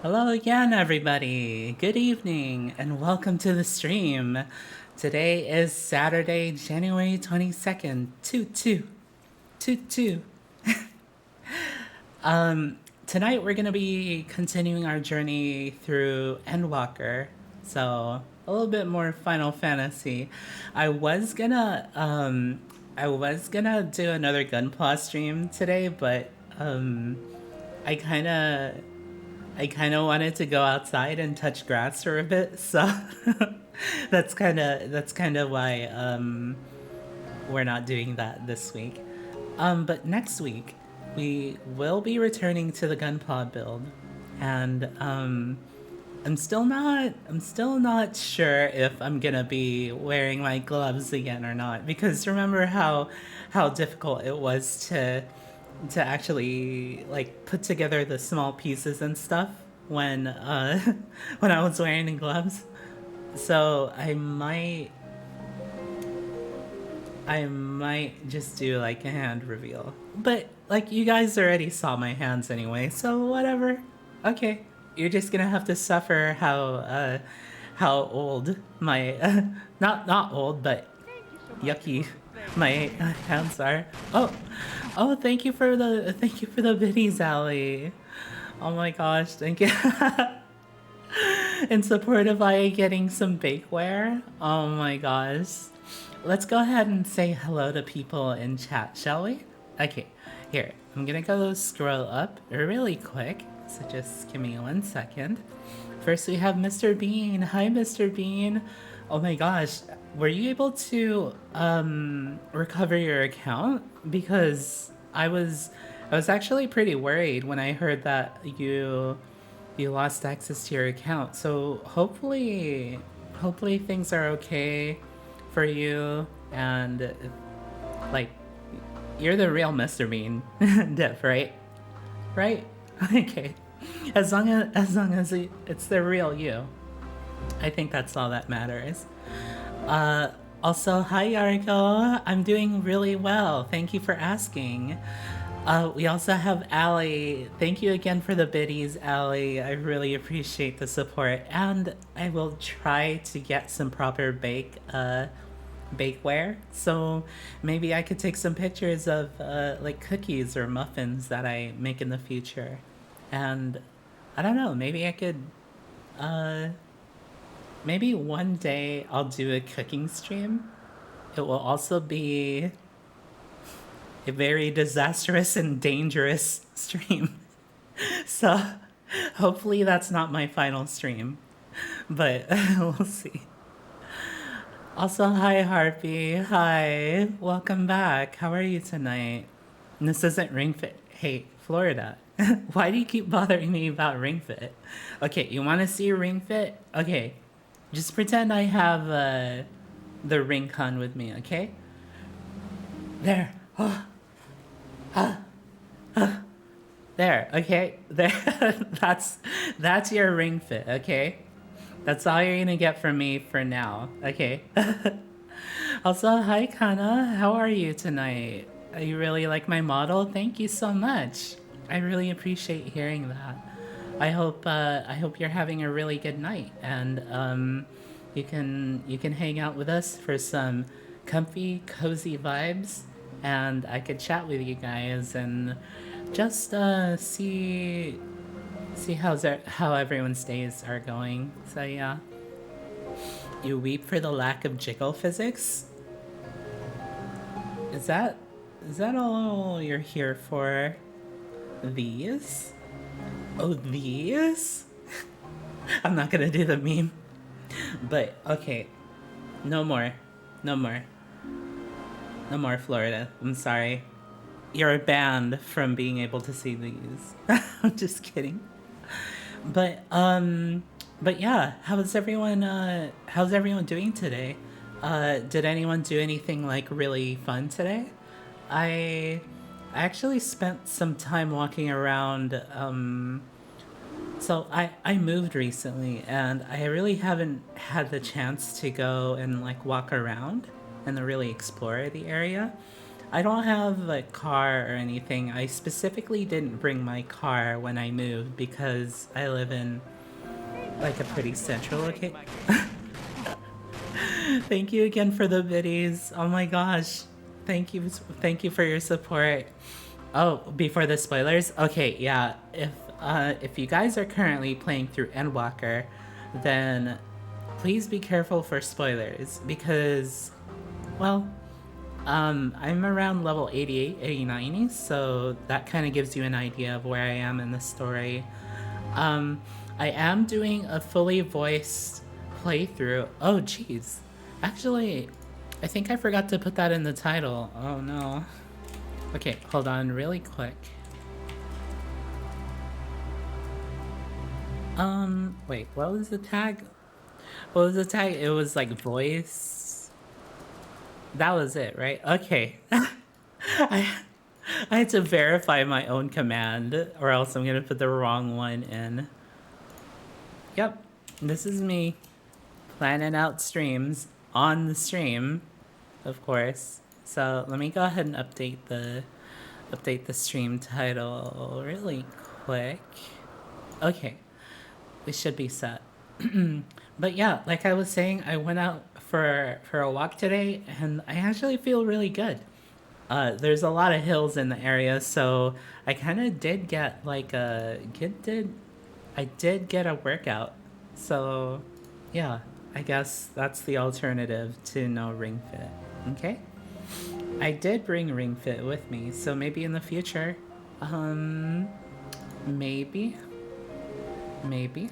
Hello again, everybody. Good evening, and welcome to the stream. Today is Saturday, January 22nd, 2222. Tonight we're going to be continuing our journey through Endwalker. So, a little bit more Final Fantasy. I was gonna I was gonna do another Gunpla stream today, but I kind of I kind of wanted to go outside and touch grass for a bit, so that's kind of why we're not doing that this week. But next week we will be returning to the Gunpla build, and I'm still not sure if I'm gonna be wearing my gloves again or not, because remember how difficult it was to actually like put together the small pieces and stuff when when I was wearing gloves. So I might just do like a hand reveal. But like you guys already saw my hands anyway, so whatever. Okay. You're just gonna have to suffer how old my not old but yucky my hands are. Oh, thank you for the biddies, Allie. Oh my gosh, thank you. In support of I getting some bakeware. Oh my gosh. Let's go ahead and say hello to people in chat, shall we? Okay, here. I'm gonna go scroll up really quick. So just give me 1 second. First we have Mr. Bean. Hi, Mr. Bean. Oh my gosh, were you able to recover your account? Because I was actually pretty worried when I heard that you lost access to your account. So hopefully things are okay for you, and like you're the real Mr. Bean, Diff, right? Right? Okay. As long as it's the real you. I think that's all that matters. Uh, Also, hi Yariko. I'm doing really well. Thank you for asking. We also have Allie. Thank you again for the biddies, Allie. I really appreciate the support, and I will try to get some proper bakeware. So maybe I could take some pictures of like cookies or muffins that I make in the future, and I don't know. Maybe I could. Uh, Maybe one day I'll do a cooking stream. It will also be a very disastrous and dangerous stream. So hopefully that's not my final stream, but we'll see. Also, hi Harpy. Hi. Welcome back. How are you tonight? And this isn't Ring Fit. Hey, Florida. Why do you keep bothering me about Ring Fit? Okay, you want to see Ring Fit? Okay, just pretend I have the ring con with me, okay? There. Oh, there. Okay. There. that's your ring fit, okay? That's all you're gonna get from me for now, okay? Also, hi Kana. How are you tonight? You really like my model? Thank you so much. I really appreciate hearing that. I hope you're having a really good night, and you can hang out with us for some comfy, cozy vibes, and I could chat with you guys and just see how everyone's days are going. So yeah, you weep for the lack of jiggle physics. Is that is that all you're here for? These? Oh, these? I'm not gonna do the meme. But okay, no more. No more. No more Florida. I'm sorry. You're banned from being able to see these. I'm just kidding. But but yeah, how's everyone doing today? Did anyone do anything like really fun today? I I actually spent some time walking around. So I moved recently, and I really haven't had the chance to go and like walk around and really explore the area. I don't have a car or anything. I specifically didn't bring my car when I moved because I live in like a pretty central location. Thank you again for the biddies. Oh my gosh. Thank you for your support. Oh, before the spoilers? Okay, yeah. If you guys are currently playing through Endwalker, then please be careful for spoilers because, well, I'm around level 88, 89, so that kind of gives you an idea of where I am in the story. Um, I am doing a fully voiced playthrough. Oh, jeez. Actually, I think I forgot to put that in the title. Oh, no. Okay, hold on really quick. Wait, what was the tag? What was the tag? It was like voice. That was it, right? Okay. I I had to verify my own command, or else I'm gonna put the wrong one in. Yep, this is me planning out streams on the stream, of course. So let me go ahead and update the stream title really quick. Okay, we should be set. But yeah, like I was saying, I went out for a walk today, and I actually feel really good. There's a lot of hills in the area, so I kind of did get like a I did get a workout. So yeah, I guess that's the alternative to no ring fit. Okay, I did bring ring fit with me, so maybe in the future, um, maybe, maybe,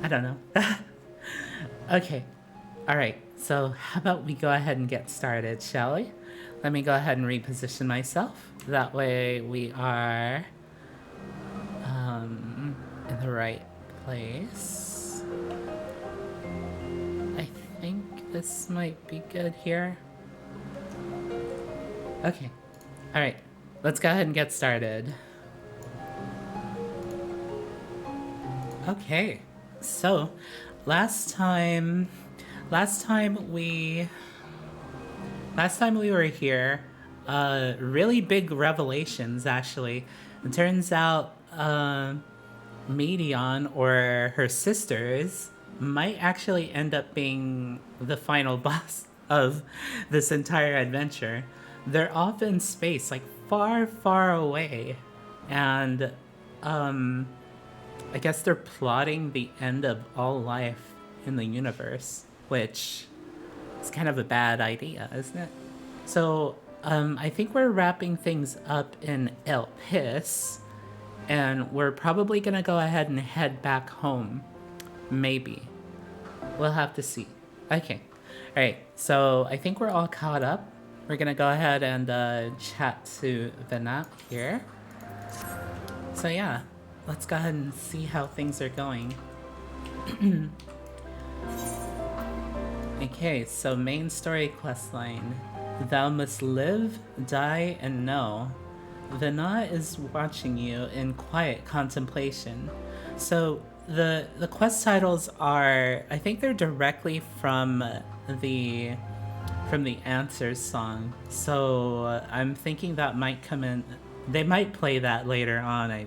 I don't know. Okay, all right. So how about we go ahead and get started, shall we? Let me go ahead and reposition myself. That way we are in the right place. I think this might be good here. Okay. All right. Let's go ahead and get started. Okay. So, last time last time we last time we were here, really big revelations actually. It turns out Medion or her sisters might actually end up being the final boss of this entire adventure. They're off in space, like far, far away. And I guess they're plotting the end of all life in the universe, which is kind of a bad idea, isn't it? So, I think we're wrapping things up in El Pis, and we're probably gonna go ahead and head back home. Maybe. We'll have to see. Okay. Alright, so I think we're all caught up. We're gonna go ahead and chat to Venat here. So yeah, let's go ahead and see how things are going. Okay, so main story questline. Thou must live, die, and know. Venat is watching you in quiet contemplation. So the quest titles are, I think they're directly from the Answers song. So I'm thinking that might come in. They might play that later on. I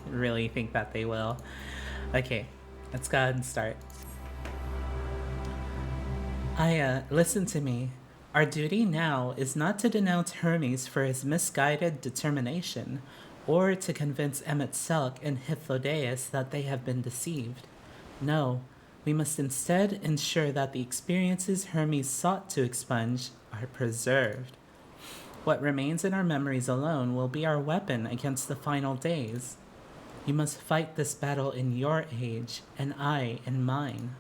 really think that they will. Okay, let's go ahead and start. Listen to me. Our duty now is not to denounce Hermes for his misguided determination, or to convince Emmet Selk and Hythlodaeus that they have been deceived. No, we must instead ensure that the experiences Hermes sought to expunge are preserved. What remains in our memories alone will be our weapon against the final days. You must fight this battle in your age, and I in mine.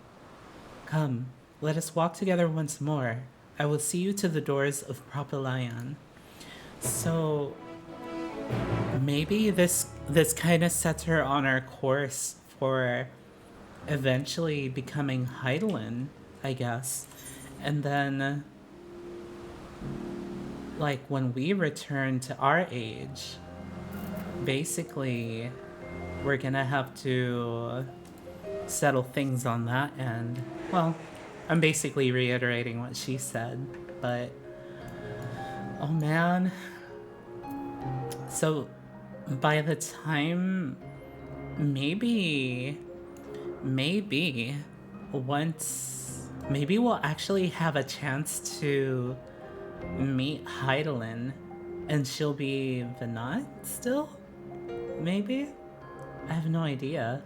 Come, let us walk together once more. I will see you to the doors of Propylion. So maybe this kind of sets her on our course for eventually becoming Heidelin, I guess. And then like when we return to our age, basically we're gonna have to settle things on that end. Well, I'm basically reiterating what she said, but Oh man. So by the time maybe once maybe we'll actually have a chance to meet Heidelin and she'll be Venat still? Maybe? I have no idea.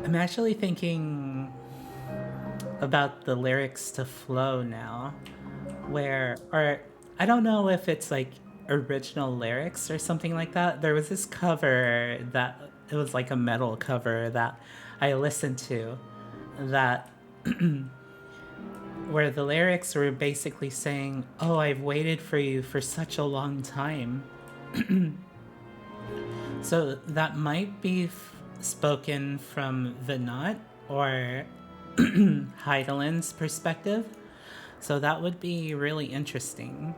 I'm actually thinking about the lyrics to Flow now, or I don't know if it's like original lyrics or something like that. There was this cover that it was like a metal cover that I listened to that where the lyrics were basically saying, "Oh, I've waited for you for such a long time." So that might be spoken from Venat or Heidelin's perspective. So that would be really interesting.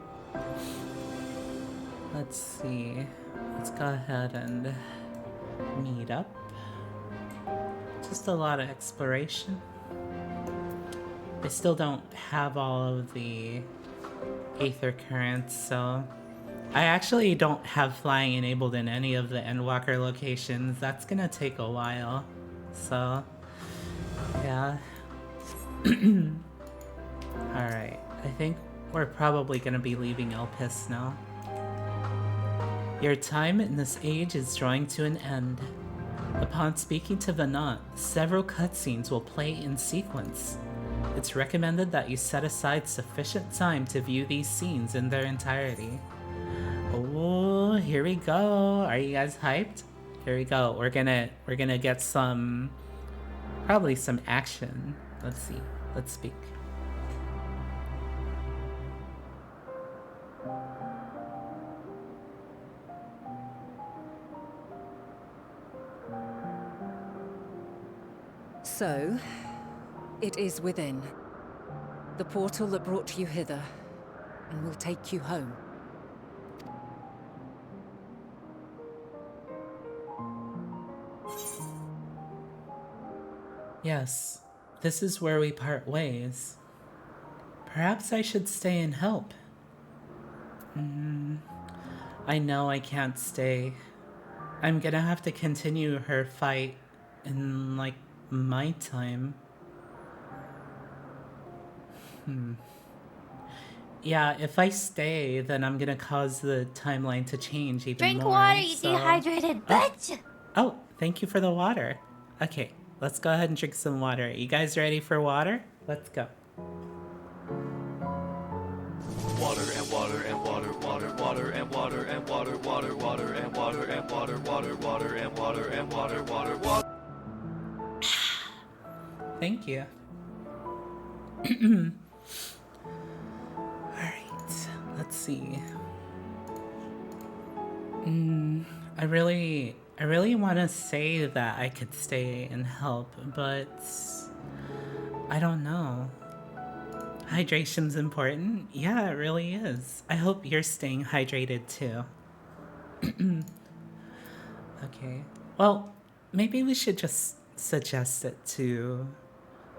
Let's see. Let's go ahead and meet up. Just a lot of exploration. I still don't have all of the Aether Currents, so I actually don't have flying enabled in any of the Endwalker locations. That's gonna take a while. So, yeah. Alright, I think we're probably gonna be leaving Elpis now. Your time in this age is drawing to an end. Upon speaking to Venat, several cutscenes will play in sequence. It's recommended that you set aside sufficient time to view these scenes in their entirety. Oh, here we go. Are you guys hyped? Here we go. We're gonna get probably some action. Let's see. Let's speak. So, it is within. The portal that brought you hither, and will take you home. Yes, this is where we part ways. Perhaps I should stay and help. I know I can't stay. I'm gonna have to continue her fight in, like, my time. Yeah, if I stay, then I'm gonna cause the timeline to change even Drink more. water, you dehydrated bitch! Oh, thank you for the water. Okay, let's go ahead and drink some water. You guys ready for water? Let's go. Water and water and water, water, water and water and water, water, water and water and water, water, water and water and water, water, water. Thank you. Alright, let's see. I really want to say that I could stay and help, but I don't know. Hydration's important? Yeah, it really is. I hope you're staying hydrated too. Okay. Well, maybe we should just suggest it to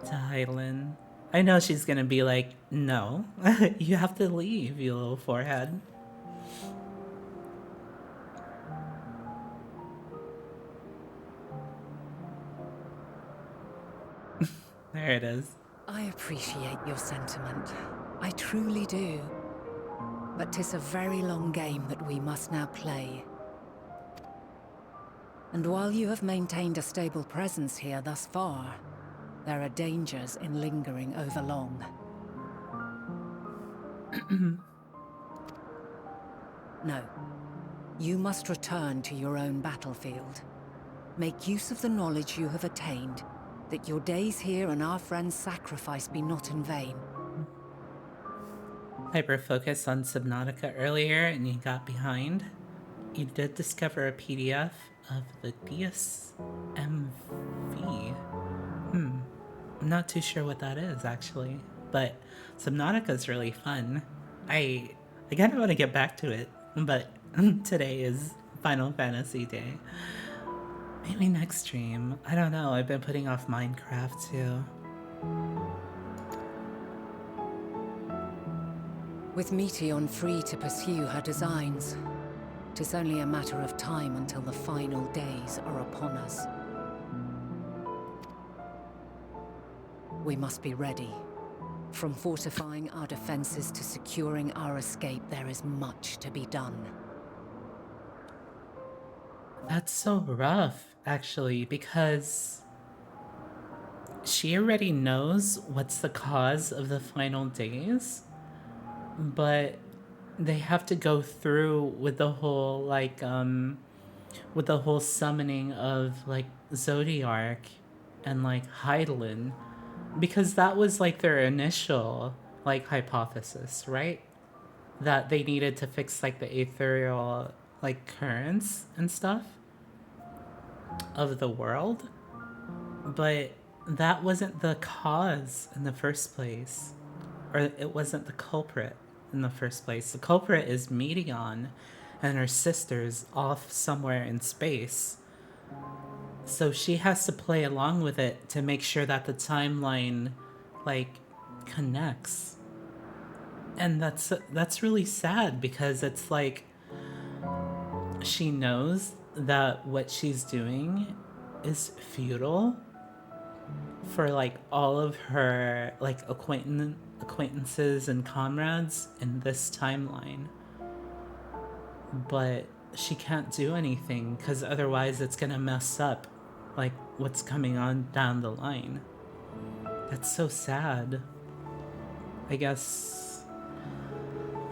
Hylan. I know she's gonna be like, no, you have to leave, you little forehead. There it is. I appreciate your sentiment. I truly do. But 'tis a very long game that we must now play. And while you have maintained a stable presence here thus far, there are dangers in lingering over long. No. You must return to your own battlefield. Make use of the knowledge you have attained, that your days here and our friends' sacrifice be not in vain. Hyper-focused on Subnautica earlier and you got behind. You did discover a PDF of the DSMV. I'm not too sure what that is, actually. But Subnautica's really fun. I kind of want to get back to it, but today is Final Fantasy Day. Maybe next stream. I don't know. I've been putting off Minecraft too. With Meteon free to pursue her designs, 'tis only a matter of time until the final days are upon us. We must be ready. From fortifying our defenses to securing our escape, there is much to be done. That's so rough, actually, because she already knows what's the cause of the final days, but they have to go through with the whole, like, with the whole summoning of, like, Zodiark and, like, Hydaelyn, because that was, like, their initial, like, hypothesis, right? That they needed to fix, like, the ethereal, like, currents and stuff of the world. But that wasn't the cause in the first place. Or it wasn't the culprit in the first place. The culprit is Meteon and her sisters off somewhere in space. So she has to play along with it to make sure that the timeline, like, connects. And that's really sad, because it's like she knows that what she's doing is futile for, like, all of her, like, acquaintances and comrades in this timeline. But she can't do anything, because otherwise it's gonna mess up, like, what's coming on down the line. That's so sad. I guess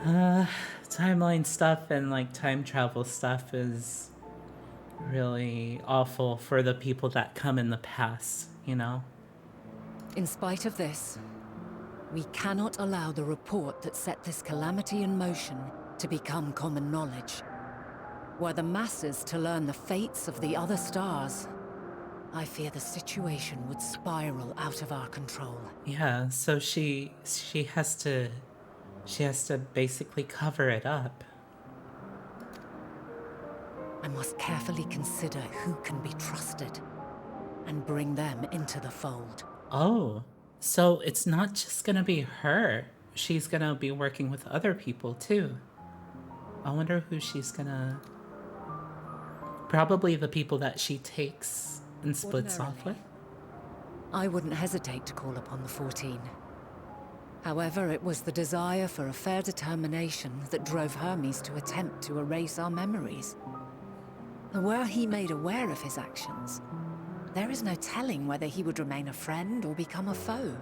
timeline stuff and, like, time travel stuff is really awful for the people that come in the past, you know? In spite of this, we cannot allow the report that set this calamity in motion to become common knowledge. Were the masses to learn the fates of the other stars, I fear the situation would spiral out of our control. Yeah, so she has to basically cover it up. I must carefully consider who can be trusted and bring them into the fold. Oh, so it's not just gonna be her. She's gonna be working with other people too. I wonder who she's gonna... Probably the people that she takes and splits off with. I wouldn't hesitate to call upon the 14. However, it was the desire for a fair determination that drove Hermes to attempt to erase our memories. Were he made aware of his actions, there is no telling whether he would remain a friend or become a foe.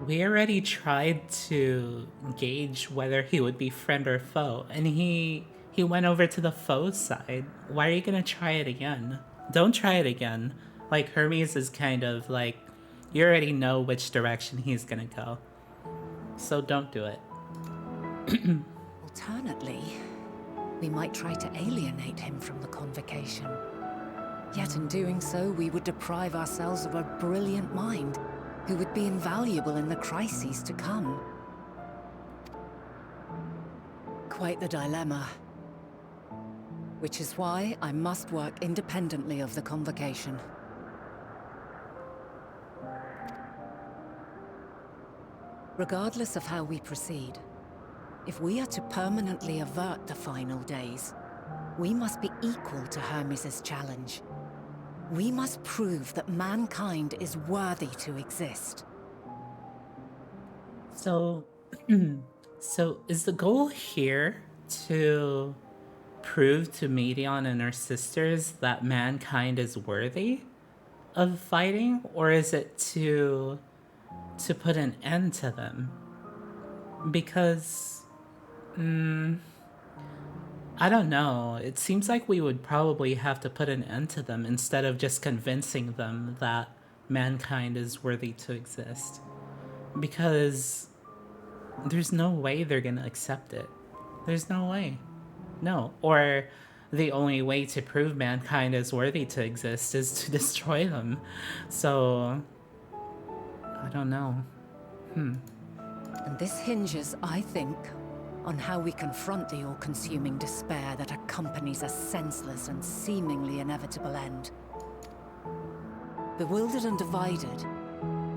We already tried to gauge whether he would be friend or foe, and he went over to the foe side. Why are you gonna try it again? Don't try it again. Like, Hermes is kind of like, you already know which direction he's gonna go. So don't do it. Alternately, we might try to alienate him from the convocation. Yet in doing so, we would deprive ourselves of a brilliant mind who would be invaluable in the crises to come. Quite the dilemma. Which is why I must work independently of the convocation. Regardless of how we proceed, if we are to permanently avert the final days, we must be equal to Hermes' challenge. We must prove that mankind is worthy to exist. So, so is the goal here to prove to Meteon and her sisters that mankind is worthy of fighting, or is it to put an end to them? Because I don't know. It seems like we would probably have to put an end to them instead of just convincing them that mankind is worthy to exist. Because there's no way they're gonna accept it. There's no way. No. Or the only way to prove mankind is worthy to exist is to destroy them. So, I don't know. And this hinges, I think, on how we confront the all-consuming despair that accompanies a senseless and seemingly inevitable end. Bewildered and divided,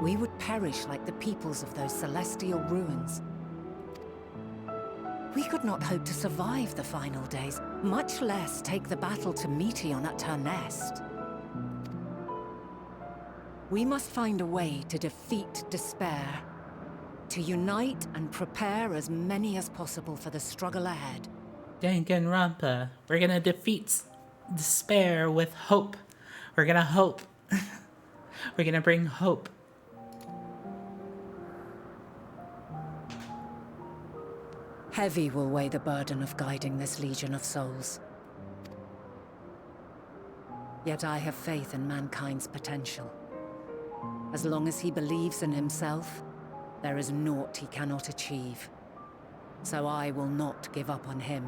we would perish like the peoples of those celestial ruins. We could not hope to survive the final days, much less take the battle to Meteon at her nest. We must find a way to defeat despair, to unite and prepare as many as possible for the struggle ahead. Danganronpa, we're gonna defeat despair with hope. We're gonna hope. We're gonna bring hope. Heavy will weigh the burden of guiding this legion of souls. Yet I have faith in mankind's potential. As long as he believes in himself, there is naught he cannot achieve. So I will not give up on him.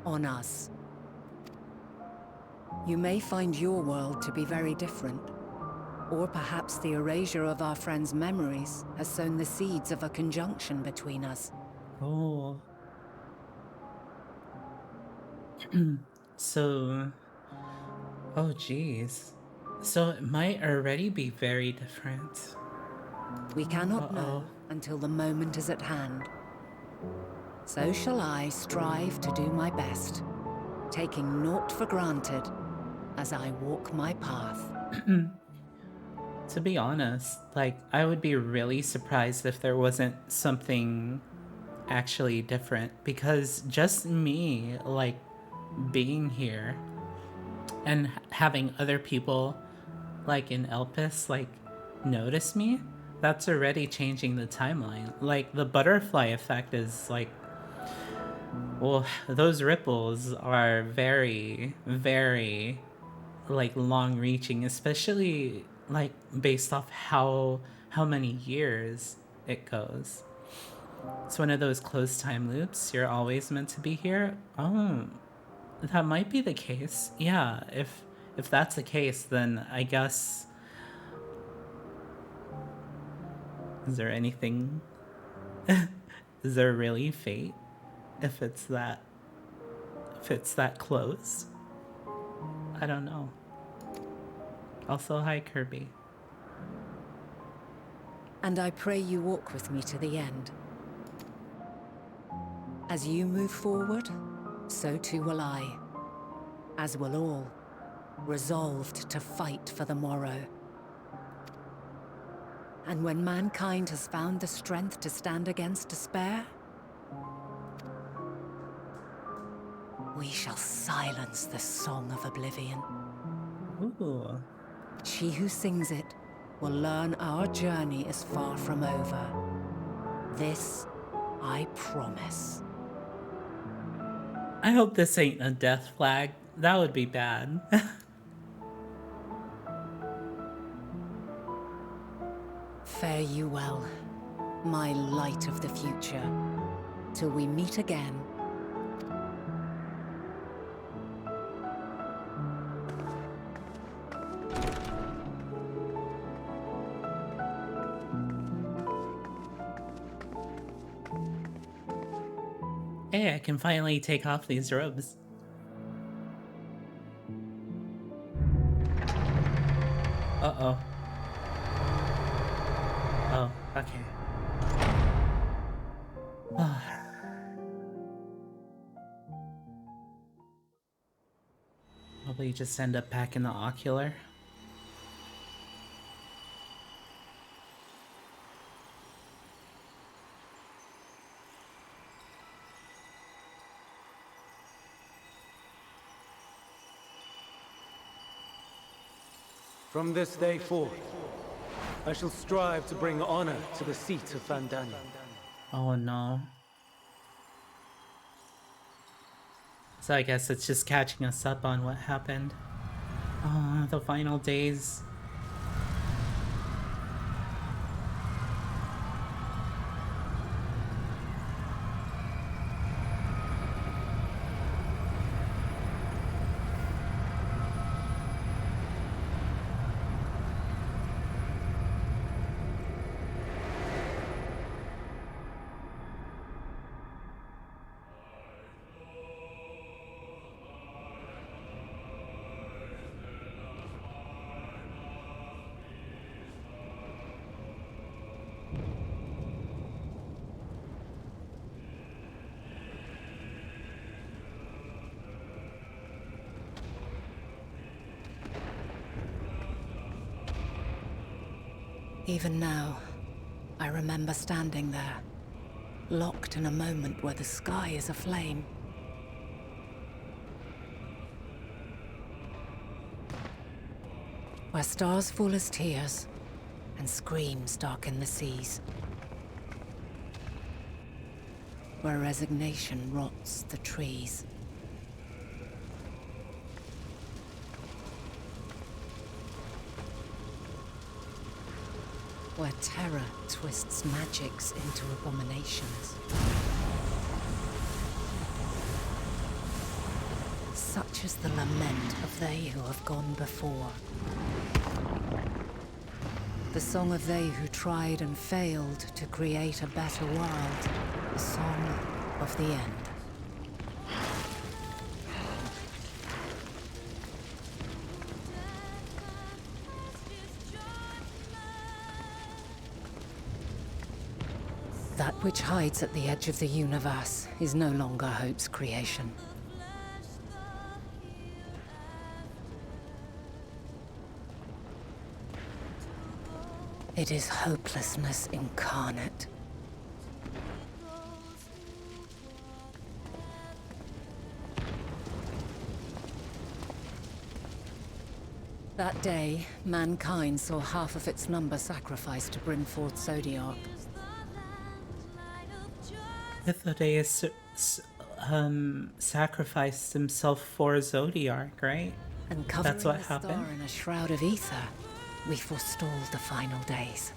On us. You may find your world to be very different. Or perhaps the erasure of our friends' memories has sown the seeds of a conjunction between us. Oh. So... Oh, geez. So it might already be very different. We cannot know until the moment is at hand. So shall I strive to do my best, taking naught for granted as I walk my path. To be honest, like, I would be really surprised if there wasn't something actually different, because just me, like, being here and having other people, like, in Elpis, like, notice me, that's already changing the timeline. Like, the butterfly effect is, like, well, those ripples are very, very, like, long-reaching, especially, like, based off how many years it goes. It's one of those closed time loops. You're always meant to be here. Oh, that might be the case. Yeah, if that's the case, then I guess... Is there anything... Is there really fate? If it's that close? I don't know. Also, hi, Kirby. And I pray you walk with me to the end. As you move forward, so too will I. As will all, resolved to fight for the morrow. And when mankind has found the strength to stand against despair, we shall silence the song of oblivion. Ooh. She who sings it will learn our journey is far from over. This I promise. I hope this ain't a death flag. That would be bad. Fare you well, my light of the future, till we meet again. Hey, I can finally take off these robes. Uh-oh. Oh, okay. Probably just end up back in the ocular. From this day forth, I shall strive to bring honor to the seat of Vandania. Oh no. So I guess it's just catching us up on what happened. Oh, the final days. Even now, I remember standing there, locked in a moment where the sky is aflame. Where stars fall as tears, and screams darken the seas. Where resignation rots the trees. Where terror twists magics into abominations. Such is the lament of they who have gone before. The song of they who tried and failed to create a better world. The song of the end. That which hides at the edge of the universe is no longer Hope's creation. It is hopelessness incarnate. That day, mankind saw half of its number sacrificed to bring forth Zodiac. I thought he sacrificed himself for Zodiac, right? And covering That's what the star happened. in a shroud of ether, we forestalled the final days.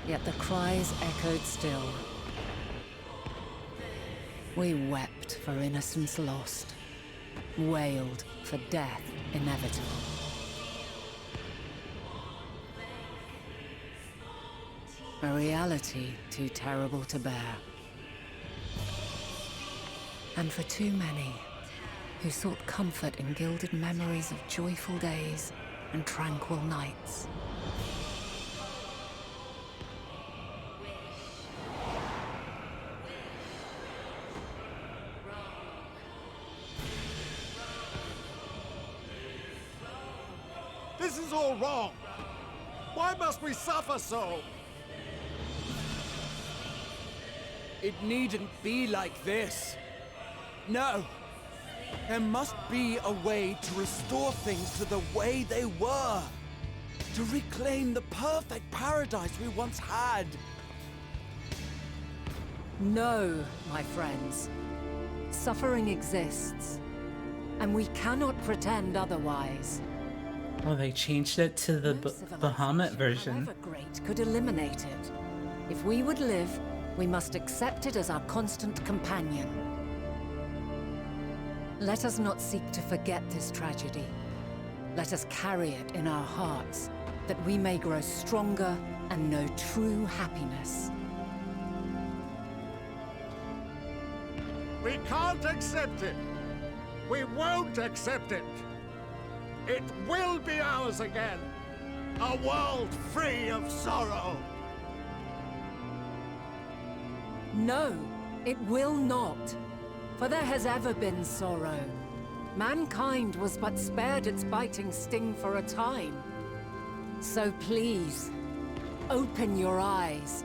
Yet the cries echoed still. We wept for innocence lost, wailed for death inevitable. A reality too terrible to bear. And for too many who sought comfort in gilded memories of joyful days and tranquil nights. This is all wrong! Why must we suffer so? It needn't be like this. No. There must be a way to restore things to the way they were. To reclaim the perfect paradise we once had. No, my friends. Suffering exists, and we cannot pretend otherwise. Well, they changed it to the No civilization, Bahamut version. however great, could eliminate it. If we would live, we must accept it as our constant companion. Let us not seek to forget this tragedy. Let us carry it in our hearts, that we may grow stronger and know true happiness. We can't accept it! We won't accept it! It will be ours again! A world free of sorrow! No, it will not. For there has ever been sorrow. Mankind was but spared its biting sting for a time. So please, open your eyes.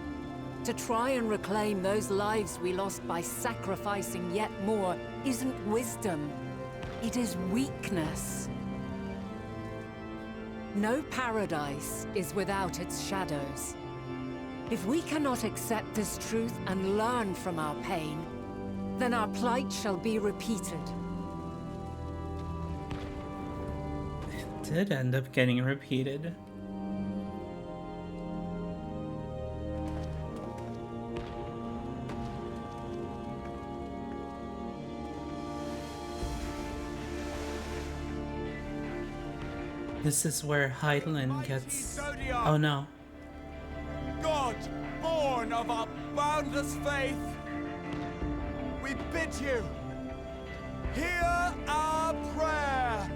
To try and reclaim those lives we lost by sacrificing yet more isn't wisdom. It is weakness. No paradise is without its shadows. If we cannot accept this truth and learn from our pain, then our plight shall be repeated. It did end up getting repeated. This is where Hydaelyn gets... Oh no. God, born of our boundless faith, we bid you, hear our prayer.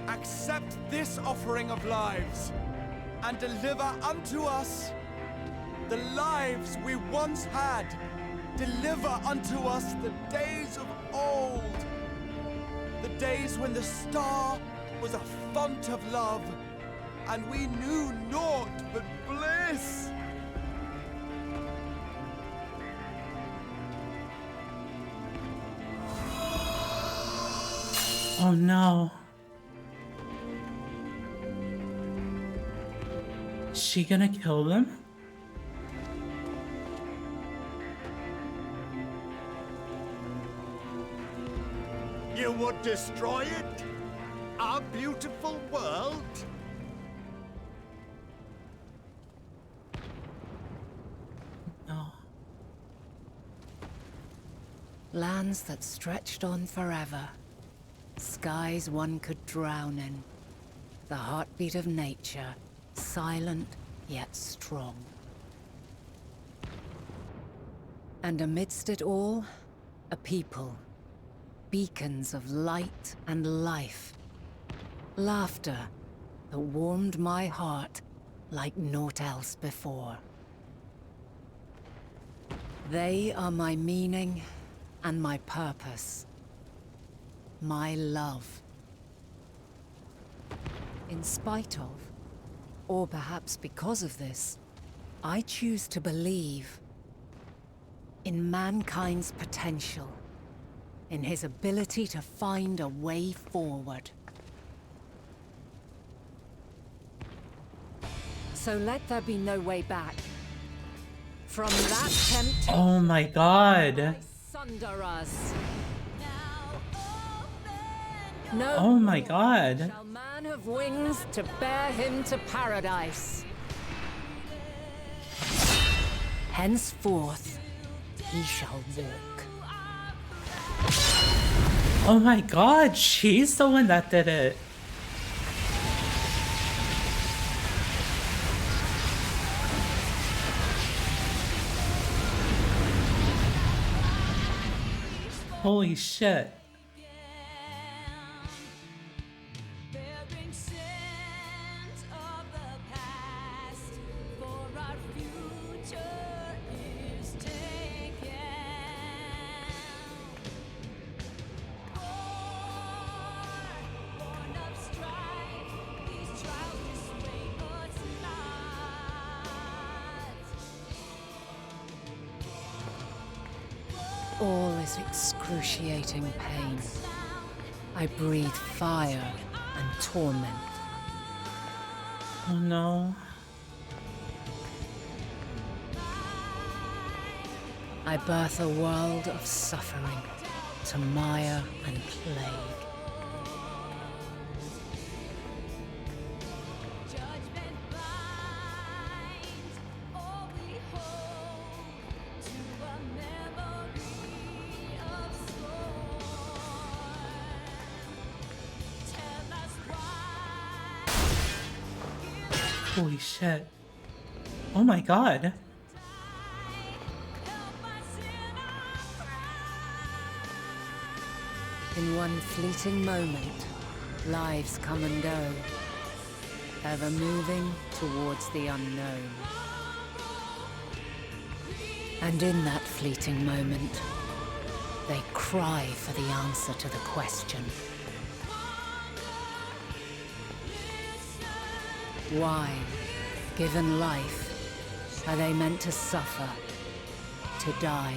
Accept this offering of lives, and deliver unto us the lives we once had. Deliver unto us the days of old, the days when the star was a font of love, and we knew naught but bliss. Oh no. Is she gonna kill them? You would destroy it? Our beautiful world? No. Lands that stretched on forever. Skies one could drown in. The heartbeat of nature, silent yet strong. And amidst it all, a people. Beacons of light and life. Laughter that warmed my heart like naught else before. They are my meaning and my purpose. My love. In spite of, or perhaps because of this, I choose to believe in mankind's potential, in his ability to find a way forward. So let there be no way back. From that temptation, Oh my god. sunder us. No Oh my more god. shall man have wings to bear him to paradise. Henceforth, he shall walk. Oh my god, she's the one that did it. Holy shit. All is excruciating pain. I breathe fire and torment. Oh no. I birth a world of suffering to mire and plague. Holy shit. Oh my god. In one fleeting moment, lives come and go, ever moving towards the unknown. And in that fleeting moment, they cry for the answer to the question. Why, given life, are they meant to suffer, to die?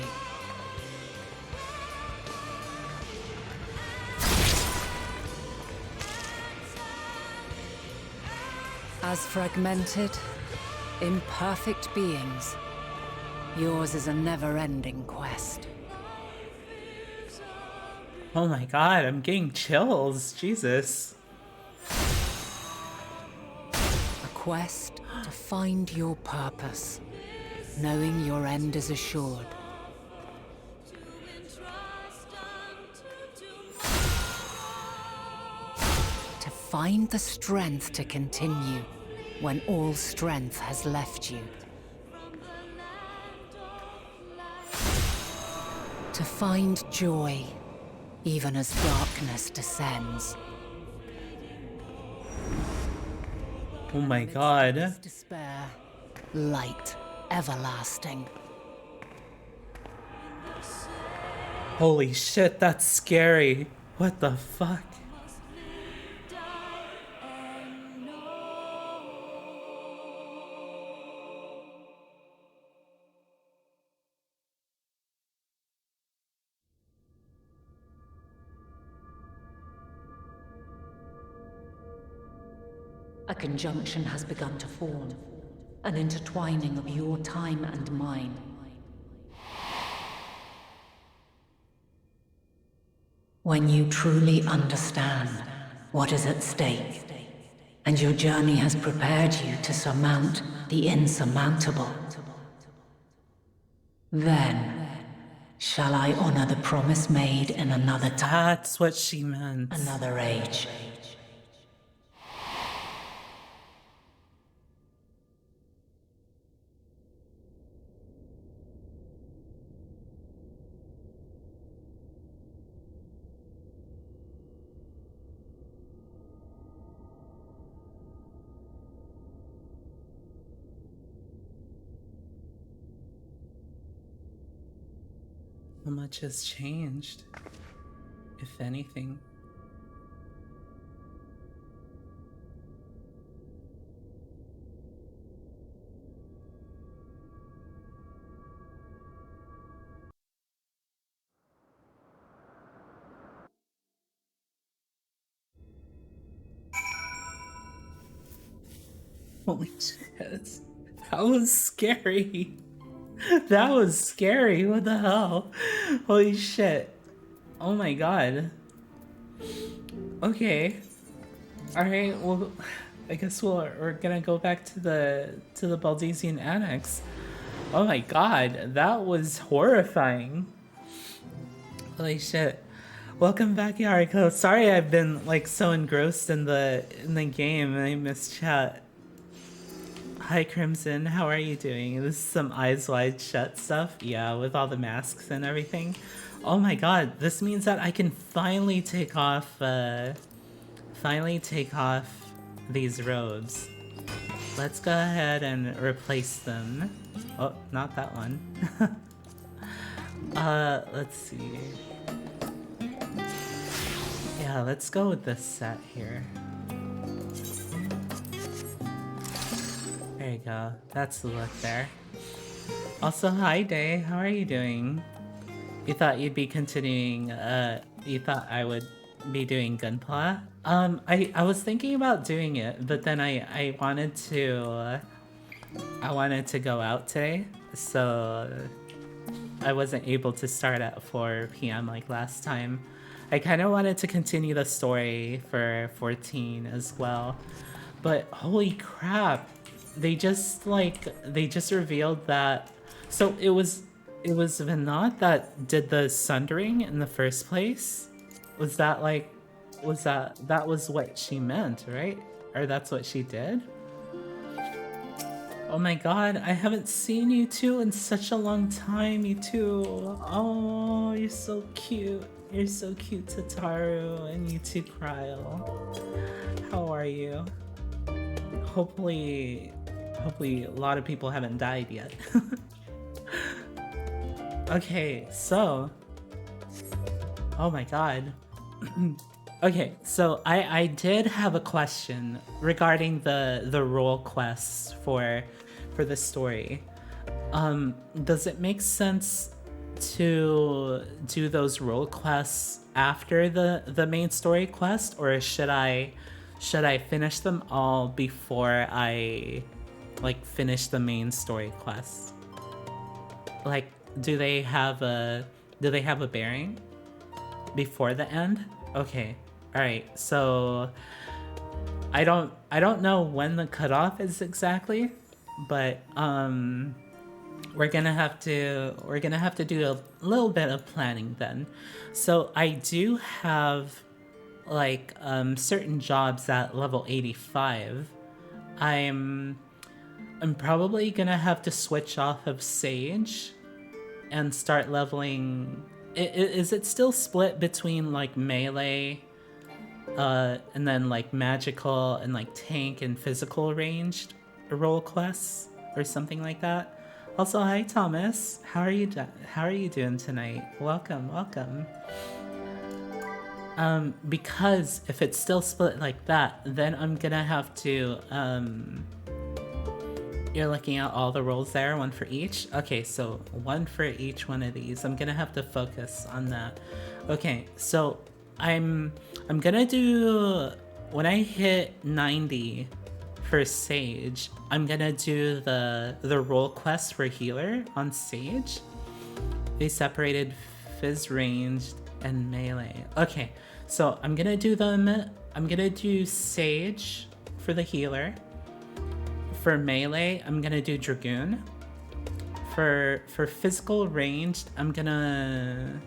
As fragmented, imperfect beings, yours is a never-ending quest. Oh my god, I'm getting chills. Jesus. A quest to find your purpose, knowing your end is assured. To find the strength to continue when all strength has left you. To find joy, even as darkness descends. Oh my Amidst god. this despair, light everlasting. Holy shit, that's scary. What the fuck? A conjunction has begun to form, an intertwining of your time and mine. When you truly understand what is at stake, and your journey has prepared you to surmount the insurmountable, then shall I honor the promise made in another time, That's what she meant. another age. How much has changed, if anything? Holy shit. That was scary. That was scary. What the hell? Holy shit. Oh my god. Okay. Alright, well, I guess we're gonna go back to the Baldesian Annex. Oh my god, that was horrifying. Holy shit. Welcome back, Yariko. Sorry I've been like so engrossed in the game and I missed chat. Hi Crimson, how are you doing? This is some eyes wide shut stuff. Yeah, with all the masks and everything. Oh my god, this means that I can finally take off these robes. Let's go ahead and replace them. Oh, not that one. Let's see. Yeah, let's go with this set here. There you go. That's the look there. Also, hi Day. How are you doing? You thought you'd be continuing, you thought I would be doing Gunpla? I was thinking about doing it, but then I wanted to go out today, so I wasn't able to start at 4 p.m. like last time. I kind of wanted to continue the story for 14 as well, but holy crap, they just revealed that. So it was Vinod that did the sundering in the first place. Was that what she meant, right? Or that's what she did? Oh my god, I haven't seen you two in such a long time, you two. Oh, you're so cute. You're so cute, Tataru, and you too, Cryle. How are you? Hopefully a lot of people haven't died yet. Okay, so... Oh my god. Okay, so I did have a question regarding the role quests for the story. Does it make sense to do those role quests after the main story quest, or should I finish them all before I finish the main story quest? Like, do they have a bearing before the end? Okay. All right. So I don't know when the cutoff is exactly, but we're gonna have to do a little bit of planning then. So I do have certain jobs at level 85. I'm probably gonna have to switch off of Sage and start leveling is it still split between like melee, and then like magical and like tank and physical ranged role quests or something like that? Also, hi Thomas. How are you doing tonight? Welcome, welcome. Because if it's still split like that, then I'm gonna have to you're looking at all the roles there, one for each? Okay, so one for each one of these. I'm gonna have to focus on that. Okay, so I'm gonna do, when I hit 90 for Sage, I'm gonna do the role quest for healer on Sage. They separated Fizz ranged and melee. Okay, so I'm gonna do them. I'm gonna do Sage for the healer. For melee, I'm gonna do Dragoon. For physical ranged, I'm gonna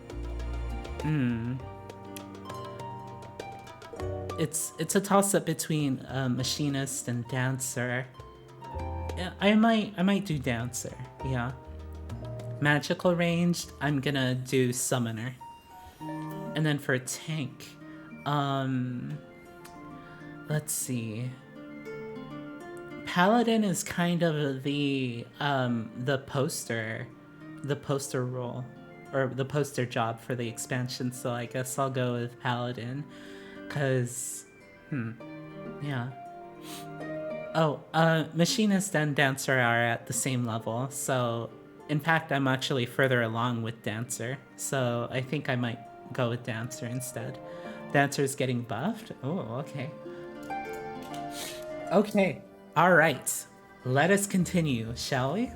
it's a toss-up between machinist and dancer. Yeah, I might do dancer, yeah. Magical ranged, I'm gonna do summoner. And then for tank, let's see. Paladin is kind of the poster role, or the poster job for the expansion, so I guess I'll go with Paladin, cause, yeah. Oh, Machinist and Dancer are at the same level, so in fact I'm actually further along with Dancer, so I think I might go with Dancer instead. Dancer's getting buffed? Oh, okay. Okay. Alright, let us continue, shall we?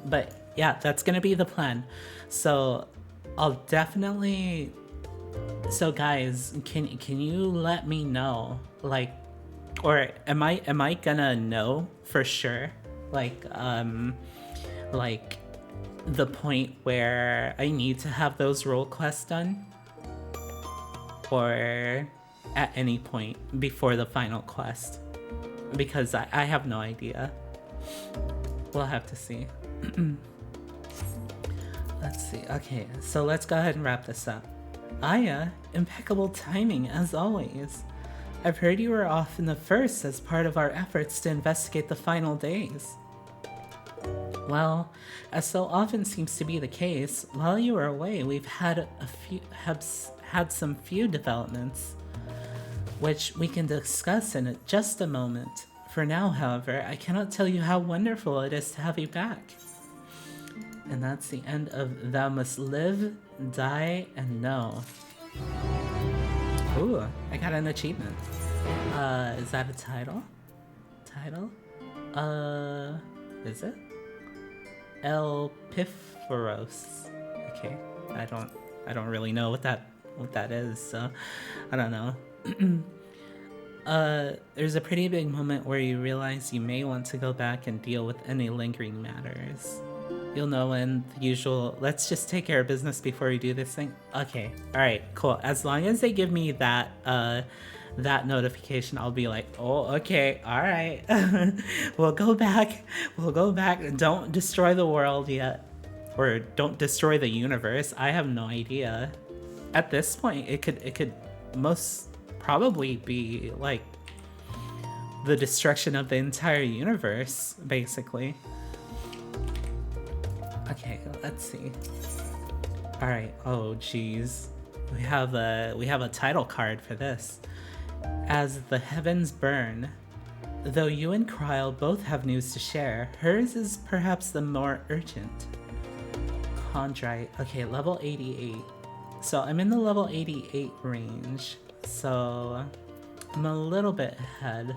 But yeah, that's gonna be the plan. So I'll definitely... So guys, can you let me know, like, or am I gonna know for sure, like the point where I need to have those role quests done? Or at any point before the final quest? Because I have no idea. We'll have to see. Let's see. Okay, so let's go ahead and wrap this up. Aya, impeccable timing as always. I've heard you were off in the first as part of our efforts to investigate the final days. Well, as so often seems to be the case, while you were away, we've had some few developments, which we can discuss in just a moment. For now, however, I cannot tell you how wonderful it is to have you back. And that's the end of Thou Must Live, Die, and Know. Ooh, I got an achievement. Is that a title? Is it? El Pifferos. Okay, I don't really know what that is, so I don't know. There's a pretty big moment where you realize you may want to go back and deal with any lingering matters. You'll know when the usual, let's just take care of business before we do this thing. Okay, alright, cool. As long as they give me that, that notification, I'll be like, oh, okay, alright. We'll go back, don't destroy the world yet. Or don't destroy the universe, I have no idea. At this point, it could most probably be like the destruction of the entire universe, basically. Okay, let's see. All right. Oh, geez. We have a title card for this. As the heavens burn. Though you and Kryle both have news to share, hers is perhaps the more urgent. Chondrite. Okay, level 88. So I'm in the level 88 range. So I'm a little bit ahead.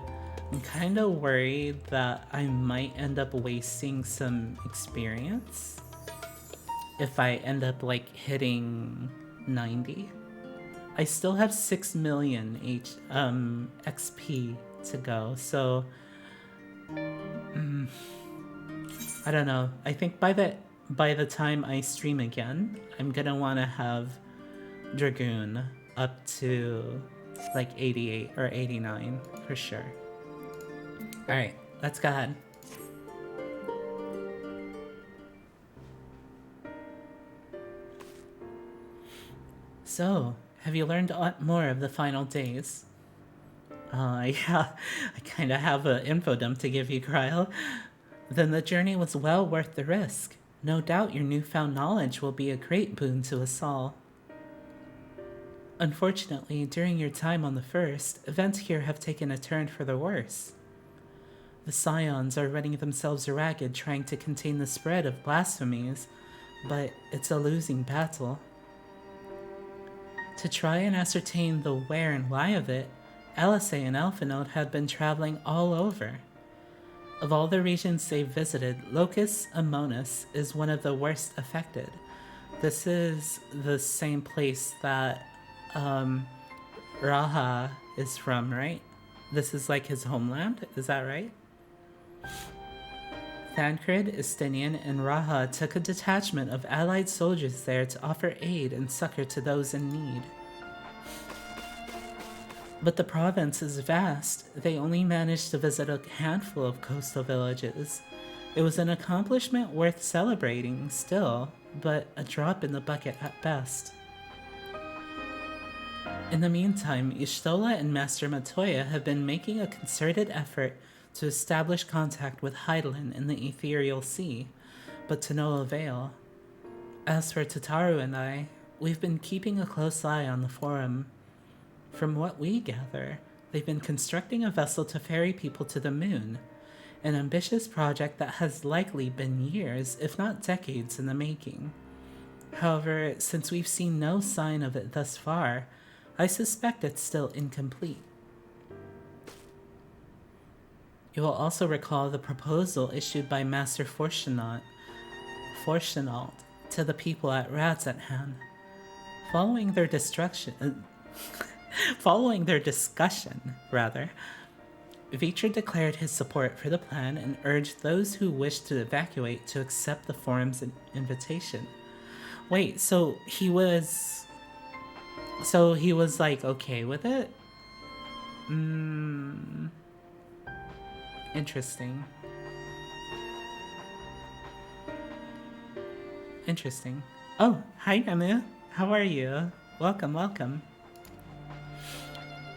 I'm kind of worried that I might end up wasting some experience if I end up like hitting 90. I still have 6 million XP to go, so I don't know. I think by the time I stream again, I'm gonna want to have Dragoon up to like 88 or 89 for sure. Alright, let's go ahead. So, have you learned a lot more of the final days? Yeah, I kinda have an info dump to give you, Kryle. Then the journey was well worth the risk. No doubt your newfound knowledge will be a great boon to us all. Unfortunately, during your time on the First, events here have taken a turn for the worse. The Scions are running themselves ragged trying to contain the spread of blasphemies, but it's a losing battle. To try and ascertain the where and why of it, Alice and Alphinaud had been traveling all over. Of all the regions they've visited, Locus Amonis is one of the worst affected. This is the same place that Raha is from, right? This is like his homeland, is that right? Thancred, Estinian, and Raha took a detachment of allied soldiers there to offer aid and succor to those in need. But the province is vast. They only managed to visit a handful of coastal villages. It was an accomplishment worth celebrating still, but a drop in the bucket at best. In the meantime, Ishtola and Master Matoya have been making a concerted effort to establish contact with Heidelin in the Ethereal Sea, but to no avail. As for Tataru and I, we've been keeping a close eye on the Forum. From what we gather, they've been constructing a vessel to ferry people to the moon, an ambitious project that has likely been years, if not decades, in the making. However, since we've seen no sign of it thus far, I suspect it's still incomplete. You will also recall the proposal issued by Master Fortunaut to the people at Radzethan. Following their discussion, Vitra declared his support for the plan and urged those who wished to evacuate to accept the Forum's invitation. Wait, so he was like okay with it? Interesting. Oh, hi Namu. How are you? Welcome.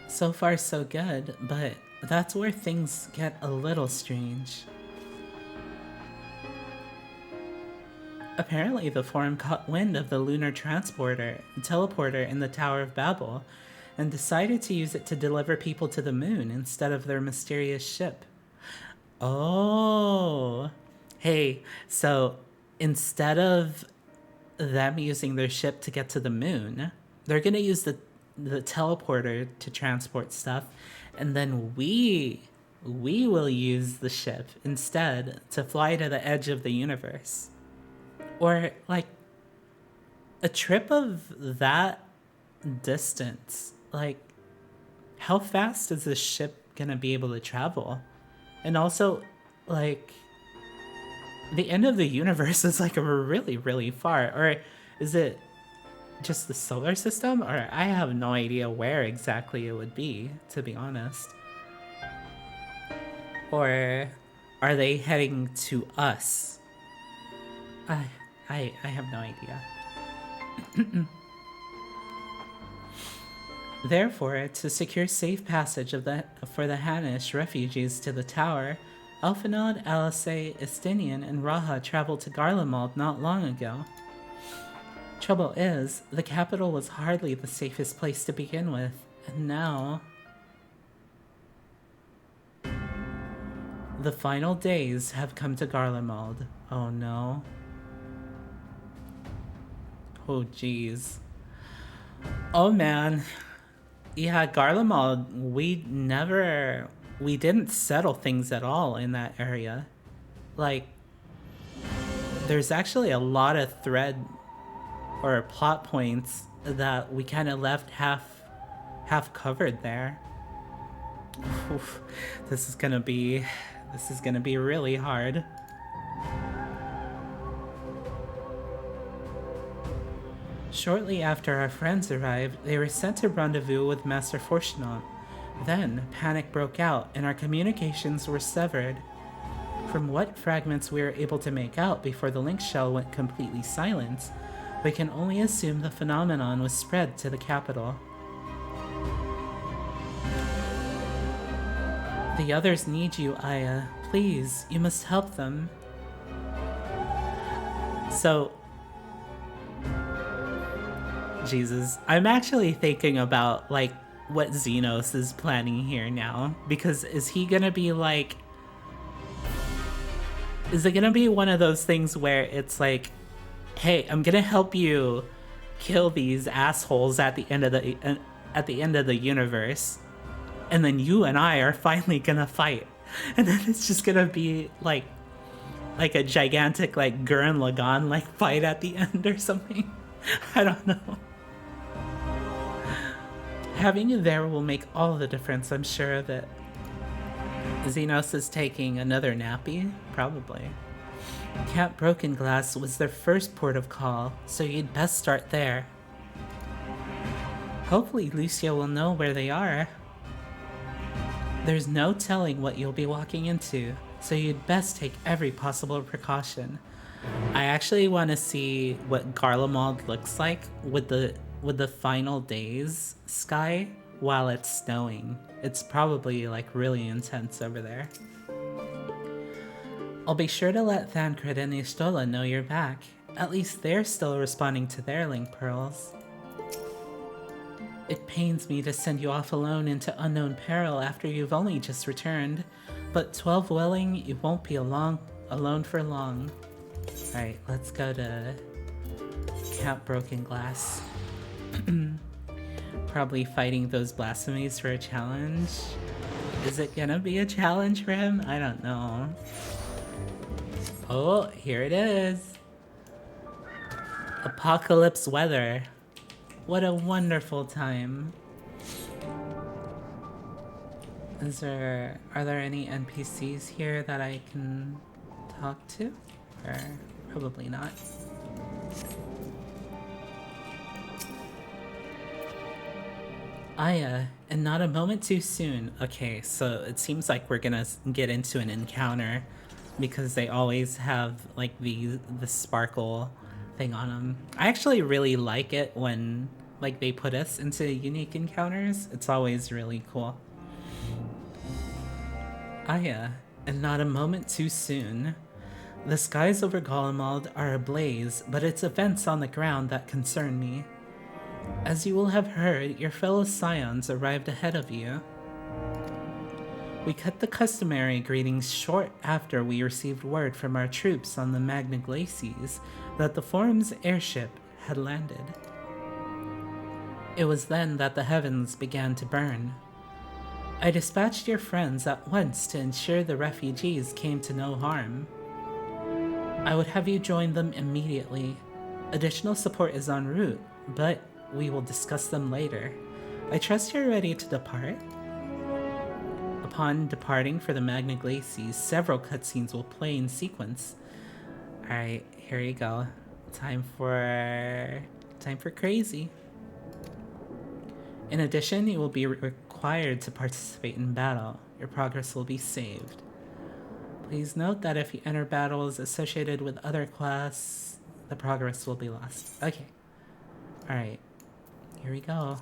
So far so good, but that's where things get a little strange. Apparently the Forum caught wind of the lunar teleporter in the Tower of Babel, and decided to use it to deliver people to the moon instead of their mysterious ship. Oh, hey, so instead of them using their ship to get to the moon, they're gonna use the teleporter to transport stuff, and then we will use the ship instead to fly to the edge of the universe. Or, like, a trip of that distance, like, how fast is this ship gonna be able to travel? And also, like, the end of the universe is, like, really, really far. Or is it just the solar system? Or I have no idea where exactly it would be, to be honest. Or are they heading to us? I have no idea. Therefore, to secure safe passage for the Hanish refugees to the tower, Alphinaud, Alice, Estinian, and Raha traveled to Garlemald not long ago. Trouble is, the capital was hardly the safest place to begin with, and now... The final days have come to Garlemald. Oh no. Oh jeez. Oh man. Yeah, Garlemald, we didn't settle things at all in that area. Like, there's actually a lot of thread or plot points that we kind of left half covered there. Oof, this is gonna be really hard. Shortly after our friends arrived, they were sent to rendezvous with Master Fortunaut. Then, panic broke out, and our communications were severed. From what fragments we were able to make out before the link shell went completely silent, We can only assume the phenomenon was spread to the capital. The others need you, Aya. Please, you must help them. So... Jesus. I'm actually thinking about, like, what Xenos is planning here now. Because is he gonna be, like... Is it gonna be one of those things where it's like, hey, I'm gonna help you kill these assholes at the end of the universe, and then you and I are finally gonna fight, and then it's just gonna be like a gigantic like Gurren Lagann like fight at the end or something. I don't know. Having you there will make all the difference. I'm sure that Xenos is taking another nappy, probably. Camp Broken Glass was their first port of call, so you'd best start there. Hopefully Lucia will know where they are. There's no telling what you'll be walking into, so you'd best take every possible precaution. I actually want to see what Garlemald looks like with the final days sky while it's snowing. It's probably like really intense over there. I'll be sure to let Thancred and Istola know you're back. At least they're still responding to their link pearls. It pains me to send you off alone into unknown peril after you've only just returned, but 12 willing, you won't be alone for long. Alright, let's go to Camp Broken Glass. Probably fighting those blasphemies for a challenge. Is it gonna be a challenge for him? I don't know. Oh, here it is. Apocalypse weather. What a wonderful time. Are there any NPCs here that I can talk to? Or probably not. Aya, and not a moment too soon. Okay, so it seems like we're gonna get into an encounter because they always have like the sparkle thing on them. I actually really like it when like they put us into unique encounters. It's always really cool. Aya, and not a moment too soon. The skies over Garlemald are ablaze, but it's events on the ground that concern me. As you will have heard, your fellow scions arrived ahead of you. We cut the customary greetings short after we received word from our troops on the Magna Glacies that the Forum's airship had landed. It was then that the heavens began to burn. I dispatched your friends at once to ensure the refugees came to no harm. I would have you join them immediately. Additional support is en route, but we will discuss them later. I trust you're ready to depart? Upon departing for the Magna Glacies, several cutscenes will play in sequence. Alright, here you go. Time for crazy. In addition, you will be required to participate in battle. Your progress will be saved. Please note that if you enter battles associated with other quests, the progress will be lost. Okay. Alright. Here we go.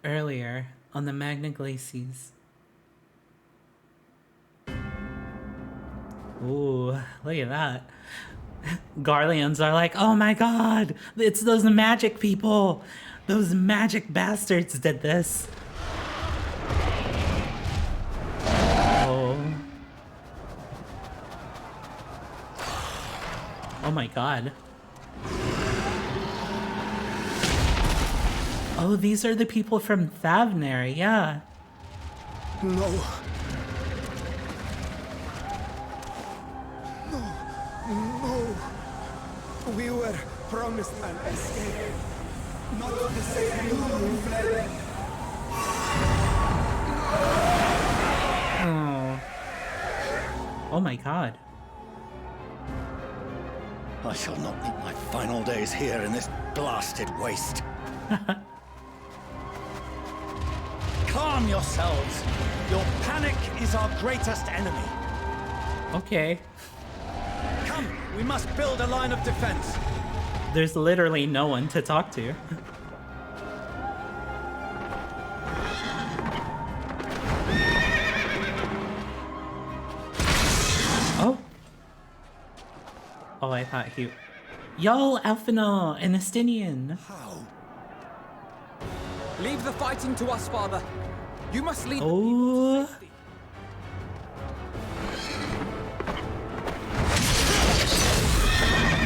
Earlier, on the Magna Glacies. Ooh, look at that. Garleans are like, oh my god, it's those magic people. Those magic bastards did this. Oh. Oh my god. Oh, these are the people from Thavner, yeah. No. No. We were promised an escape. Not the same you fled. Oh. Oh my god. I shall not meet my final days here in this blasted waste. Calm yourselves. Your panic is our greatest enemy. Okay. Come, we must build a line of defense. There's literally no one to talk to. Oh. Oh, I thought he... Yo, Alphinaud and Estinian. How? Leave the fighting to us, father. You must lead. Oh.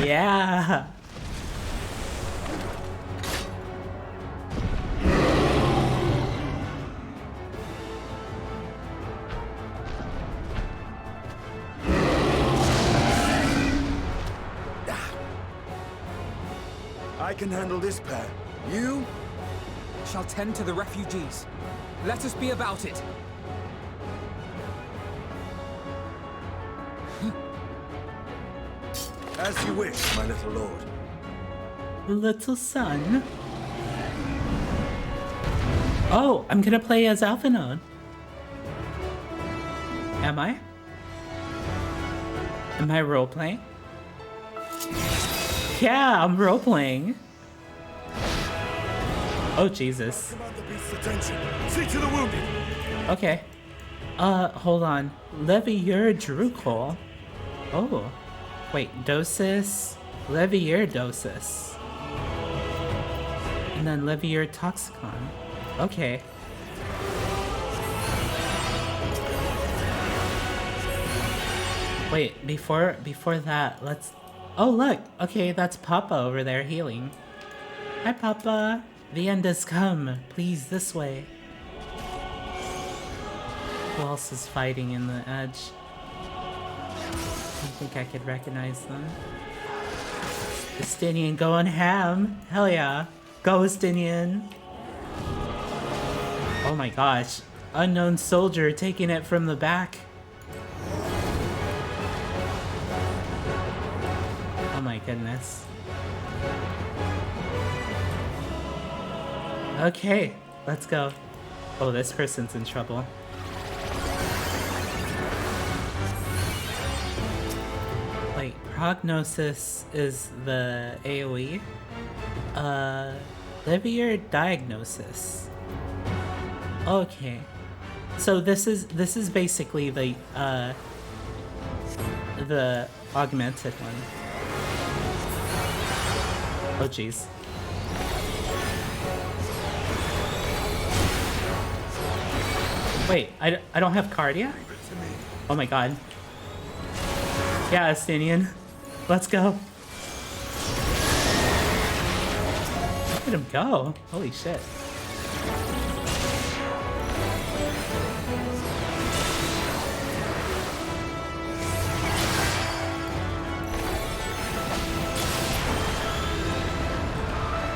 Yeah. I can handle this pair. You shall tend to the refugees. Let us be about it. As you wish, my little lord. Little son. Oh, I'm gonna play as Alphinaud. Am I? Am I role-playing? Yeah, I'm role-playing. Oh, Jesus. Command the beast's attention. See to the wounded. Okay. Hold on. Levier Drukhol. Oh. Wait, Dosis. Levier Dosis. And then Levier Toxicon. Okay. Wait, before that, let's... Oh, look! Okay, that's Papa over there healing. Hi, Papa. The end has come. Please, this way. Who else is fighting in the edge? I think I could recognize them. Estinian going ham. Hell yeah. Go, Estinian. Oh my gosh. Unknown soldier taking it from the back. Oh my goodness. Okay, let's go. Oh, this person's in trouble. Wait, Prognosis is the AoE? Levier Diagnosis. Okay. So this is basically the augmented one. Oh jeez. Wait, I don't have Cardia? Oh my god. Yeah, Estinian. Let's go. Look at him go. Holy shit.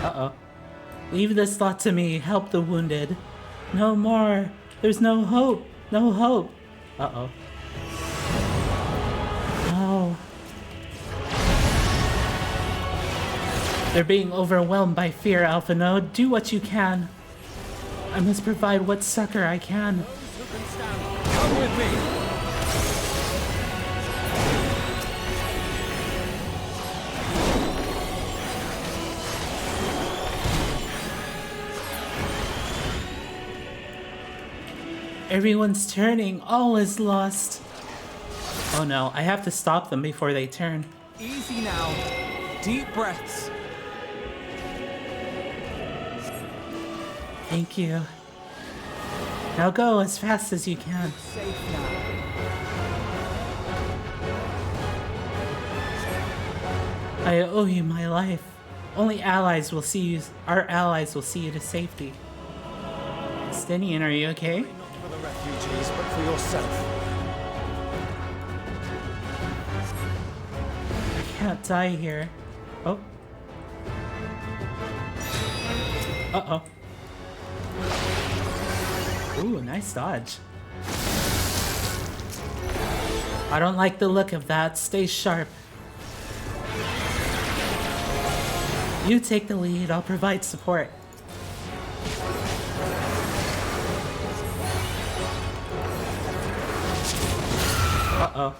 Uh-oh. Leave this thought to me. Help the wounded. No more. There's no hope. No hope. Uh-oh. No. They're being overwhelmed by fear, Alphinaud. Do what you can. I must provide what succor I can. Come with me. Everyone's turning. All is lost. Oh no, I have to stop them before they turn. Easy now. Deep breaths. Thank you. Now go as fast as you can. Safe now. I owe you my life. Only allies will see you. Our allies will see you to safety. Estinian, are you okay? Not for the refugees, but for yourself. I can't die here. Oh. Uh-oh. Ooh, nice dodge. I don't like the look of that. Stay sharp. You take the lead. I'll provide support. Uh-oh.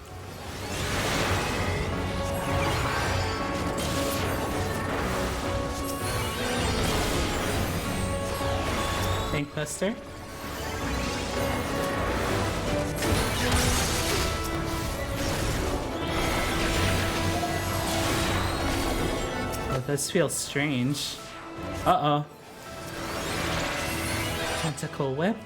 Tank Buster. Oh, this feels strange. Uh-oh. Tentacle Whip.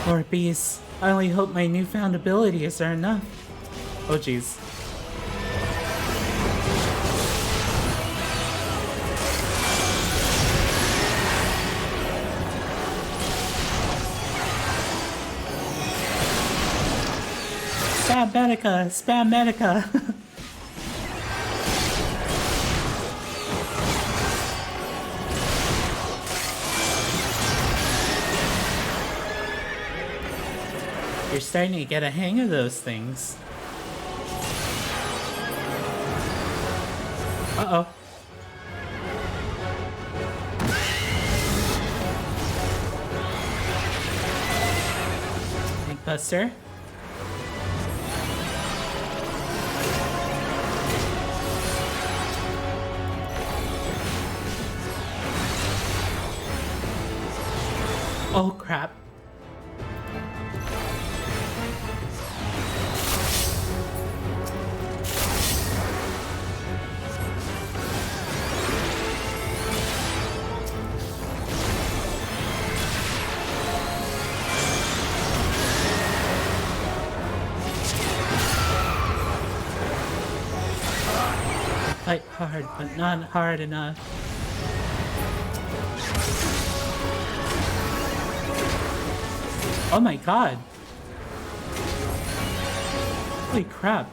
Lord Beast, I only hope my newfound abilities are enough. Oh jeez. Spam Medica! Spam Medica! You're starting to get a hang of those things. Uh-oh. Tank Buster. Oh crap. Fight hard, but not hard enough. Oh my god! Holy crap.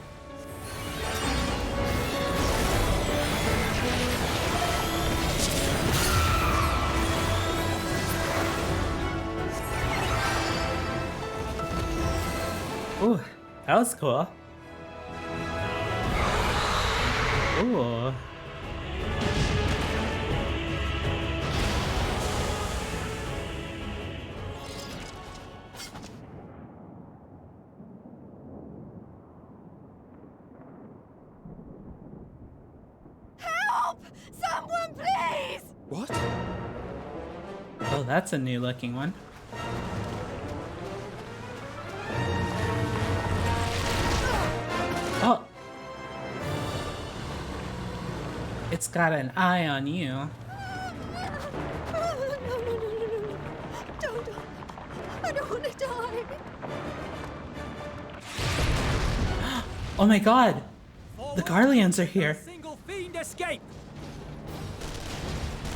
Ooh, that was cool. Ooh. Help! Someone, please! What? Oh, that's a new looking one. Oh! It's got an eye on you. No. Don't. I don't want to die. Oh my god! The Garleans are here. Single fiend escape.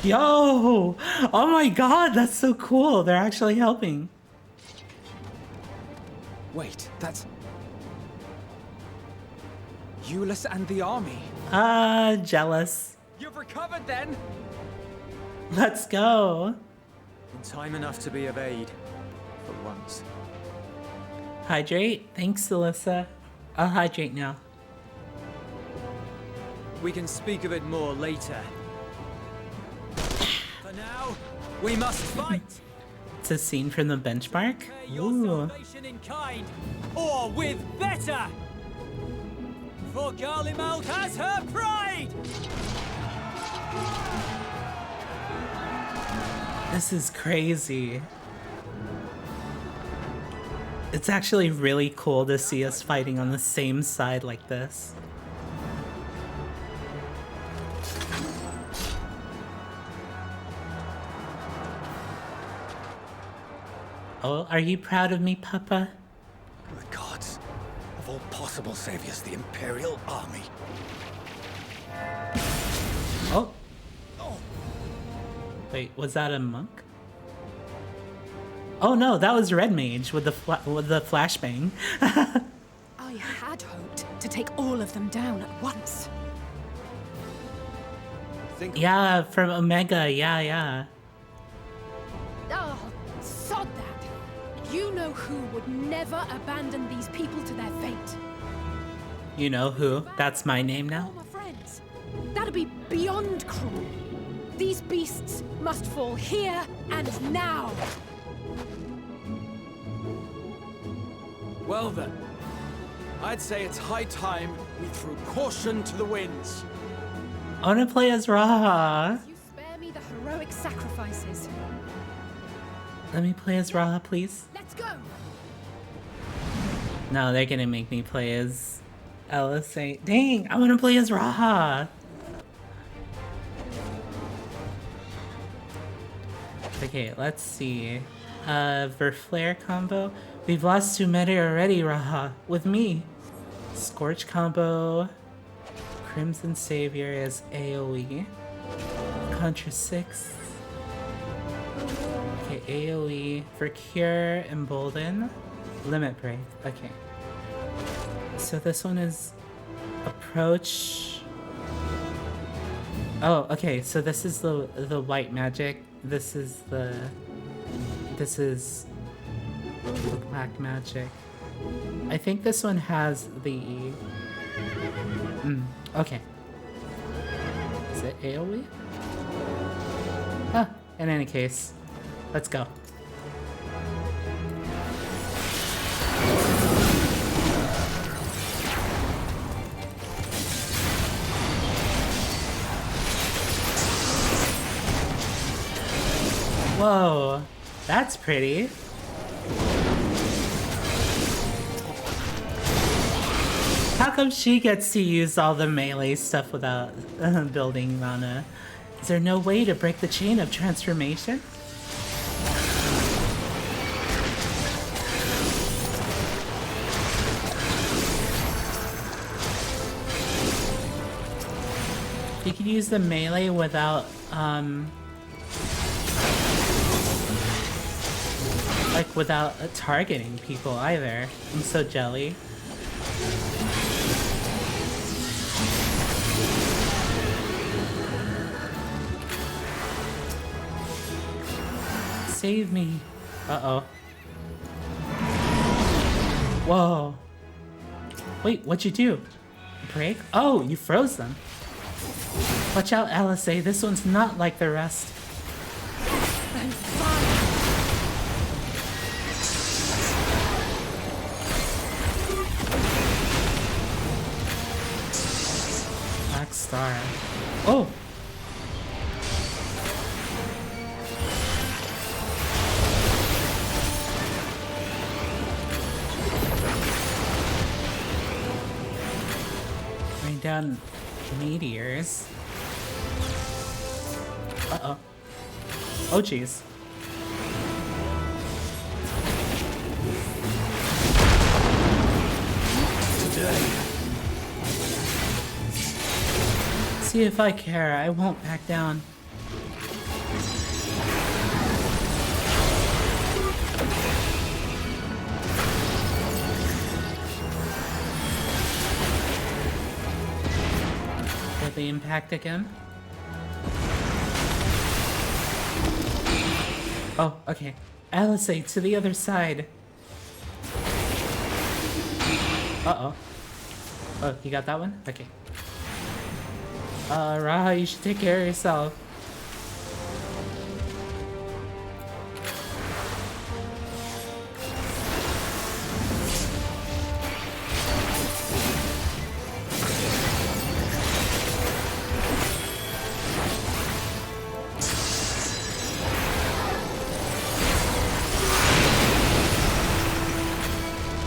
Yo! Oh my god, that's so cool. They're actually helping. Wait, that's Euless and the army. Jealous. You've recovered then? Let's go. In time enough to be of aid. For once. Hydrate. Thanks, Alyssa. I'll hydrate now. We can speak of it more later. For now, we must fight. It's a scene from the benchmark. Prepare your Ooh. salvation in kind, or with better. For Garlemald has her pride. This is crazy. It's actually really cool to see us fighting on the same side like this. Oh, are you proud of me, Papa? The gods. Of all possible saviors, the Imperial Army. Oh. Wait, was that a monk? Oh no, that was Red Mage with the flashbang. I had hoped to take all of them down at once. Yeah, from Omega, yeah. Oh, sod that. You know who would never abandon these people to their fate. You know who? That's my name now. All my friends. That'd be beyond cruel. These beasts must fall here and now. Well then, I'd say it's high time we threw caution to the winds. I wanna play as Raha. You spare me the heroic sacrifices. Let me play as Raha, please. Let's go! No, they're gonna make me play as LSA. Dang, I wanna play as Raha. Okay, let's see. Verflare combo. We've lost too many already, Raha. With me. Scorch combo. Crimson Savior is AoE. Contra 6. Okay, AoE. For Cure, Embolden. Limit Break. Okay. So this one is Approach. Oh, okay, so this is the white magic. This is the black magic. I think this one has the okay. Is it AoE? Ah, in any case, let's go. Whoa, that's pretty. How come she gets to use all the melee stuff without building mana? Is there no way to break the chain of transformation? You can use the melee without, without targeting people either. I'm so jelly. Save me. Uh-oh. Whoa. Wait, what'd you do? Break? Oh, you froze them. Watch out, LSA. This one's not like the rest. I'm fine. Black Star. Oh! Rain down meteors. Uh-oh. Oh, jeez. See if I care. I won't back down. Get the impact again. Oh, okay. LSA to the other side. Uh-oh. Oh, you got that one? Okay. Raha, you should take care of yourself.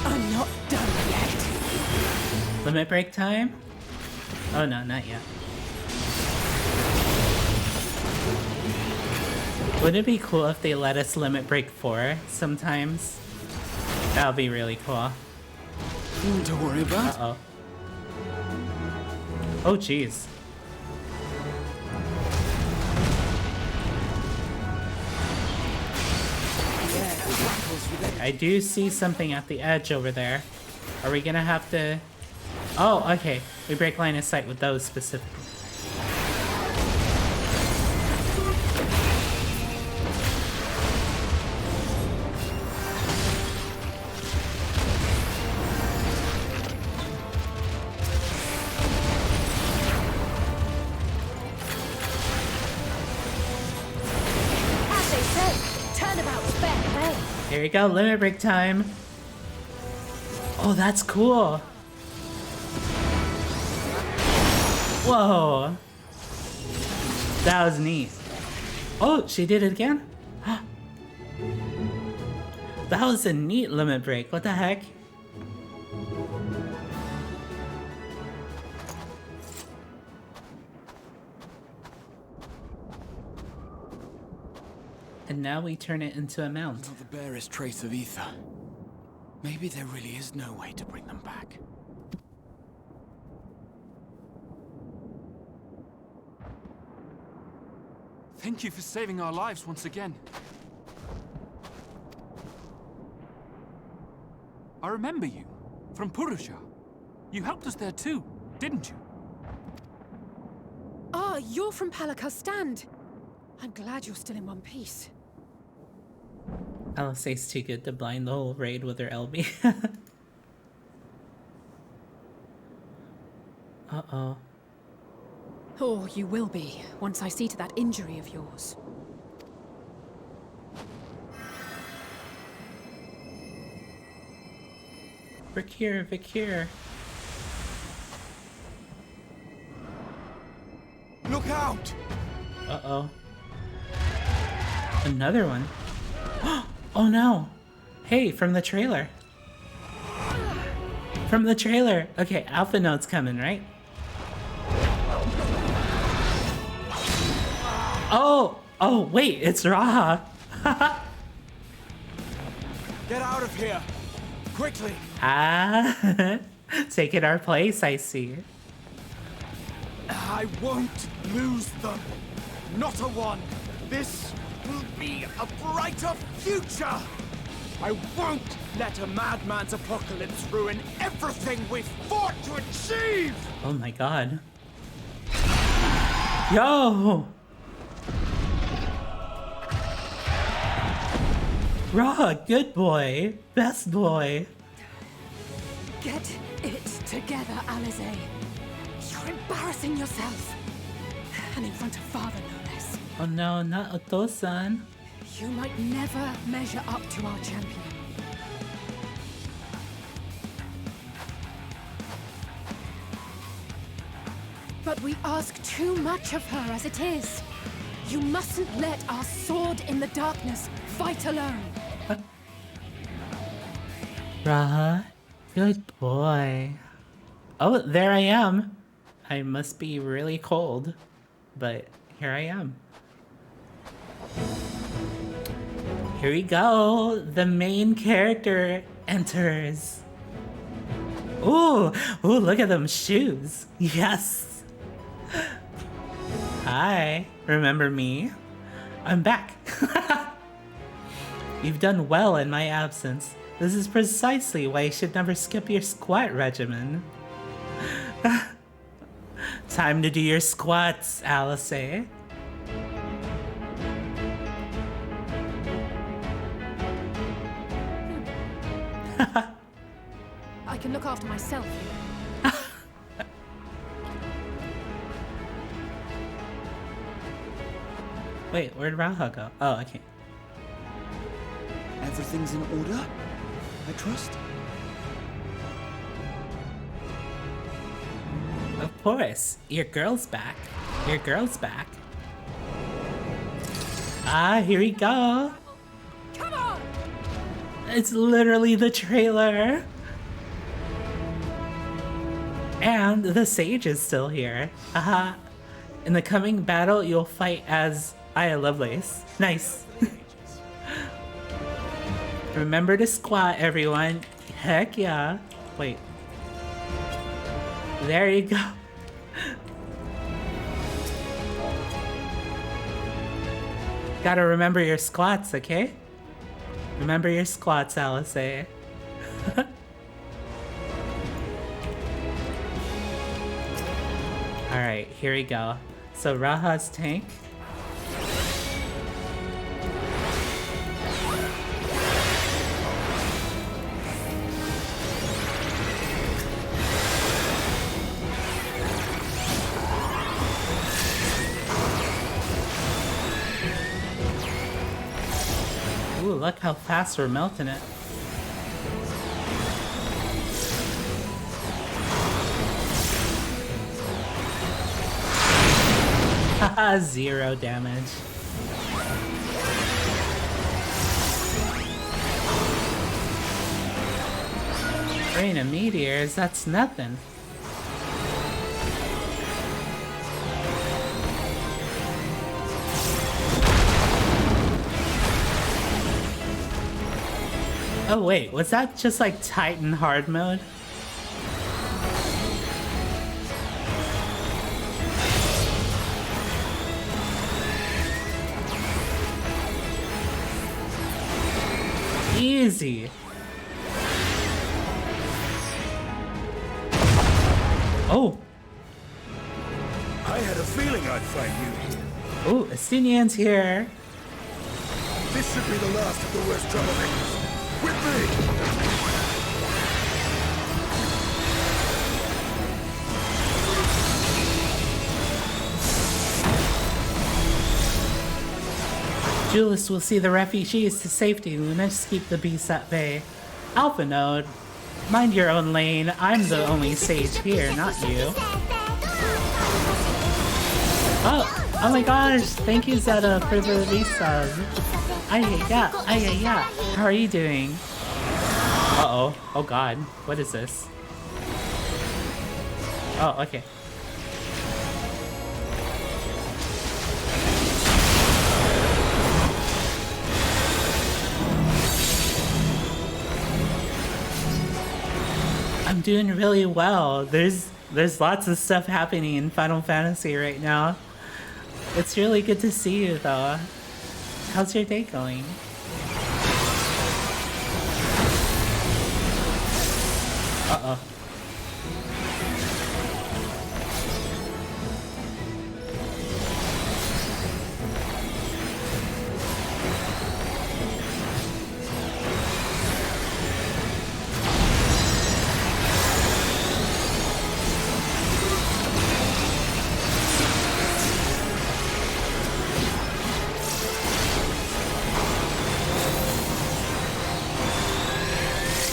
I'm not done yet. Limit break time? Oh no, not yet. Wouldn't it be cool if they let us limit break 4 sometimes? That would be really cool. Nothing to worry about. Uh-oh. Oh, jeez. I do see something at the edge over there. Are we gonna have to... Oh, okay. We break line of sight with those specifically. As they say, turnabout's fair play. Here we go, limit break time. Oh, that's cool. Whoa. That was neat. Oh, she did it again? That was a neat limit break. What the heck? And now we turn it into a mount. Not the barest trace of ether. Maybe there really is no way to bring them back. Thank you for saving our lives once again. I remember you, from Purusha. You helped us there too, didn't you? Ah, you're from Palaka's stand. I'm glad you're still in one piece. Alisaie's too good to blind the whole raid with her LB. Uh-oh. Oh, you will be, once I see to that injury of yours. Vikir, Vikir. Look out! Uh-oh. Another one. Oh no! Hey, from the trailer. From the trailer. Okay, Alphinaud's coming, right? Oh! Oh, wait, it's Raha. Get out of here! Quickly! Ah, taking our place, I see. I won't lose them. Not a one. This will be a brighter future. I won't let a madman's apocalypse ruin everything we've fought to achieve. Oh my god. Yo! Raha, good boy. Best boy. Get it together, Alisaie. You're embarrassing yourself. And in front of father, no less. Oh no, not Oto-san. You might never measure up to our champion. But we ask too much of her as it is. You mustn't let our sword in the darkness fight alone. Raha, good boy. Oh, there I am. I must be really cold, but here I am. Here we go. The main character enters. Ooh, ooh, look at them shoes. Yes. Hi, remember me? I'm back. You've done well in my absence. This is precisely why you should never skip your squat regimen. Time to do your squats, Alisaie. I can look after myself. Wait, where'd Raha go? Oh, okay. Everything's in order? I trust? Of course. Your girl's back. Your girl's back. Ah, here we go. Come on! It's literally the trailer. And the sage is still here. Haha. In the coming battle, you'll fight as Heya Lovelies. Nice. Remember to squat, everyone. Heck yeah. Wait. There you go. Gotta remember your squats, okay? Remember your squats, Alisaie. Alright, here we go. So Raha's tank. Ooh, look how fast we're melting it. Haha, 0 damage. Rain of meteors, that's nothing. Oh wait, was that just like Titan hard mode? Easy. Oh. I had a feeling I'd find you here. Oh, Estinian's here. This should be the last of the worst troublemakers. With me! Julius will see the refugees to safety. We must keep the beasts at bay. Alphinaud, mind your own lane. I'm the only sage here, not you. Oh my gosh! Thank you, Zeta, for the resub. Yeah. How are you doing? Uh-oh. Oh god. What is this? Oh, okay. I'm doing really well. There's lots of stuff happening in Final Fantasy right now. It's really good to see you though. How's your day going? Uh-oh.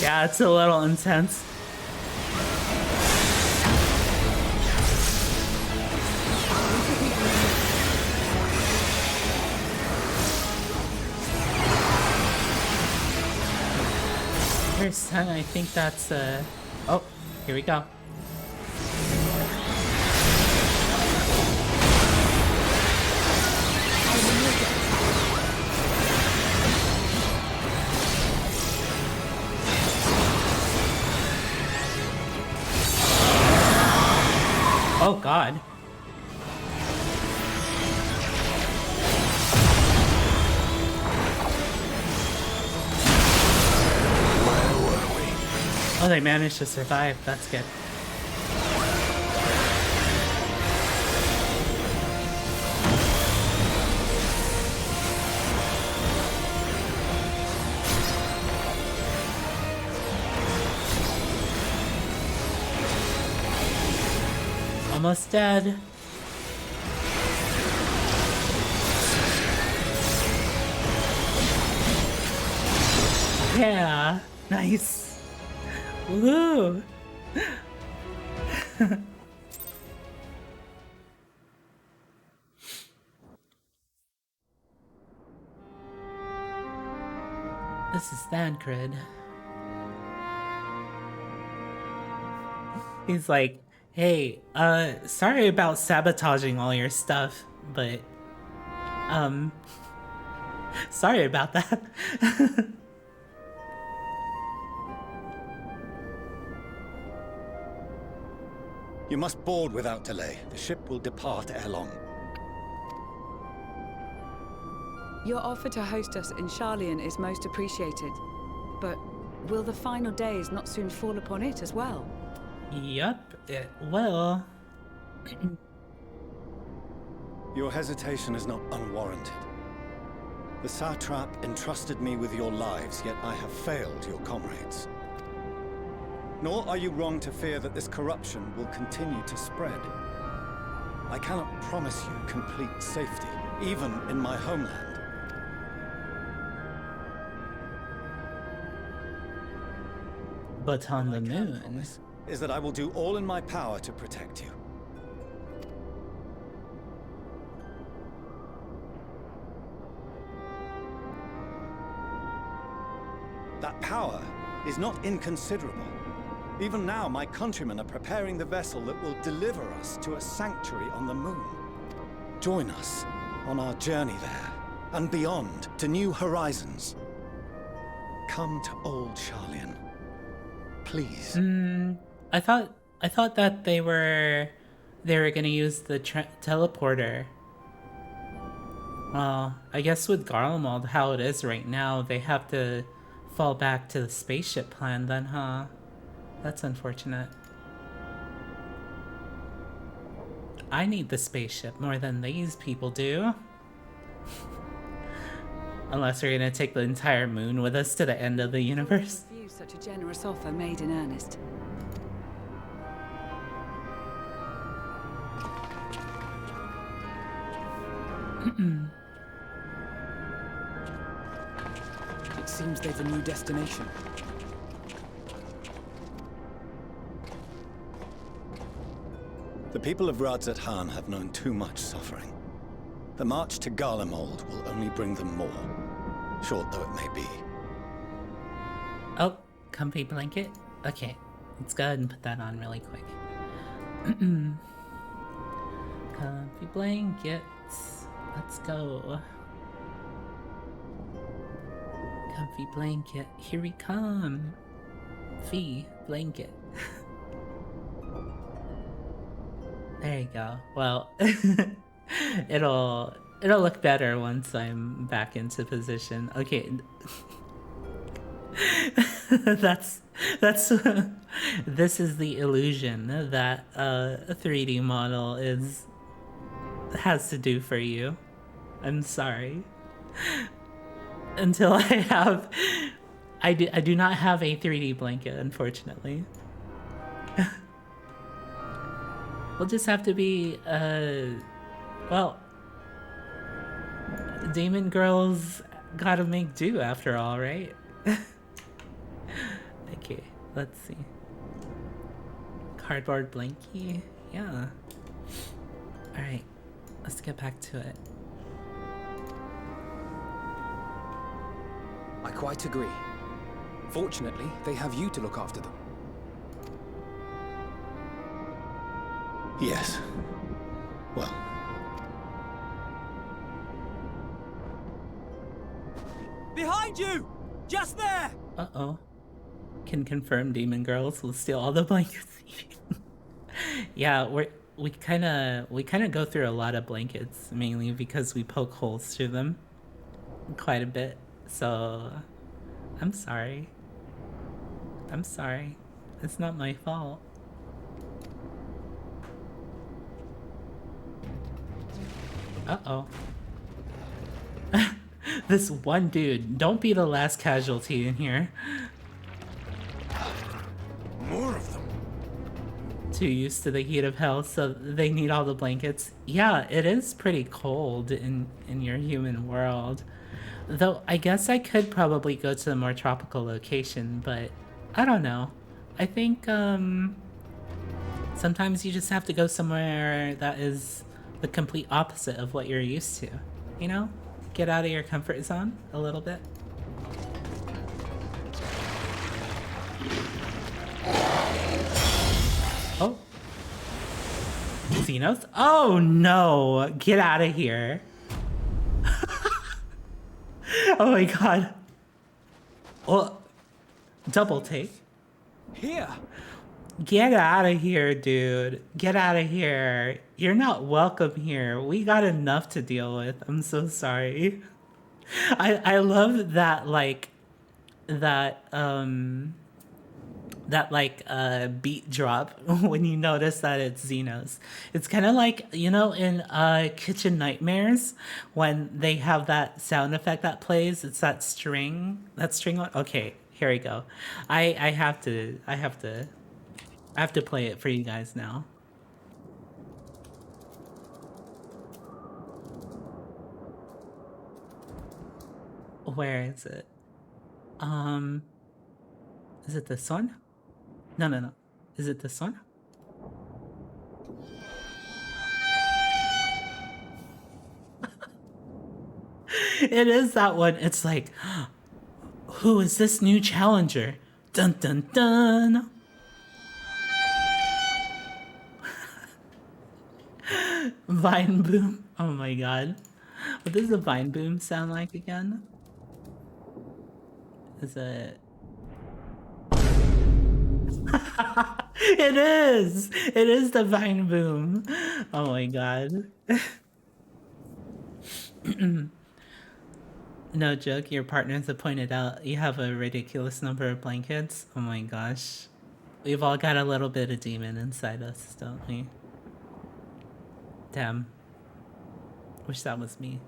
Yeah, it's a little intense. First time, I think that's oh, here we go. Oh god. Oh, they managed to survive. That's good. Almost dead. Yeah, nice. Woo. This is Thancred. He's like, hey, sorry about sabotaging all your stuff, but, sorry about that. You must board without delay. The ship will depart ere long. Your offer to host us in Sharlayan is most appreciated. But will the final days not soon fall upon it as well? Yup, it will. Your hesitation is not unwarranted. The satrap entrusted me with your lives, yet I have failed your comrades. Nor are you wrong to fear that this corruption will continue to spread. I cannot promise you complete safety, even in my homeland. But on the moon is that I will do all in my power to protect you. That power is not inconsiderable. Even now, my countrymen are preparing the vessel that will deliver us to a sanctuary on the moon. Join us on our journey there, and beyond, to new horizons. Come to old Charlian. Please. I thought that they were gonna use the teleporter. Well, I guess with Garlemald, how it is right now, they have to fall back to the spaceship plan then, huh? That's unfortunate. I need the spaceship more than these people do. Unless we're gonna take the entire moon with us to the end of the universe. Refuse such a generous offer made in earnest. It seems they've a new destination. The people of Radzat-Han have known too much suffering. The march to Garlemald will only bring them more, short though it may be. Oh, comfy blanket? Okay, let's go ahead and put that on really quick. Comfy blankets. Let's go. Comfy blanket. Here we come. Fee blanket. There you go. Well, it'll look better once I'm back into position. Okay. that's this is the illusion that a 3D model has to do for you. I'm sorry. Until I do not have a 3D blanket, unfortunately. We'll just have to be well, demon girls gotta make do after all, right? Okay, let's see. Cardboard blankie, yeah. Alright, let's get back to it. I quite agree. Fortunately, they have you to look after them. Yes. Well. Behind you! Just there! Uh-oh. Can confirm demon girls will steal all the blankets. Yeah, we kind of go through a lot of blankets, mainly because we poke holes through them quite a bit. So I'm sorry. I'm sorry. It's not my fault. Uh-oh. This one dude, don't be the last casualty in here. More of them. Too used to the heat of hell, so they need all the blankets. Yeah, it is pretty cold in your human world. Though, I guess I could probably go to a more tropical location, but I don't know. I think, sometimes you just have to go somewhere that is the complete opposite of what you're used to. You know? Get out of your comfort zone a little bit. Oh. Xenos? Oh no! Get out of here. Oh my god. Well, double take. Here! Get out of here, dude. Get out of here. You're not welcome here. We got enough to deal with. I'm so sorry. I love that, like, beat drop when you notice that it's Xenos. It's kind of like, you know, in Kitchen Nightmares when they have that sound effect that plays. It's that string one. Okay, here we go. I have to play it for you guys now. Where is it? Is it this one? No. Is it this one? It is that one. It's like, Who is this new challenger? Dun dun dun! Vine boom. Oh my god. What does the vine boom sound like again? Is it... It is! It is the vine boom. Oh my god. No joke, your partners have pointed out you have a ridiculous number of blankets. Oh my gosh. We've all got a little bit of demon inside us, don't we? Damn. Wish that was me.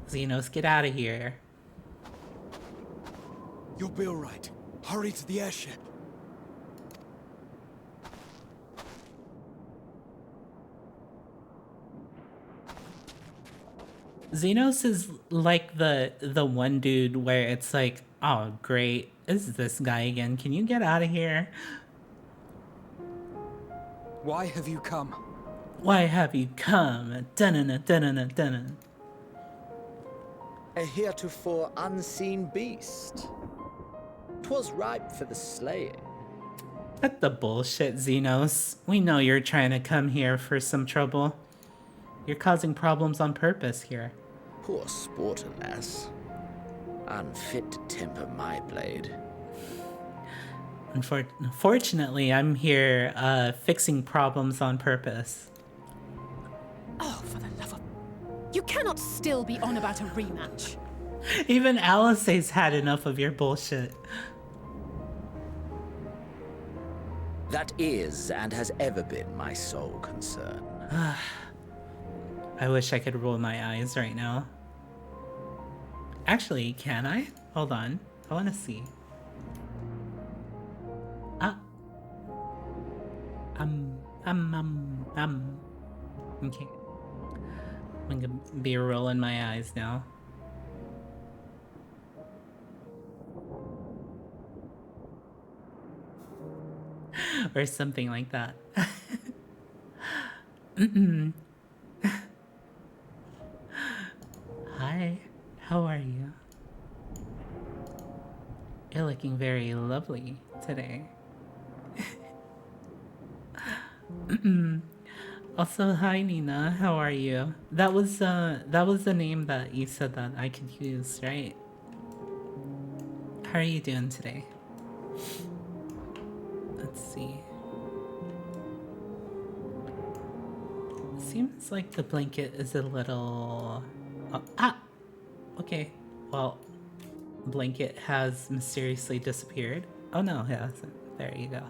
Xenos, get out of here. You'll be alright. Hurry to the airship. Xenos is like the one dude where it's like, oh great, is this guy again? Can you get out of here? Why have you come? Why have you come? Dun-dun-dun, dun-dun-dun, dun-dun. A heretofore unseen beast. 'Twas ripe for the slaying. Cut the bullshit, Xenos. We know you're trying to come here for some trouble. You're causing problems on purpose here. Poor sport, alas. Unfit to temper my blade. Unfortunately, I'm here fixing problems on purpose. Oh, for the love of... You cannot still be on about a rematch. Even Alice's had enough of your bullshit. That is and has ever been my sole concern. I wish I could roll my eyes right now. Actually, can I? Hold on. I want to see. Okay. I'm gonna be rolling my eyes now. Or something like that. Hi, how are you? You're looking very lovely today. Also, hi Nina, how are you? That was the name that you said that I could use, right? How are you doing today? Let's see. Seems like the blanket is a little... Okay, well, blanket has mysteriously disappeared. Oh no, it hasn't. There you go.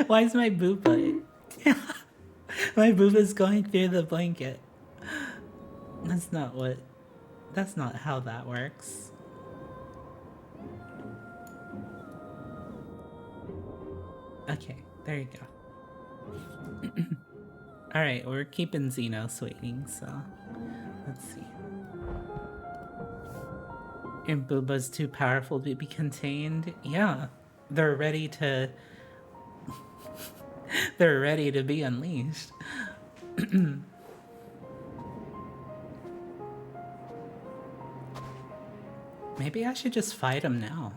Why is my boob like... My boob is going through the blanket. That's not how that works. Okay, there you go. Alright, we're keeping Xenos waiting, so let's see. Your booba's too powerful to be contained? Yeah, they're ready to... they're ready to be unleashed. Maybe I should just fight him now.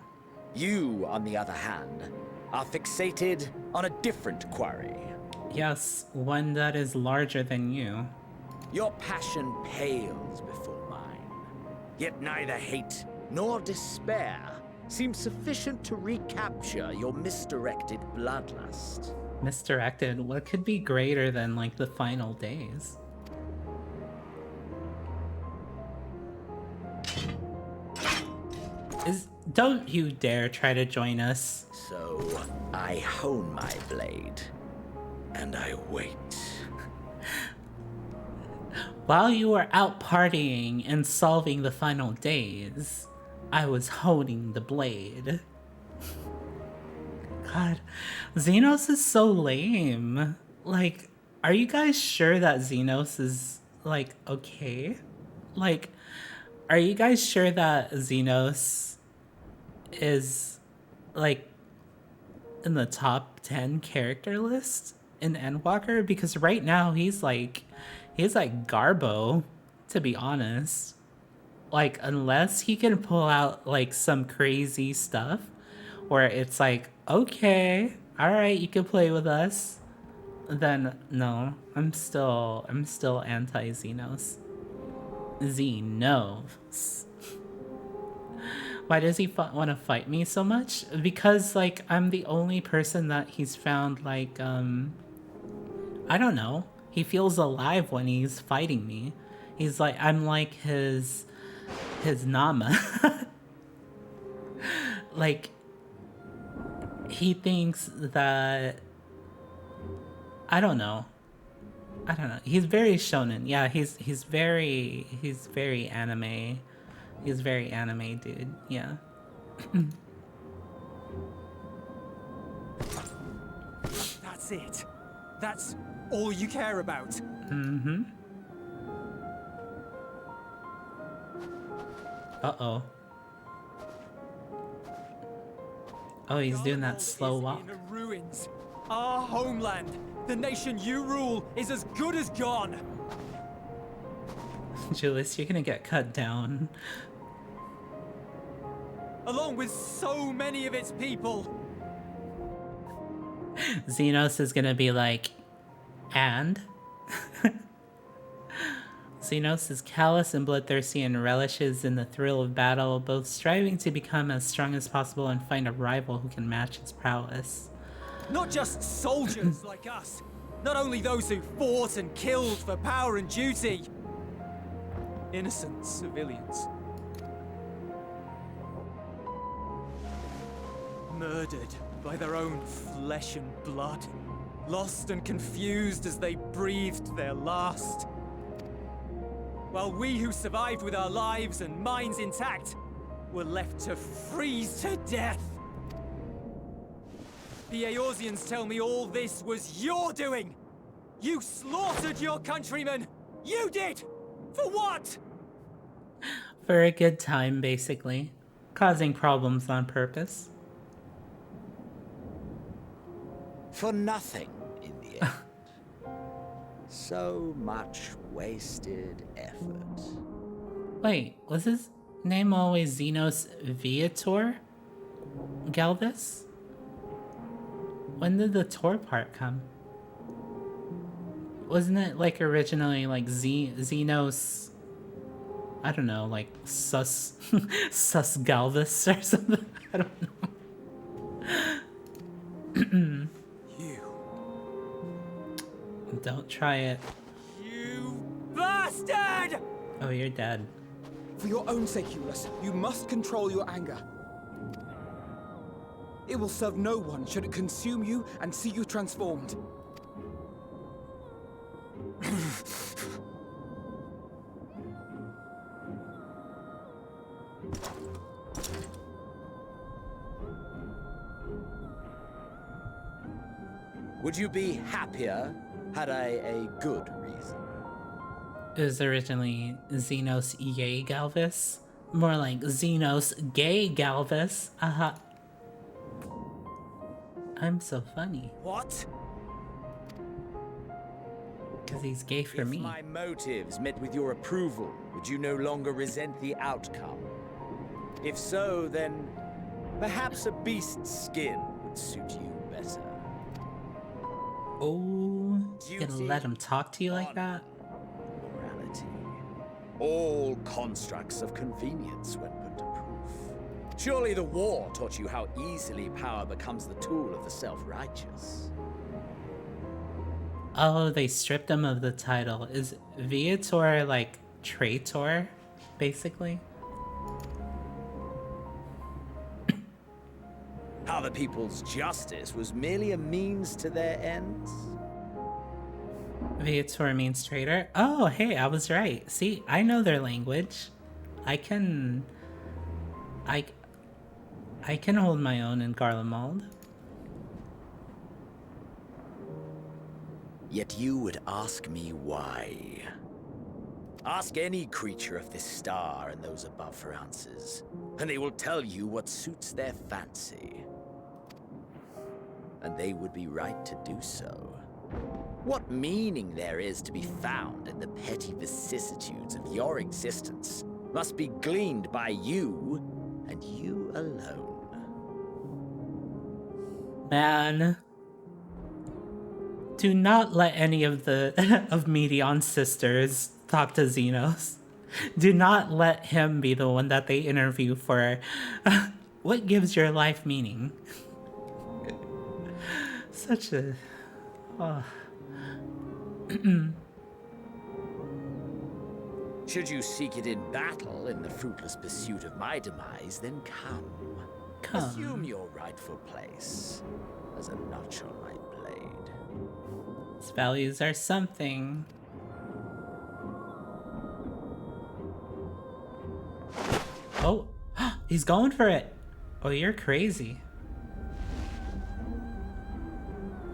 You, on the other hand, are fixated on a different quarry. Yes, one that is larger than you. Your passion pales before mine. Yet neither hate nor despair seems sufficient to recapture your misdirected bloodlust. Misdirected? What could be greater than, like, the final days? Don't you dare try to join us. So, I hone my blade, and I wait. While you were out partying and solving the final days, I was holding the blade. God, Xenos is so lame. Like, are you guys sure that Xenos is, like, okay? Like, are you guys sure that Xenos is, like, in the top 10 character list? in Endwalker? Because right now he's like Garbo, to be honest. Like, unless he can pull out like some crazy stuff where it's like, okay, all right, you can play with us, then no, I'm still anti-Xenos. Xenos. Why does he want to fight me so much? Because like I'm the only person that he's found like I don't know. He feels alive when he's fighting me. He's like, I'm like his Nama. Like, he thinks that, I don't know. He's very shonen. Yeah, he's very anime. He's very anime, dude. Yeah. That's it. That's all you care about. Mm-hmm. Uh-oh. Oh, he's doing that slow walk. In the ruins. Our homeland, the nation you rule, is as good as gone. Julius, you're gonna get cut down. Along with so many of its people. Xenos is gonna be like, and? Xenos is callous and bloodthirsty and relishes in the thrill of battle, both striving to become as strong as possible and find a rival who can match his prowess. Not just soldiers like us. Not only those who fought and killed for power and duty. Innocent civilians. Murdered by their own flesh and blood. Lost and confused as they breathed their last. While we who survived with our lives and minds intact were left to freeze to death. The Eorzeans tell me all this was your doing! You slaughtered your countrymen! You did! For what? For a good time, basically. Causing problems on purpose. For nothing, in the end. So much wasted effort. Wait, was his name always Xenos Viator Galvis? When did the Tor part come? Wasn't it like originally like Xenos, I don't know, like Sus Galvis or something? I don't know. Don't try it. You bastard! Oh, you're dead. For your own sake, Ulysses, you must control your anger. It will serve no one should it consume you and see you transformed. Would you be happier had I a good reason? It was originally Xenos Yay Galvis. More like Xenos Gay Galvis. I'm so funny. What? Because he's gay for me. If my motives met with your approval, would you no longer resent the outcome? If so, then perhaps a beast's skin would suit you better. Oh, you gonna let him talk to you like that? Morality. All constructs of convenience when put to proof. Surely the war taught you how easily power becomes the tool of the self-righteous. Oh, they stripped him of the title. Is Viator like traitor, basically? How the people's justice was merely a means to their ends? Viator means traitor? Oh, hey, I was right. See, I know their language. I can hold my own in Garlemald. Yet you would ask me why. Ask any creature of this star and those above for answers, and they will tell you what suits their fancy. And they would be right to do so. What meaning there is to be found in the petty vicissitudes of your existence must be gleaned by you, and you alone. Man. Do not let any of the of Medion's sisters talk to Xenos. Do not let him be the one that they interview for what gives your life meaning. Such a... Oh. Should you seek it in battle in the fruitless pursuit of my demise, then come. Assume your rightful place as a notch on my blade. His values are something. Oh, he's going for it. Oh, you're crazy.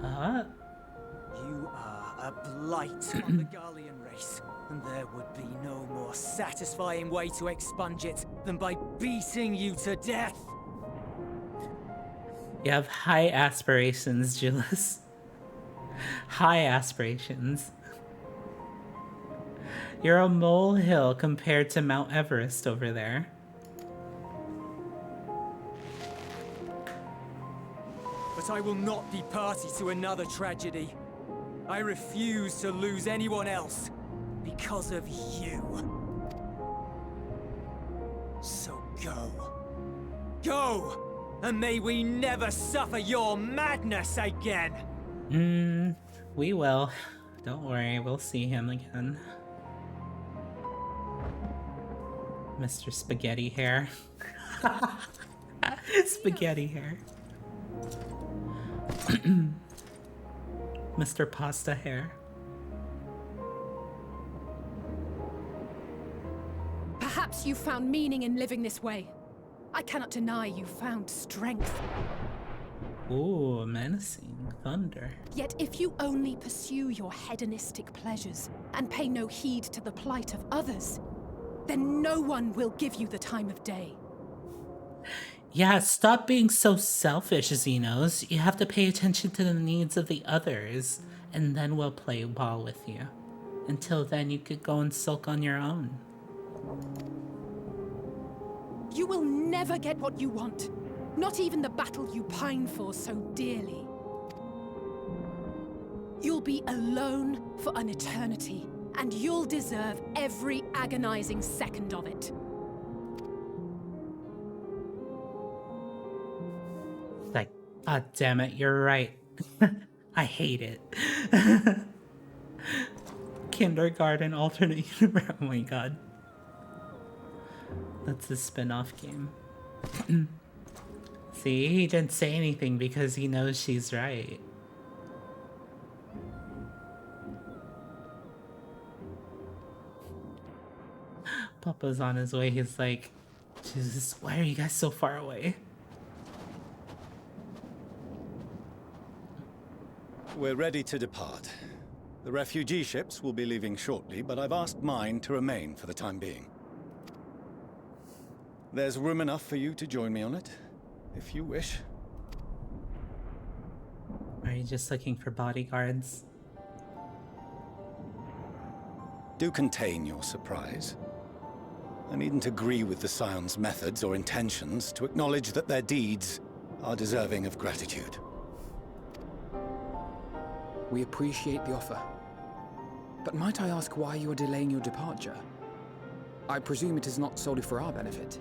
You are a blight on the Garlean race, and there would be no more satisfying way to expunge it than by beating you to death. You have high aspirations, Julius. High aspirations. You're a molehill compared to Mount Everest over there. But I will not be party to another tragedy. I refuse to lose anyone else because of you. So go. Go! And may we never suffer your madness again! We will. Don't worry, we'll see him again. Mr. Spaghetti Hair. Spaghetti Hair. Mr. Pasta Hair. Perhaps you found meaning in living this way. I cannot deny you found strength. Ooh, menacing thunder. Yet if you only pursue your hedonistic pleasures and pay no heed to the plight of others, then no one will give you the time of day. Yeah, stop being so selfish, Xenos. You have to pay attention to the needs of the others, and then we'll play ball with you. Until then, you could go and sulk on your own. You will never get what you want. Not even the battle you pine for so dearly. You'll be alone for an eternity, and you'll deserve every agonizing second of it. Like, god damn it, you're right. I hate it. Kindergarten alternate universe. Oh my god. That's a spin-off game. See, he didn't say anything because he knows she's right. Papa's on his way. He's like, Jesus, why are you guys so far away? We're ready to depart. The refugee ships will be leaving shortly, but I've asked mine to remain for the time being. There's room enough for you to join me on it, if you wish. Are you just looking for bodyguards? Do contain your surprise. I needn't agree with the Scion's methods or intentions to acknowledge that their deeds are deserving of gratitude. We appreciate the offer. But might I ask why you are delaying your departure? I presume it is not solely for our benefit.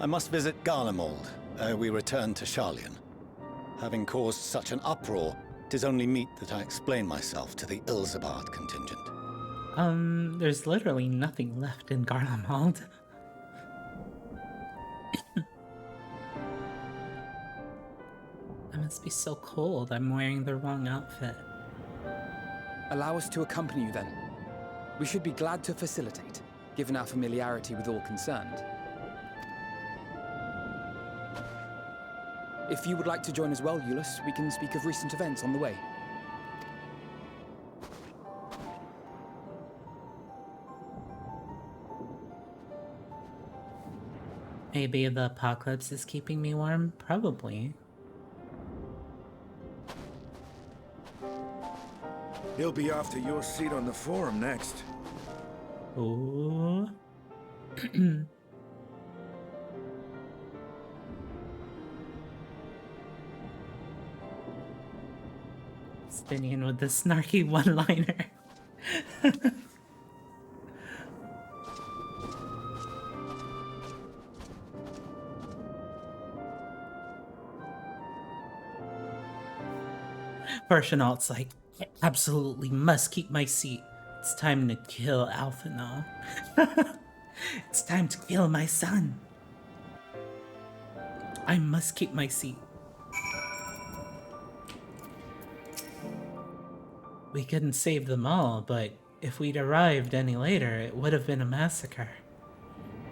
I must visit Garlemald ere we return to Sharlayan. Having caused such an uproar, 'tis only meet that I explain myself to the Ilzabard contingent. There's literally nothing left in Garlemald. I must be so cold. I'm wearing the wrong outfit. Allow us to accompany you then. We should be glad to facilitate, given our familiarity with all concerned. If you would like to join as well, Eulus, we can speak of recent events on the way. Maybe the apocalypse is keeping me warm? Probably. He'll be after your seat on the forum next. Ooh. Spinning with the snarky one-liner. Personnel's like, I absolutely must keep my seat. It's time to kill Alphinaud. It's time to kill my son. I must keep my seat. We couldn't save them all, but if we'd arrived any later, it would have been a massacre.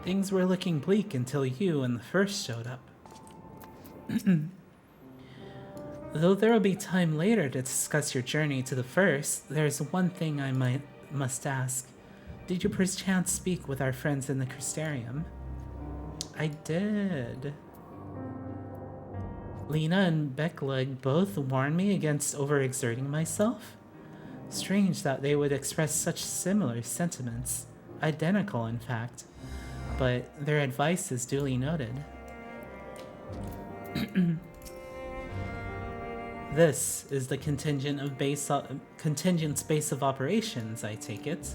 Things were looking bleak until you and the First showed up. Though there will be time later to discuss your journey to the First, there's one thing I must ask. Did you perchance speak with our friends in the Crystarium? I did. Lena and Beckleg both warned me against overexerting myself. Strange that they would express such similar sentiments, identical in fact, but their advice is duly noted. This is the contingent base of operations, I take it.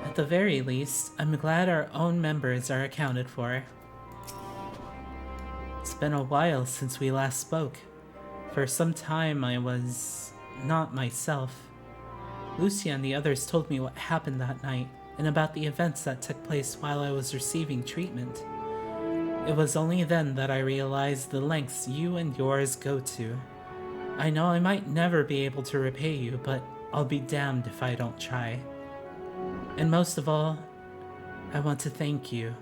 At the very least, I'm glad our own members are accounted for. It's been a while since we last spoke. For some time I was not myself. Lucia and the others told me what happened that night, and about the events that took place while I was receiving treatment. It was only then that I realized the lengths you and yours go to. I know I might never be able to repay you, but I'll be damned if I don't try. And most of all, I want to thank you,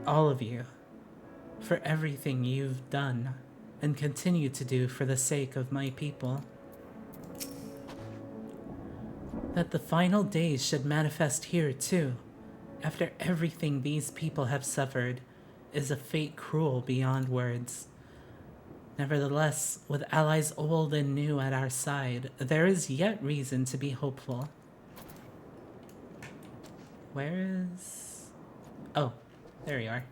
all of you, for everything you've done and continue to do for the sake of my people. That the final days should manifest here too, after everything these people have suffered, is a fate cruel beyond words. Nevertheless, with allies old and new at our side, there is yet reason to be hopeful. Where is... Oh, there you are.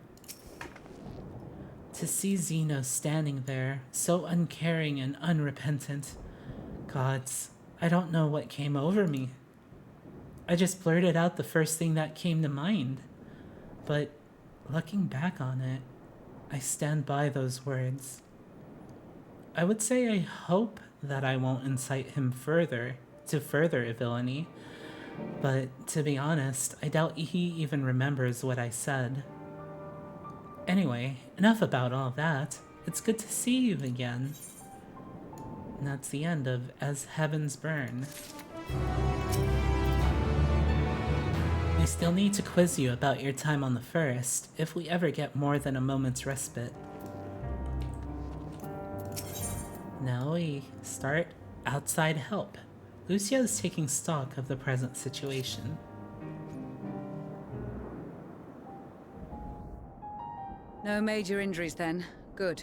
To see Xeno standing there, so uncaring and unrepentant. Gods, I don't know what came over me. I just blurted out the first thing that came to mind. But looking back on it, I stand by those words. I would say I hope that I won't incite him to further villainy, but to be honest, I doubt he even remembers what I said. Anyway, enough about all that. It's good to see you again. And that's the end of As Heavens Burn. We still need to quiz you about your time on the First, if we ever get more than a moment's respite. Now we start outside help. Lucia is taking stock of the present situation. No major injuries then. Good.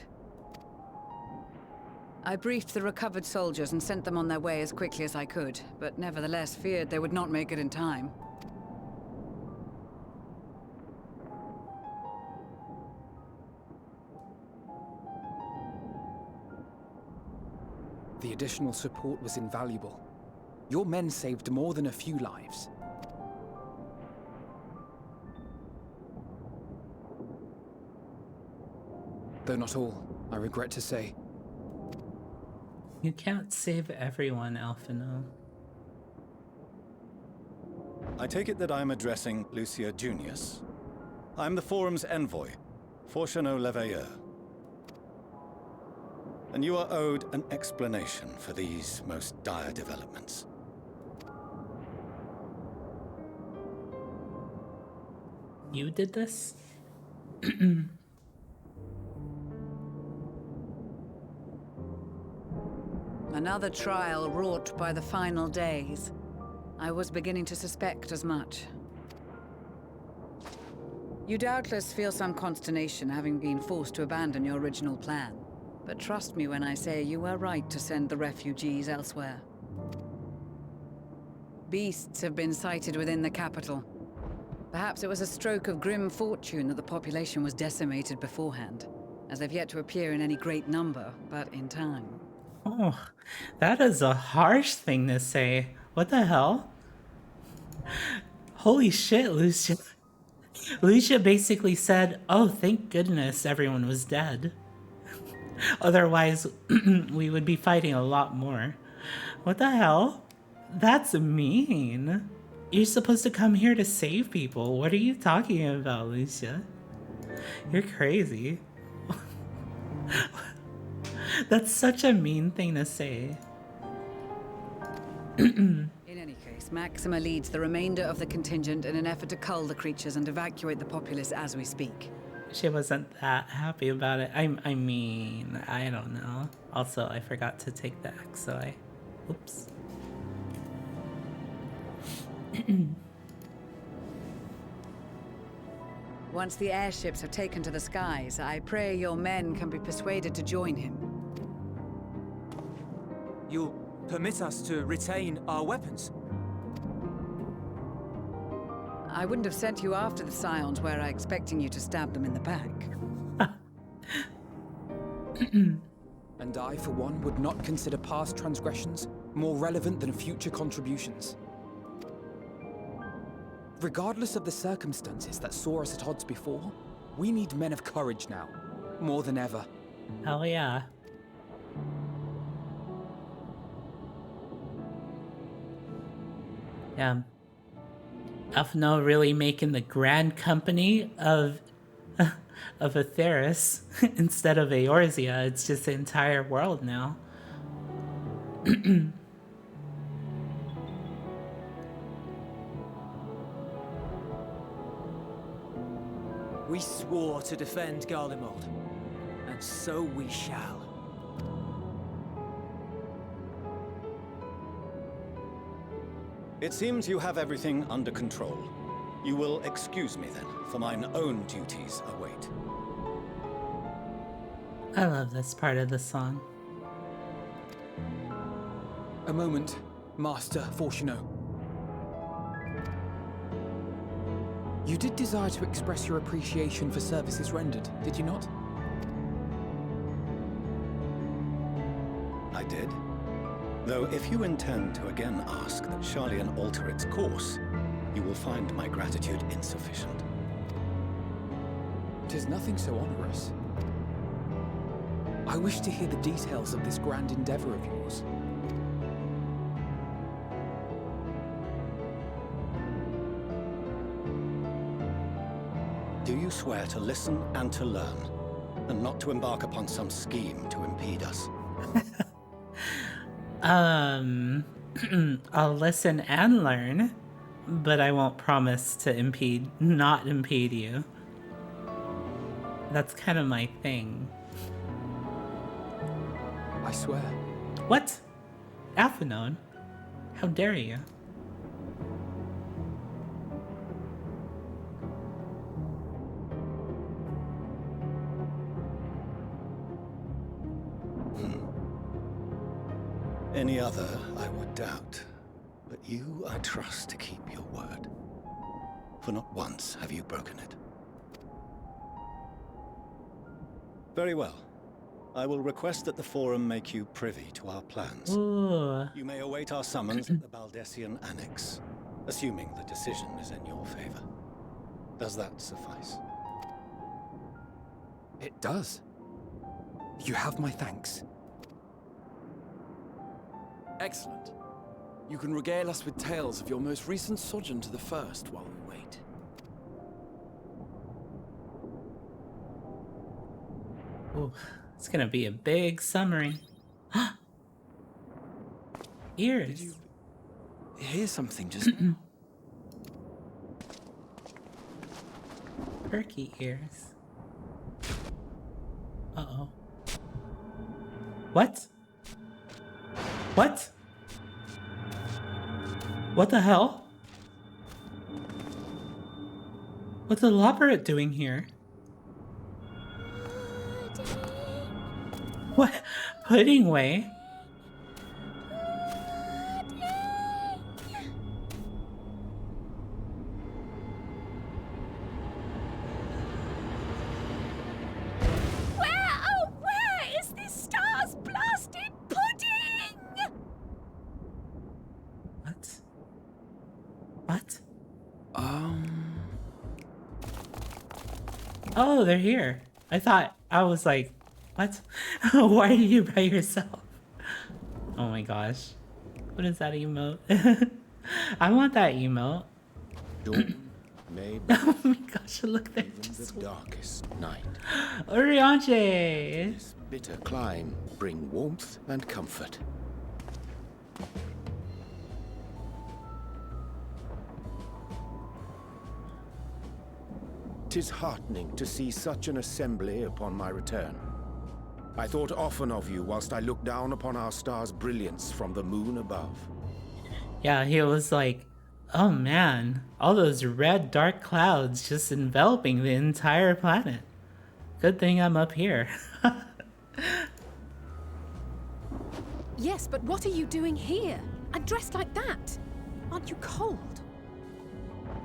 I briefed the recovered soldiers and sent them on their way as quickly as I could, but nevertheless feared they would not make it in time. The additional support was invaluable. Your men saved more than a few lives. Though not all, I regret to say. You can't save everyone, Alphinaud. I take it that I'm addressing Lucia Junius. I'm the Forum's envoy, Heya Lovelies. And you are owed an explanation for these most dire developments. You did this? Another trial wrought by the final days. I was beginning to suspect as much. You doubtless feel some consternation having been forced to abandon your original plan. But trust me when I say you were right to send the refugees elsewhere. Beasts have been sighted within the capital. Perhaps it was a stroke of grim fortune that the population was decimated beforehand, as they've yet to appear in any great number, but in time. Oh, that is a harsh thing to say. What the hell? Holy shit, Lucia. Lucia basically said, oh, thank goodness everyone was dead. Otherwise, we would be fighting a lot more. What the hell? That's mean. You're supposed to come here to save people. What are you talking about, Lucia? You're crazy. That's such a mean thing to say. In any case, Maxima leads the remainder of the contingent in an effort to cull the creatures and evacuate the populace as we speak. She wasn't that happy about it. I mean, I don't know. Also, I forgot to take the axe, so I... Oops. Once the airships have taken to the skies, I pray your men can be persuaded to join him. You'll permit us to retain our weapons? I wouldn't have sent you after the Scions were I expecting you to stab them in the back. And I, for one, would not consider past transgressions more relevant than future contributions. Regardless of the circumstances that saw us at odds before, we need men of courage now, more than ever. Hell yeah. Yeah. Alphinaud really making the grand company of Atheris instead of Eorzea. It's just the entire world now. We swore to defend Garlemald, and so we shall. It seems you have everything under control. You will excuse me then, for mine own duties await. I love this part of the song. A moment, Master Fortunaud. You did desire to express your appreciation for services rendered, did you not? I did. Though if you intend to again ask that Charlian alter its course, you will find my gratitude insufficient. 'Tis nothing so onerous. I wish to hear the details of this grand endeavor of yours. Do you swear to listen and to learn, and not to embark upon some scheme to impede us? I'll listen and learn, but I won't promise to not impede you. That's kind of my thing. I swear. What? Alphinaud? How dare you? Any other, I would doubt. But you, I trust to keep your word. For not once have you broken it. Very well. I will request that the Forum make you privy to our plans. Ooh. You may await our summons at the Baldessian Annex, assuming the decision is in your favor. Does that suffice? It does. You have my thanks. Excellent. You can regale us with tales of your most recent sojourn to the First while we wait. Ooh, it's gonna be a big summary. Ears. Did you hear something just now? Perky ears. Uh-oh. What? What? What the hell? What's the Loperet doing here? What? Pudding way? Where is this star's blasted pudding? What? What? Oh, they're here. I was like, what? Why are you by yourself? Oh my gosh. What is that emote? I want that emote. Oh my gosh, look there. The darkest night. Oriange! This bitter climb bring warmth and comfort. 'Tis heartening to see such an assembly upon my return. I thought often of you whilst I looked down upon our star's brilliance from the moon above. Yeah, he was like, oh man, all those red dark clouds just enveloping the entire planet. Good thing I'm up here. Yes, but what are you doing here? And dressed like that? Aren't you cold?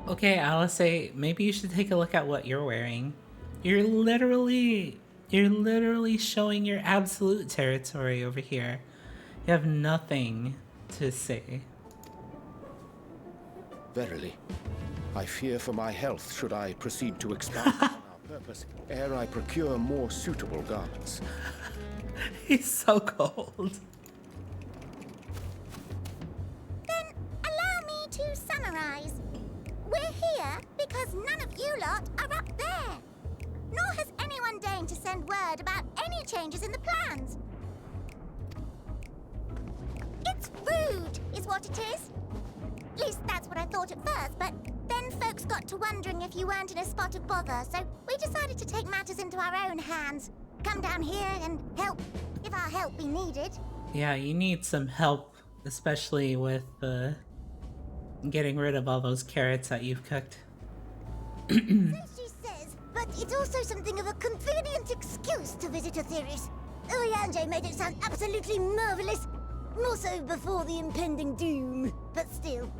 Okay, Alice, maybe you should take a look at what you're wearing. You're literally showing your absolute territory over here. You have nothing to say. Verily, I fear for my health should I proceed to expand on our purpose ere I procure more suitable garments. He's so cold. Then allow me to summarize. We're here because none of you lot are up there. Nor has anyone deigned to send word about any changes in the plans. It's rude, is what it is. At least that's what I thought at first, but then folks got to wondering if you weren't in a spot of bother, so we decided to take matters into our own hands. Come down here and help, if our help be needed. Yeah, you need some help, especially with getting rid of all those carrots that you've cooked. So she says, but it's also something of a convenient excuse to visit Aetheris. Oriange made it sound absolutely marvelous. More so before the impending doom, but still.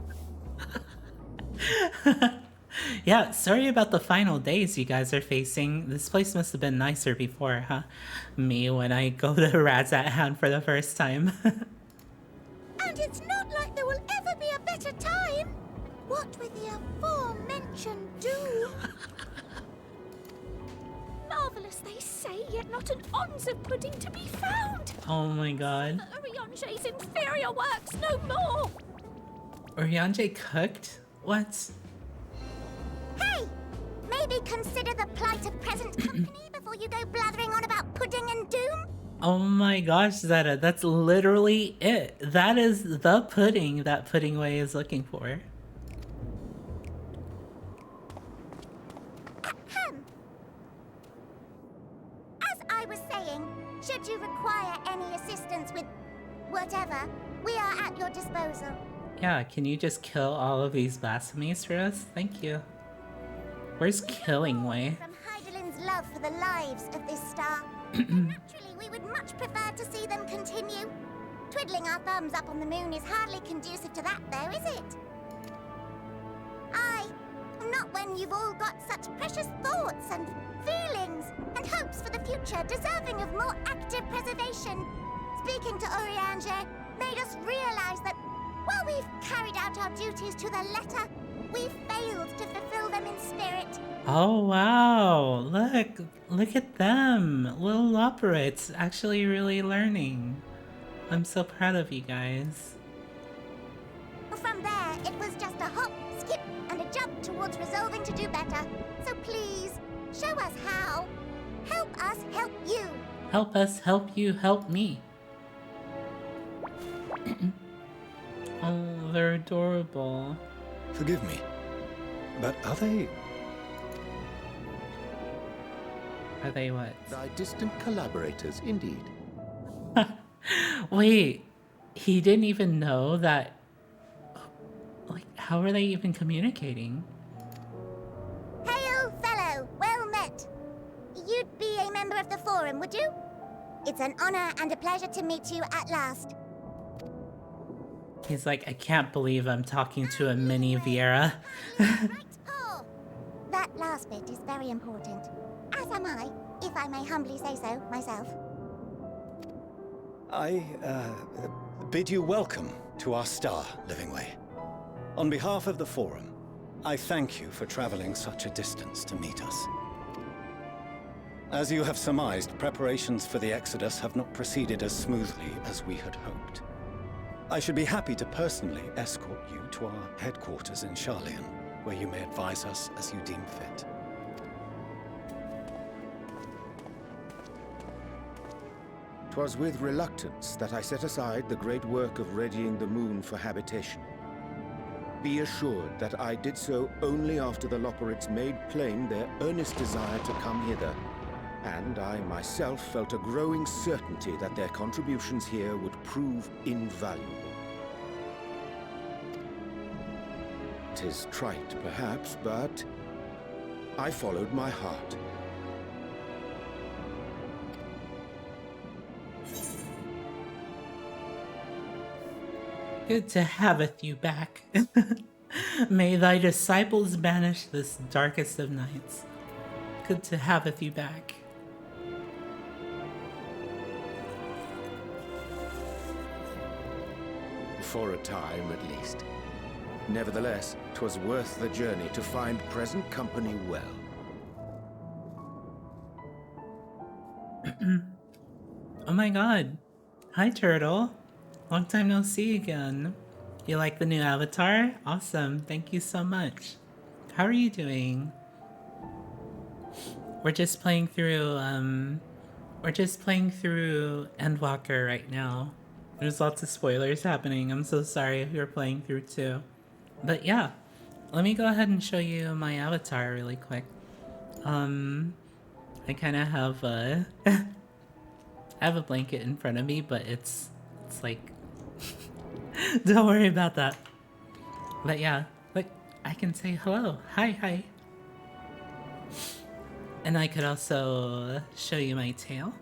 Yeah, sorry about the final days you guys are facing. This place must have been nicer before, huh? Me when I go to Razat Hand for the first time. And it's not like there will ever be a better time. What with the aforementioned doom? Marvelous, they say, yet not an ounce of pudding to be found. Oh my god. Oriange's inferior works no more. Oriange cooked? What? Hey, maybe consider the plight of present company before you go blathering on about pudding and doom. Oh my gosh, Zeta, that's literally it. That is the pudding that Pudding Way is looking for. As I was saying, should you require any assistance with whatever, we are at your disposal. Yeah, can you just kill all of these blasphemies for us? Thank you. Where's Killing Way? From Heidelin's love for the lives of this star. Naturally, we would much prefer to see them continue. Twiddling our thumbs up on the moon is hardly conducive to that, though, is it? Aye, not when you've all got such precious thoughts and feelings and hopes for the future deserving of more active preservation. Speaking to Oriange made us realize that while we've carried out our duties to the letter, we've failed to fulfill them in spirit. Oh wow, look at them. Little operates actually really learning. I'm so proud of you guys. From there, it was just a hop, skip, and a jump towards resolving to do better. So please, show us how. Help us help you. Help us help you help me. Oh, they're adorable. Forgive me, but are they... Are they what? Thy distant collaborators, indeed. Wait, he didn't even know that... Like, how are they even communicating? Hail, fellow, well met. You'd be a member of the Forum, would you? It's an honor and a pleasure to meet you at last. He's like, I can't believe I'm talking to a mini Vieira. That last bit is very important. As am I, if I may humbly say so myself. I bid you welcome to our star, Livingway. On behalf of the Forum, I thank you for traveling such a distance to meet us. As you have surmised, preparations for the Exodus have not proceeded as smoothly as we had hoped. I should be happy to personally escort you to our headquarters in Charlian, where you may advise us as you deem fit. "'Twas with reluctance that I set aside the great work of readying the moon for habitation. Be assured that I did so only after the Loporrits made plain their earnest desire to come hither, and I myself felt a growing certainty that their contributions here would prove invaluable. 'Tis trite, perhaps, but I followed my heart. Good to haveth you back. May thy disciples banish this darkest of nights. Good to haveth you back. For a time, at least. Nevertheless, 'twas worth the journey to find present company well. Oh my god. Hi, Turtle. Long time no see again. You like the new avatar? Awesome. Thank you so much. How are you doing? We're just playing through Endwalker right now. There's lots of spoilers happening. I'm so sorry if you're playing through too. But yeah, let me go ahead and show you my avatar really quick. I kind of have I have a blanket in front of me, but it's like don't worry about that. But yeah, look, I can say hello. Hi. And I could also show you my tail,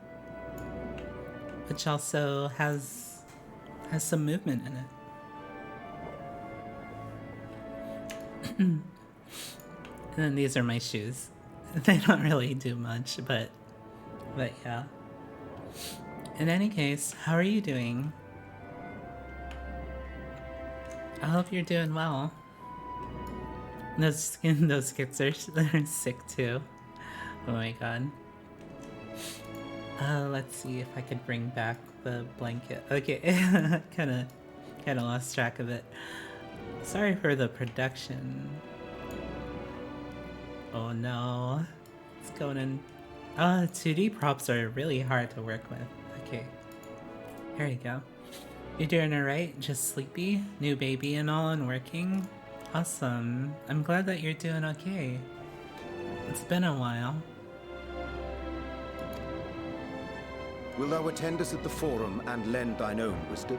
which also has some movement in it. And then these are my shoes. They don't really do much, but yeah. In any case, how are you doing? I hope you're doing well. Those kicks are they're sick too. Oh my god. Let's see if I could bring back the blanket. Okay, kinda lost track of it. Sorry for the production. Oh no. It's going in. 2D props are really hard to work with. Okay. Here you go. You doing alright? Just sleepy? New baby and all and working? Awesome. I'm glad that you're doing okay. It's been a while. Will thou attend us at the Forum and lend thine own wisdom?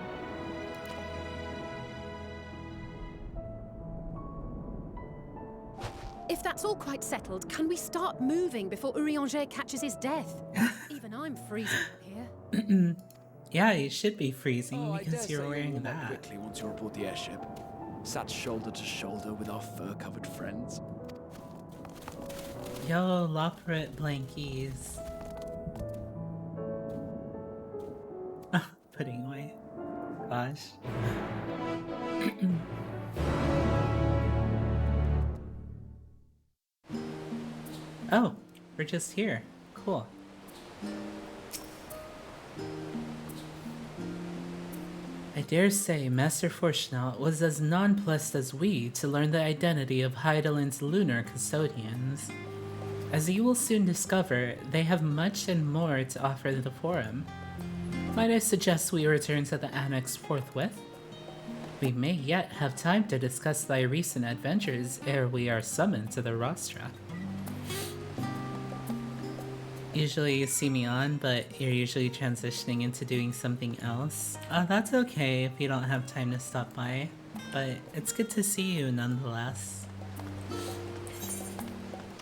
If that's all quite settled, can we start moving before Urianger catches his death? Even I'm freezing up here. Yeah, you should be freezing because you're wearing that. Quickly once you're aboard the airship, sat shoulder to shoulder with our fur-covered friends. Yo, Loporrit blankies. Putting away. Gosh. Oh, we're just here. Cool. I dare say Master Forschnaut was as nonplussed as we to learn the identity of Heidelin's lunar custodians. As you will soon discover, they have much and more to offer the Forum. Might I suggest we return to the Annex forthwith? We may yet have time to discuss thy recent adventures ere we are summoned to the rostra. Usually you see me on, but you're usually transitioning into doing something else. That's okay if you don't have time to stop by, but it's good to see you nonetheless.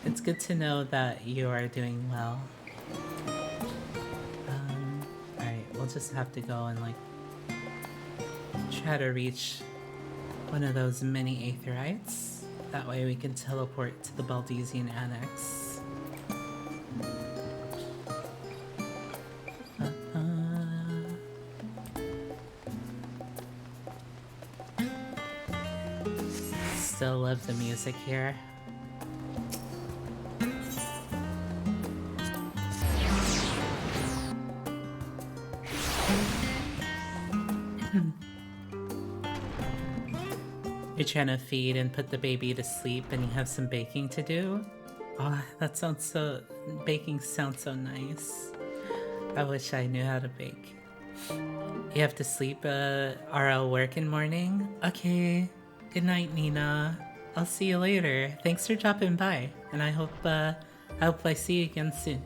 It's good to know that you are doing well. just have to go and like try to reach one of those mini aetherites. That way we can teleport to the Baldesian Annex. Still love the music here. You're trying to feed and put the baby to sleep and you have some baking to do? Oh, that sounds so... Baking sounds so nice. I wish I knew how to bake. You have to sleep, RL work in morning? Okay. Good night, Nina. I'll see you later. Thanks for dropping by. And I hope I see you again soon.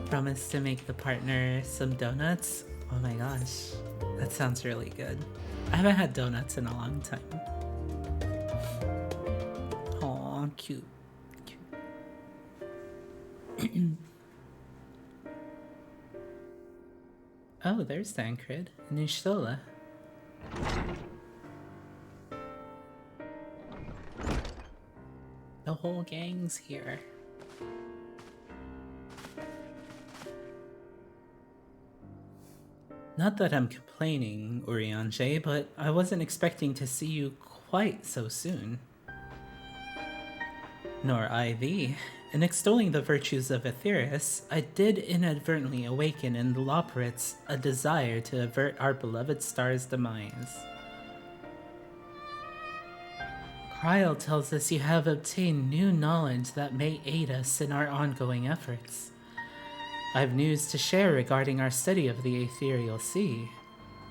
Promise to make the partner some donuts? Oh my gosh. That sounds really good. I haven't had donuts in a long time. Aw, cute. Oh, there's Tancred and Ishtola. The whole gang's here. Not that I'm complaining, Urianger, but I wasn't expecting to see you quite so soon. Nor I thee. In extolling the virtues of Aetherius, I did inadvertently awaken in the Loporrits a desire to avert our beloved star's demise. Kryl tells us you have obtained new knowledge that may aid us in our ongoing efforts. I've news to share regarding our study of the Ethereal Sea,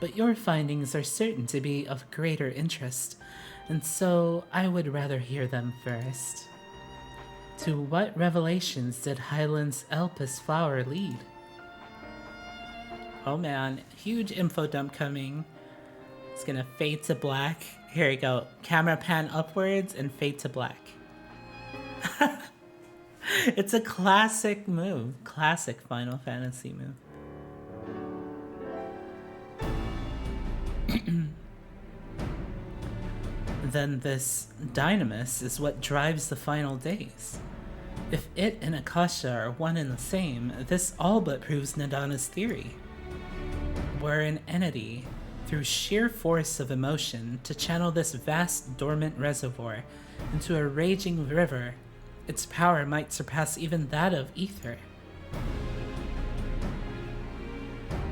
but your findings are certain to be of greater interest, and so I would rather hear them first. To what revelations did Highland's Elpis flower lead? Oh man, huge info dump coming. It's gonna fade to black. Here we go. Camera pan upwards and fade to black. It's a classic move. Classic Final Fantasy move. Then this dynamis is what drives the final days. If it and Akasha are one and the same, this all but proves Nadana's theory. We're an entity, through sheer force of emotion, to channel this vast dormant reservoir into a raging river. Its power might surpass even that of ether.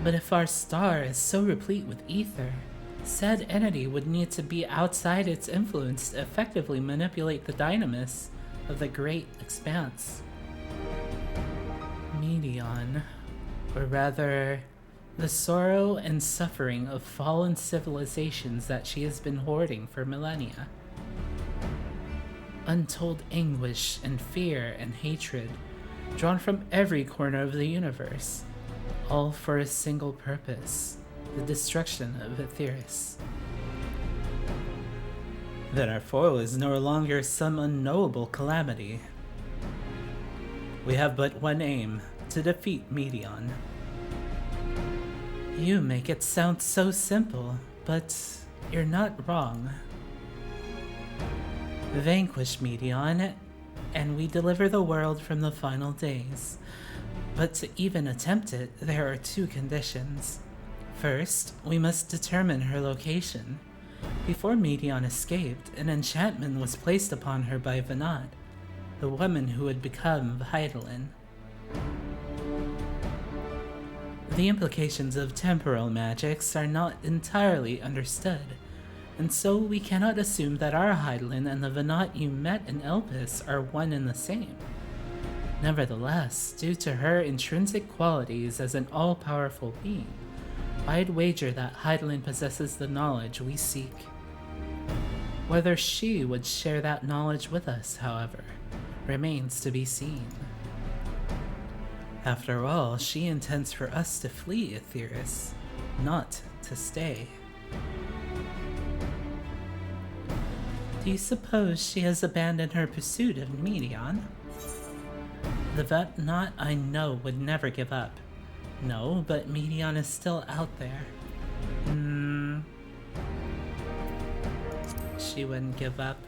But if our star is so replete with ether, said entity would need to be outside its influence to effectively manipulate the dynamis of the great expanse. Medion, or rather, the sorrow and suffering of fallen civilizations that she has been hoarding for millennia. Untold anguish and fear and hatred, drawn from every corner of the universe, all for a single purpose, the destruction of Aetherius. Then our foe is no longer some unknowable calamity. We have but one aim, to defeat Medion. You make it sound so simple, but you're not wrong. Vanquish Medion, and we deliver the world from the final days. But to even attempt it, there are two conditions. First, we must determine her location. Before Medion escaped, an enchantment was placed upon her by Vanad, the woman who would become Hydaelyn. The implications of temporal magics are not entirely understood, and so we cannot assume that our Hydaelyn and the Vanat you met in Elpis are one and the same. Nevertheless, due to her intrinsic qualities as an all-powerful being, I'd wager that Hydaelyn possesses the knowledge we seek. Whether she would share that knowledge with us, however, remains to be seen. After all, she intends for us to flee Aetherius, not to stay. Do you suppose she has abandoned her pursuit of Medion? The Vanat I know would never give up, No, but Medion is still out there. She wouldn't give up.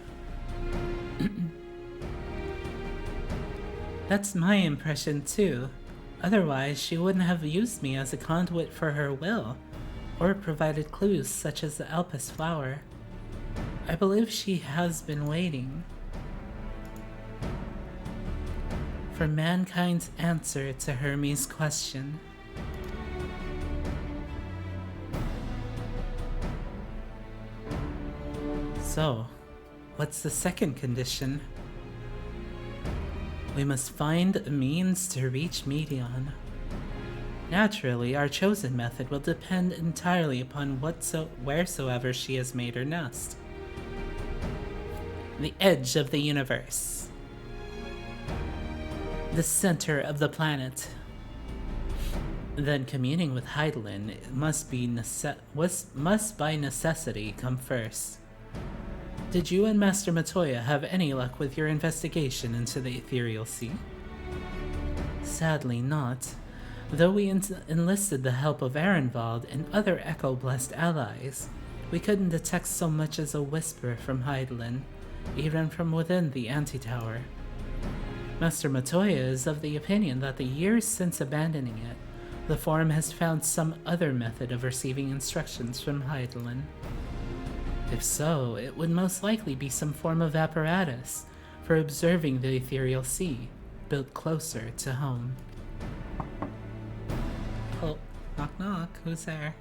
That's my impression too. Otherwise, she wouldn't have used me as a conduit for her will, or provided clues such as the Alpis flower. I believe she has been waiting for mankind's answer to Hermes' question. So, what's the second condition? We must find a means to reach Medion. Naturally, our chosen method will depend entirely upon wheresoever she has made her nest. The edge of the universe. The center of the planet. Then communing with Hydaelyn must by necessity come first. Did you and Master Matoya have any luck with your investigation into the Ethereal Sea? Sadly not, though we enlisted the help of Ehrenwald and other Echo-blessed allies. We couldn't detect so much as a whisper from Hydaelyn, even from within the Antitower. Master Matoya is of the opinion that the years since abandoning it, the Forum has found some other method of receiving instructions from Hydaelyn. If so, it would most likely be some form of apparatus for observing the Ethereal Sea, built closer to home. Oh, knock knock, who's there?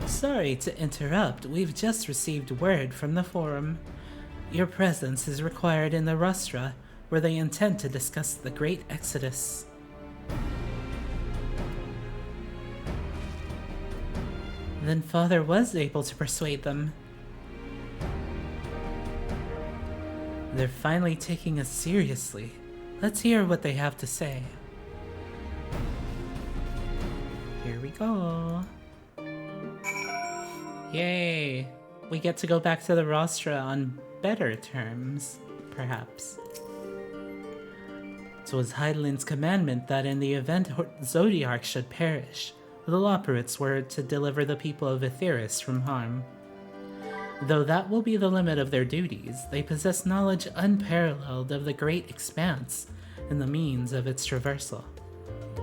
Sorry to interrupt, we've just received word from the Forum. Your presence is required in the Rostra, where they intend to discuss the Great Exodus. Then Father was able to persuade them. They're finally taking us seriously. Let's hear what they have to say. Here we go. Yay! We get to go back to the Rostra on better terms, perhaps. It was Hydaelyn's commandment that in the event Zodiark should perish, the Loporrits were to deliver the people of Etheirys from harm. Though that will be the limit of their duties, they possess knowledge unparalleled of the great expanse and the means of its traversal.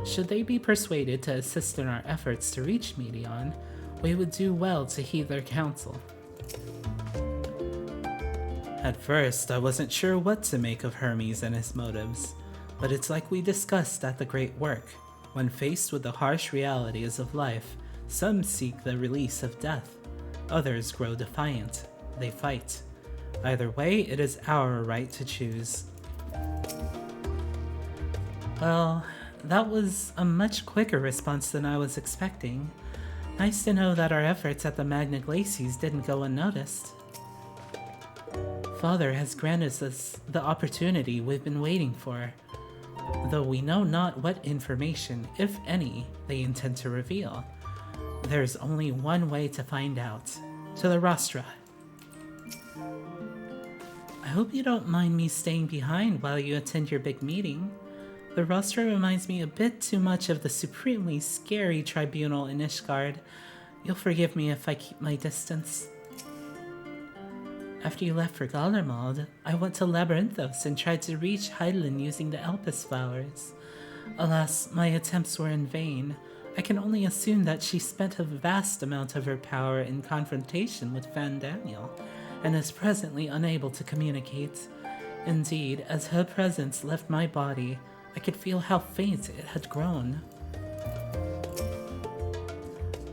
Should they be persuaded to assist in our efforts to reach Medion, we would do well to heed their counsel. At first, I wasn't sure what to make of Hermes and his motives, but it's like we discussed at the Great Work. When faced with the harsh realities of life, some seek the release of death. Others grow defiant. They fight. Either way, it is our right to choose. Well, that was a much quicker response than I was expecting. Nice to know that our efforts at the Magna Glacies didn't go unnoticed. Father has granted us the opportunity we've been waiting for, though we know not what information, if any, they intend to reveal. There's only one way to find out. To the Rostra. I hope you don't mind me staying behind while you attend your big meeting. The Rostra reminds me a bit too much of the supremely scary tribunal in Ishgard. You'll forgive me if I keep my distance. After you left for Garlemald, I went to Labyrinthos and tried to reach Hydaelyn using the Alpis flowers. Alas, my attempts were in vain. I can only assume that she spent a vast amount of her power in confrontation with Van Daniel, and is presently unable to communicate. Indeed, as her presence left my body, I could feel how faint it had grown.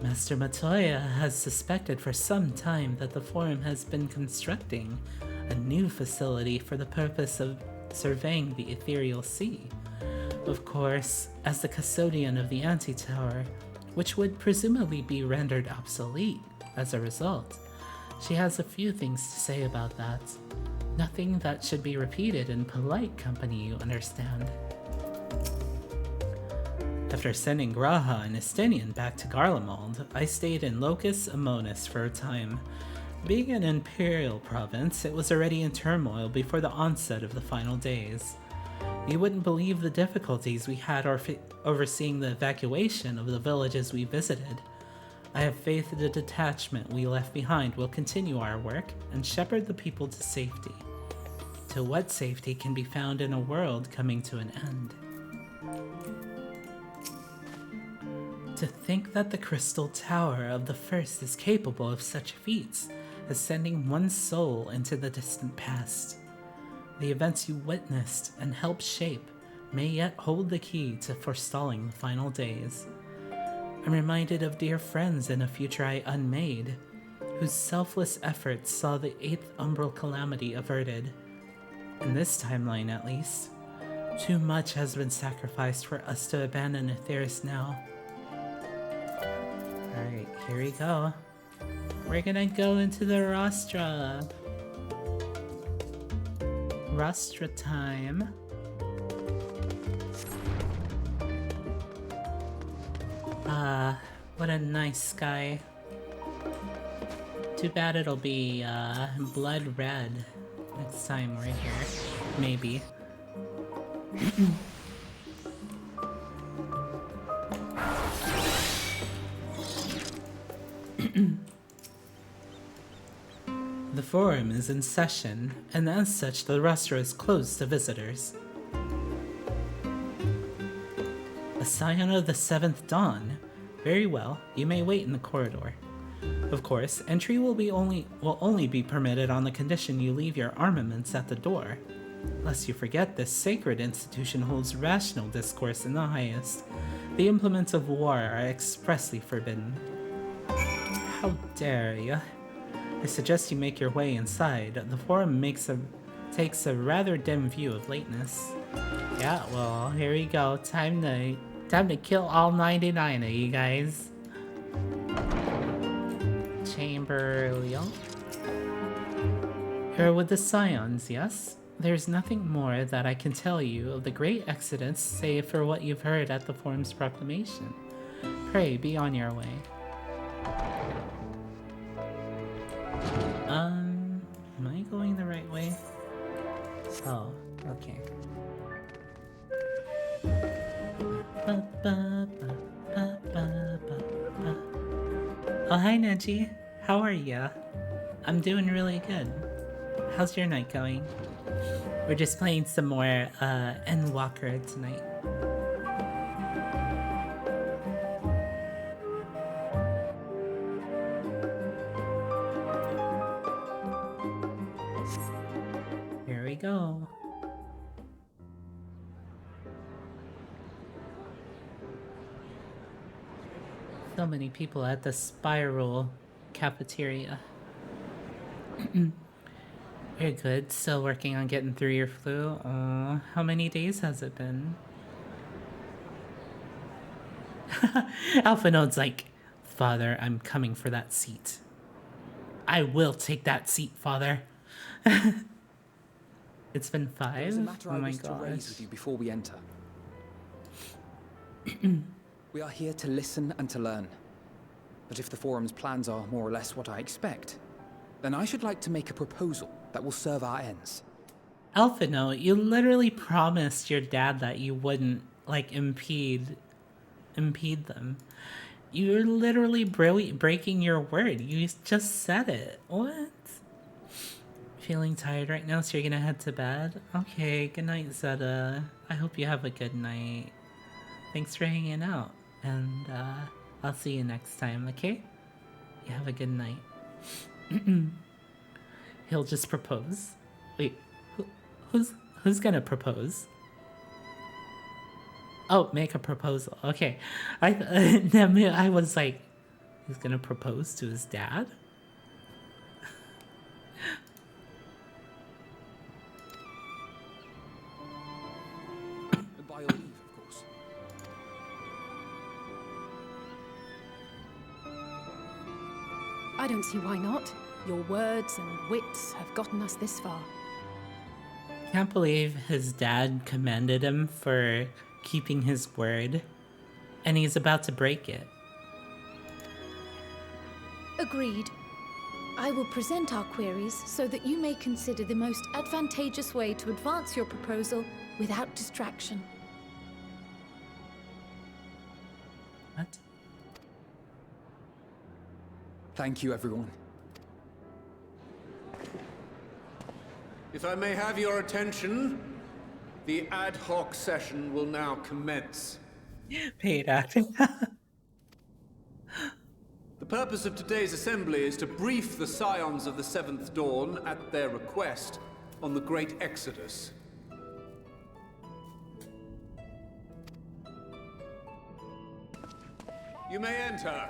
Master Matoya has suspected for some time that the Forum has been constructing a new facility for the purpose of surveying the Ethereal Sea. Of course, as the custodian of the Antitower, which would presumably be rendered obsolete as a result, she has a few things to say about that. Nothing that should be repeated in polite company, you understand. After sending Graha and Estinian back to Garlemald, I stayed in Locus Amonis for a time. Being an imperial province, it was already in turmoil before the onset of the final days. You wouldn't believe the difficulties we had overseeing the evacuation of the villages we visited. I have faith that the detachment we left behind will continue our work and shepherd the people to safety. To what safety can be found in a world coming to an end? To think that the Crystal Tower of the First is capable of such feats as sending one's soul into the distant past. The events you witnessed and helped shape may yet hold the key to forestalling the final days. I'm reminded of dear friends in a future I unmade, whose selfless efforts saw the 8th Umbral Calamity averted. In this timeline, at least, too much has been sacrificed for us to abandon Aetheris now. Alright, here we go. We're gonna go into the Rostra. Rostra time. What a nice sky. Too bad it'll be, blood red next time we're here. Maybe. The forum is in session, and as such the rostra is closed to visitors. A scion of the 7th Dawn? Very well, you may wait in the corridor. Of course, entry will only be permitted on the condition you leave your armaments at the door. Lest you forget, this sacred institution holds rational discourse in the highest. The implements of war are expressly forbidden. How dare you? I suggest you make your way inside. The forum takes a rather dim view of lateness. Yeah, well, here we go. Time to kill all 99 of you guys. Chamber Leo. You're with the Scions, yes? There's nothing more that I can tell you of the great exodus save for what you've heard at the forum's proclamation. Pray, be on your way. Am I going the right way? Oh, okay. Oh, hi Neji. How are ya? I'm doing really good. How's your night going? We're just playing some more Endwalker tonight. Here we go. So many people at the Spiral cafeteria. You're good. Still working on getting through your flu. How many days has it been? Alphinaud's like, Father, I'm coming for that seat. I will take that seat, Father. It's been 5? There's a matter Oh I my wish to raise with gosh. you before we enter. We are here to listen and to learn. But if the forum's plans are more or less what I expect, then I should like to make a proposal that will serve our ends. Alphinaud, you literally promised your dad that you wouldn't, like, impede them. You're literally breaking your word. You just said it. What? Feeling tired right now, so you're gonna head to bed? Okay, good night, Zeta. I hope you have a good night. Thanks for hanging out, and I'll see you next time, okay? You have a good night. He'll just propose. Wait, who's gonna propose? Oh, make a proposal. Okay, I was like, he's gonna propose to his dad? By your leave, of course. I don't see why not. Your words and wits have gotten us this far. Can't believe his dad commended him for keeping his word, and he's about to break it. Agreed. I will present our queries so that you may consider the most advantageous way to advance your proposal without distraction. What? Thank you, everyone. If I may have your attention, the ad hoc session will now commence. Paid acting. The purpose of today's assembly is to brief the Scions of the Seventh Dawn, at their request, on the Great Exodus. You may enter.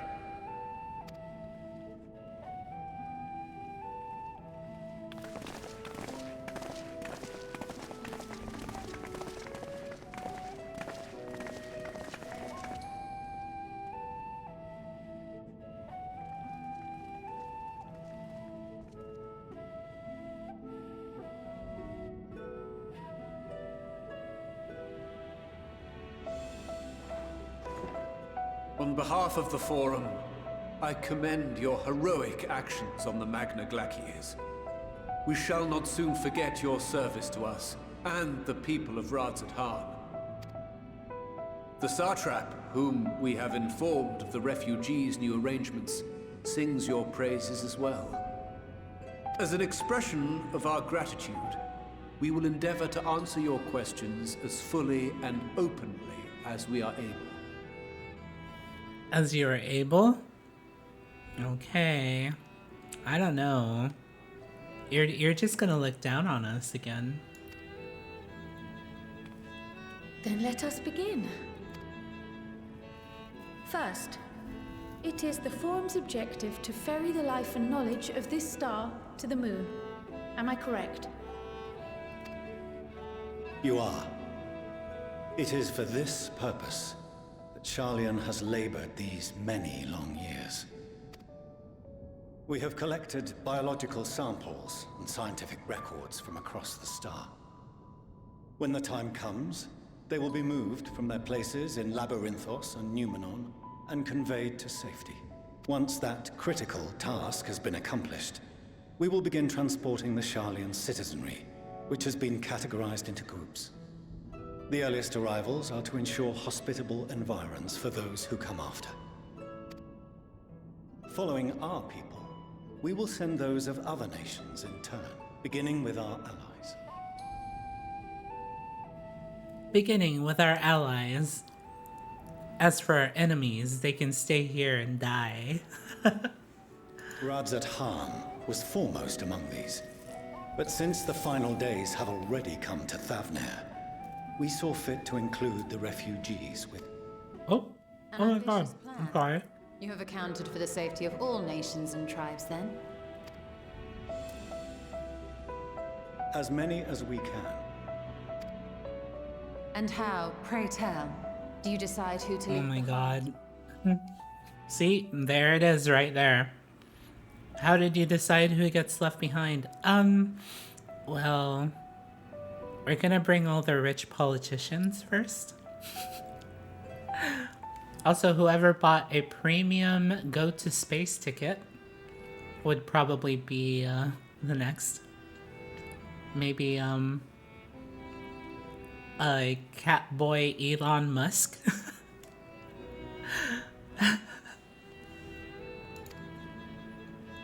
On behalf of the Forum, I commend your heroic actions on the Magna Glaciers. We shall not soon forget your service to us, and the people of Radzat-Han. The Satrap, whom we have informed of the refugees' new arrangements, sings your praises as well. As an expression of our gratitude, we will endeavor to answer your questions as fully and openly as we are able. As you are able? Okay. I don't know. You're just gonna look down on us again. Then let us begin. First, it is the Forum's objective to ferry the life and knowledge of this star to the moon. Am I correct? You are. It is for this purpose that Sharlayan has labored these many long years. We have collected biological samples and scientific records from across the star. When the time comes, they will be moved from their places in Labyrinthos and Numenon and conveyed to safety. Once that critical task has been accomplished, we will begin transporting the Sharlayan citizenry, which has been categorized into groups. The earliest arrivals are to ensure hospitable environs for those who come after. Following our people, we will send those of other nations in turn, beginning with our allies. Beginning with our allies. As for our enemies, they can stay here and die. Radzat-Han was foremost among these. But since the final days have already come to Thavnair, we saw fit to include the refugees with... Oh my god, I'm sorry. You have accounted for the safety of all nations and tribes, then? As many as we can. And how, pray tell, do you decide who to leave? Oh my god. See, there it is right there. How did you decide who gets left behind? Well, we're gonna bring all the rich politicians first. Also, whoever bought a premium go-to-space ticket would probably be the next. Maybe, Catboy Elon Musk.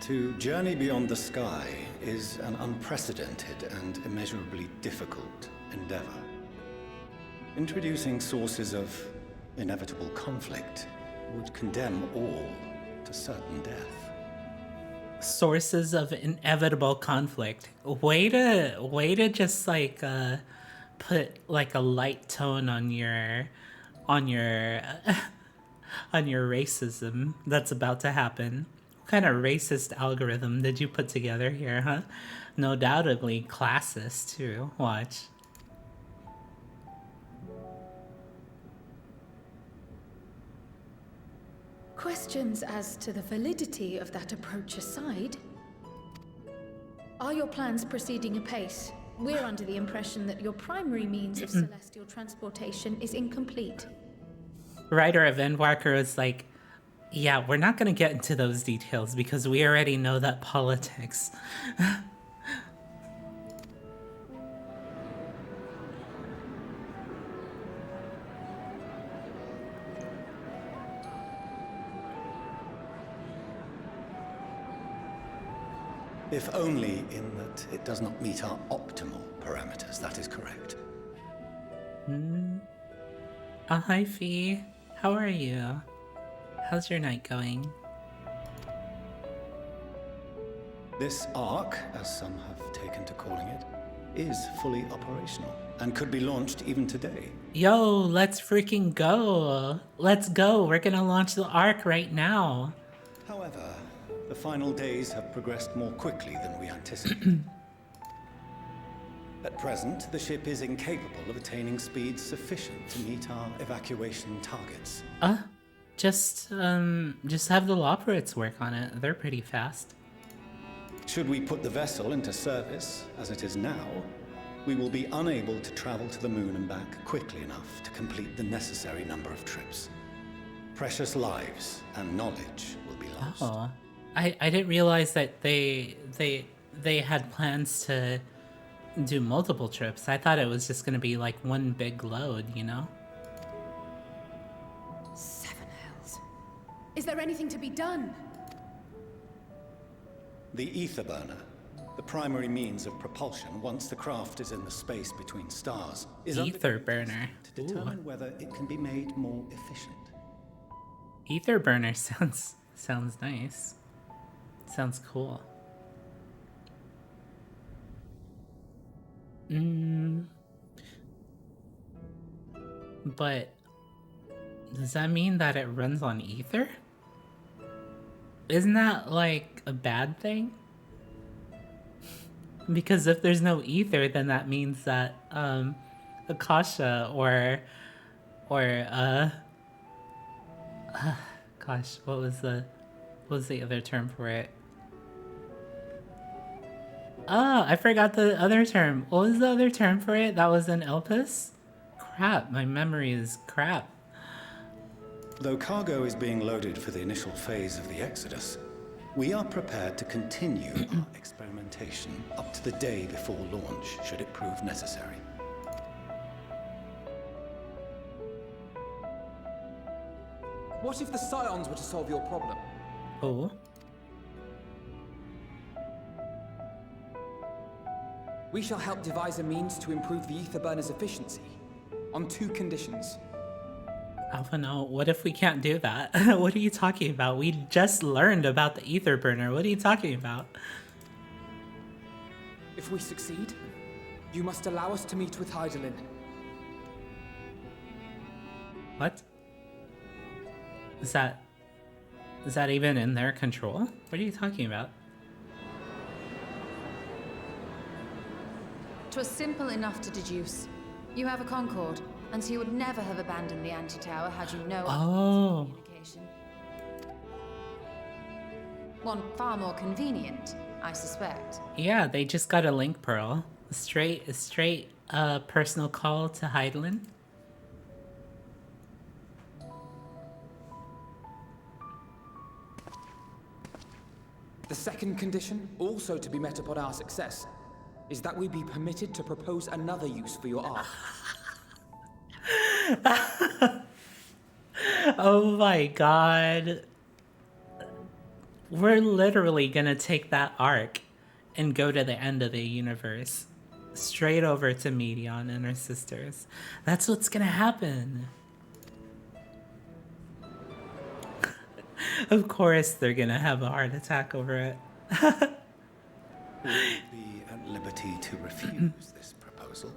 To journey beyond the sky is an unprecedented and immeasurably difficult endeavor. Introducing sources of inevitable conflict would condemn all to certain death. Sources of inevitable conflict. Way to just like put like a light tone on your racism that's about to happen. What kind of racist algorithm did you put together here, huh? No doubtedly classist too. Watch. Questions as to the validity of that approach aside, are your plans proceeding apace? We're under the impression that your primary means of celestial transportation is incomplete. Writer of Endwalker was like, yeah, we're not going to get into those details because we already know that politics. If only in that it does not meet our optimal parameters, that is correct. Hi, Fee. How are you? How's your night going? This Ark, as some have taken to calling it, is fully operational and could be launched even today. Yo, let's freaking go. Let's go. We're gonna launch the Ark right now. However, the final days have progressed more quickly than we anticipated. At present, the ship is incapable of attaining speeds sufficient to meet our evacuation targets. Just have the Loperates work on it. They're pretty fast. Should we put the vessel into service, as it is now, we will be unable to travel to the moon and back quickly enough to complete the necessary number of trips. Precious lives and knowledge will be lost. Oh, I didn't realize that they had plans to do multiple trips. I thought it was just gonna be like one big load, you know? Seven hells. Is there anything to be done? The ether burner, the primary means of propulsion once the craft is in the space between stars, is ether burner to determine whether it can be made more efficient. Ether burner sounds nice. Sounds cool. But does that mean that it runs on ether? Isn't that like a bad thing? Because if there's no ether, then that means that Akasha or gosh, what was the other term for it? I forgot the other term. What was the other term for it? That was in Elpis? Crap, my memory is crap. Though cargo is being loaded for the initial phase of the Exodus, we are prepared to continue our experimentation up to the day before launch, should it prove necessary. What if the Scions were to solve your problem? Oh. We shall help devise a means to improve the ether burner's efficiency, on 2 conditions. Alphinaud, what if we can't do that? What are you talking about? We just learned about the ether burner. What are you talking about? If we succeed, you must allow us to meet with Hydaelyn. What? Is that even in their control? What are you talking about? 'Twas simple enough to deduce. You have a Concord, and so you would never have abandoned the anti-tower had you no communication. One far more convenient, I suspect. Yeah, they just got a link pearl. A straight personal call to Hydaelyn. The second condition, also to be met upon our success, is that we be permitted to propose another use for your Ark. Oh my god. We're literally gonna take that Ark and go to the end of the universe. Straight over to Medion and her sisters. That's what's gonna happen. Of course they're gonna have a heart attack over it. Be at liberty to refuse this proposal.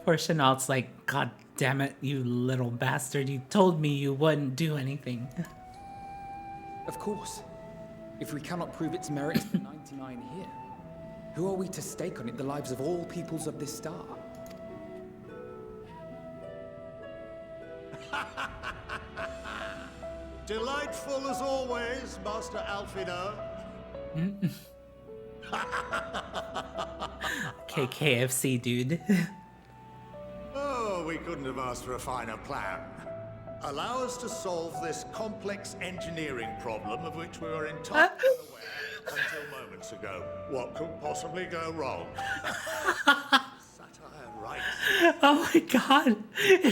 Poor Chenault's like, God damn it, you little bastard. You told me you wouldn't do anything. Of course. If we cannot prove its merits to 99 here, who are we to stake on it the lives of all peoples of this star? Delightful as always, Master Alphinaud. Okay, KFC, dude. Oh, we couldn't have asked for a finer plan. Allow us to solve this complex engineering problem of which we were entirely unaware until moments ago. What could possibly go wrong? Satire writes Oh my god.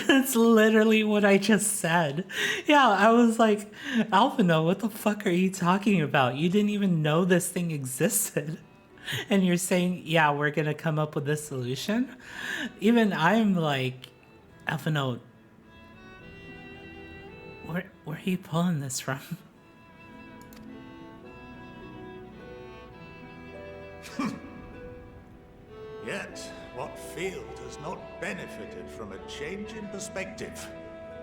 That's literally what I just said. Yeah, I was like, Alphinaud, what the fuck are you talking about? You didn't even know this thing existed. And you're saying, yeah, we're gonna come up with this solution? Even I'm like, Alphinaud, where are you pulling this from? Yet, what field has not benefited from a change in perspective?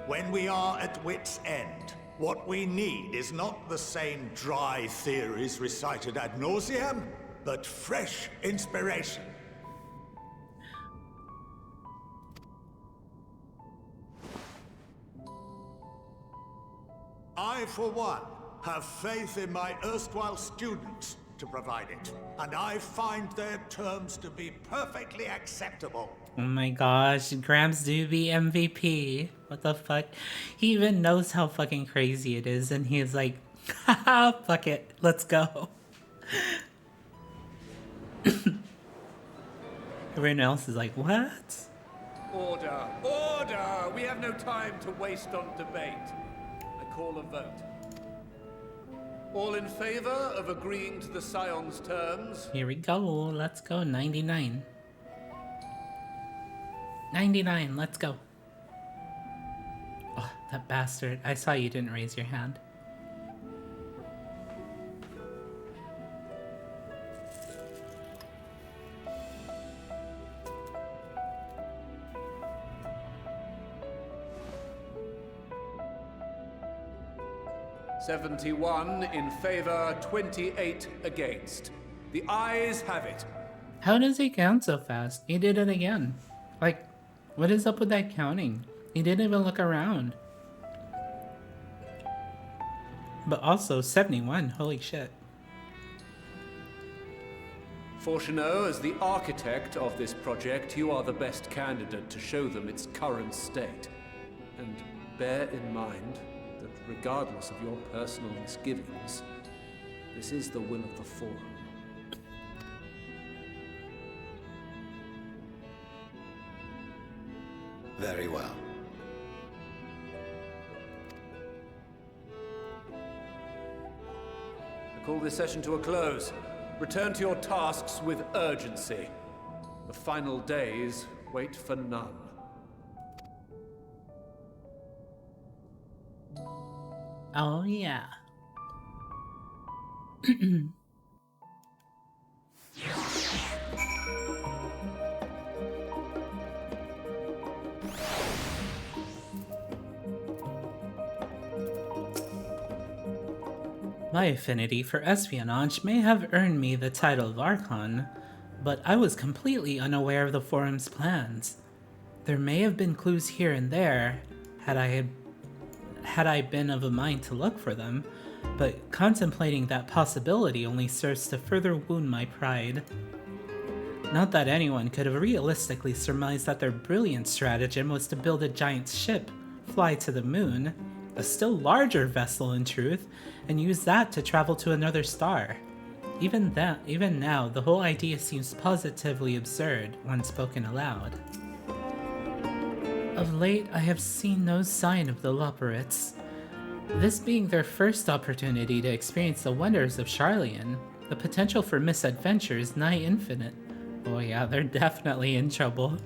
When we are at wit's end, what we need is not the same dry theories recited ad nauseam, but fresh inspiration. I, for one, have faith in my erstwhile students to provide it, and I find their terms to be perfectly acceptable. Oh my gosh, Gramps do be MVP. What the fuck? He even knows how fucking crazy it is, and he's like, haha, fuck it, let's go. Everyone else is like, what? Order! Order! We have no time to waste on debate. I call a vote. All in favor of agreeing to the Scion's terms? Here we go, let's go, 99. 99, let's go. Oh, that bastard. I saw you didn't raise your hand. "71 in favor, 28 against. The ayes have it." How does he count so fast? He did it again. Like, what is up with that counting? He didn't even look around. But also, 71, holy shit. Fortunaud, as the architect of this project, you are the best candidate to show them its current state. And bear in mind that regardless of your personal misgivings, this is the will of the Forum. Very well. I call this session to a close. Return to your tasks with urgency. The final days wait for none. Oh, yeah. My affinity for espionage may have earned me the title of Archon, but I was completely unaware of the Forum's plans. There may have been clues here and there, had I been of a mind to look for them, but contemplating that possibility only serves to further wound my pride. Not that anyone could have realistically surmised that their brilliant stratagem was to build a giant ship, fly to the moon, a still larger vessel in truth, and use that to travel to another star. Even now, the whole idea seems positively absurd when spoken aloud. Of late, I have seen no sign of the Loporrits. This being their first opportunity to experience the wonders of Sharlayan, the potential for misadventure is nigh infinite. Oh yeah, they're definitely in trouble.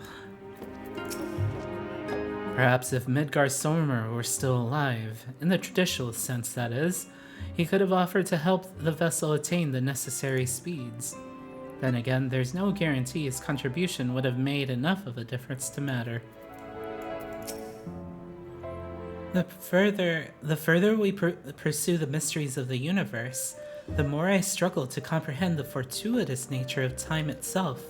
Perhaps if Midgar Sormer were still alive, in the traditional sense that is, he could have offered to help the vessel attain the necessary speeds. Then again, there's no guarantee his contribution would have made enough of a difference to matter. The further we pursue the mysteries of the universe, the more I struggle to comprehend the fortuitous nature of time itself.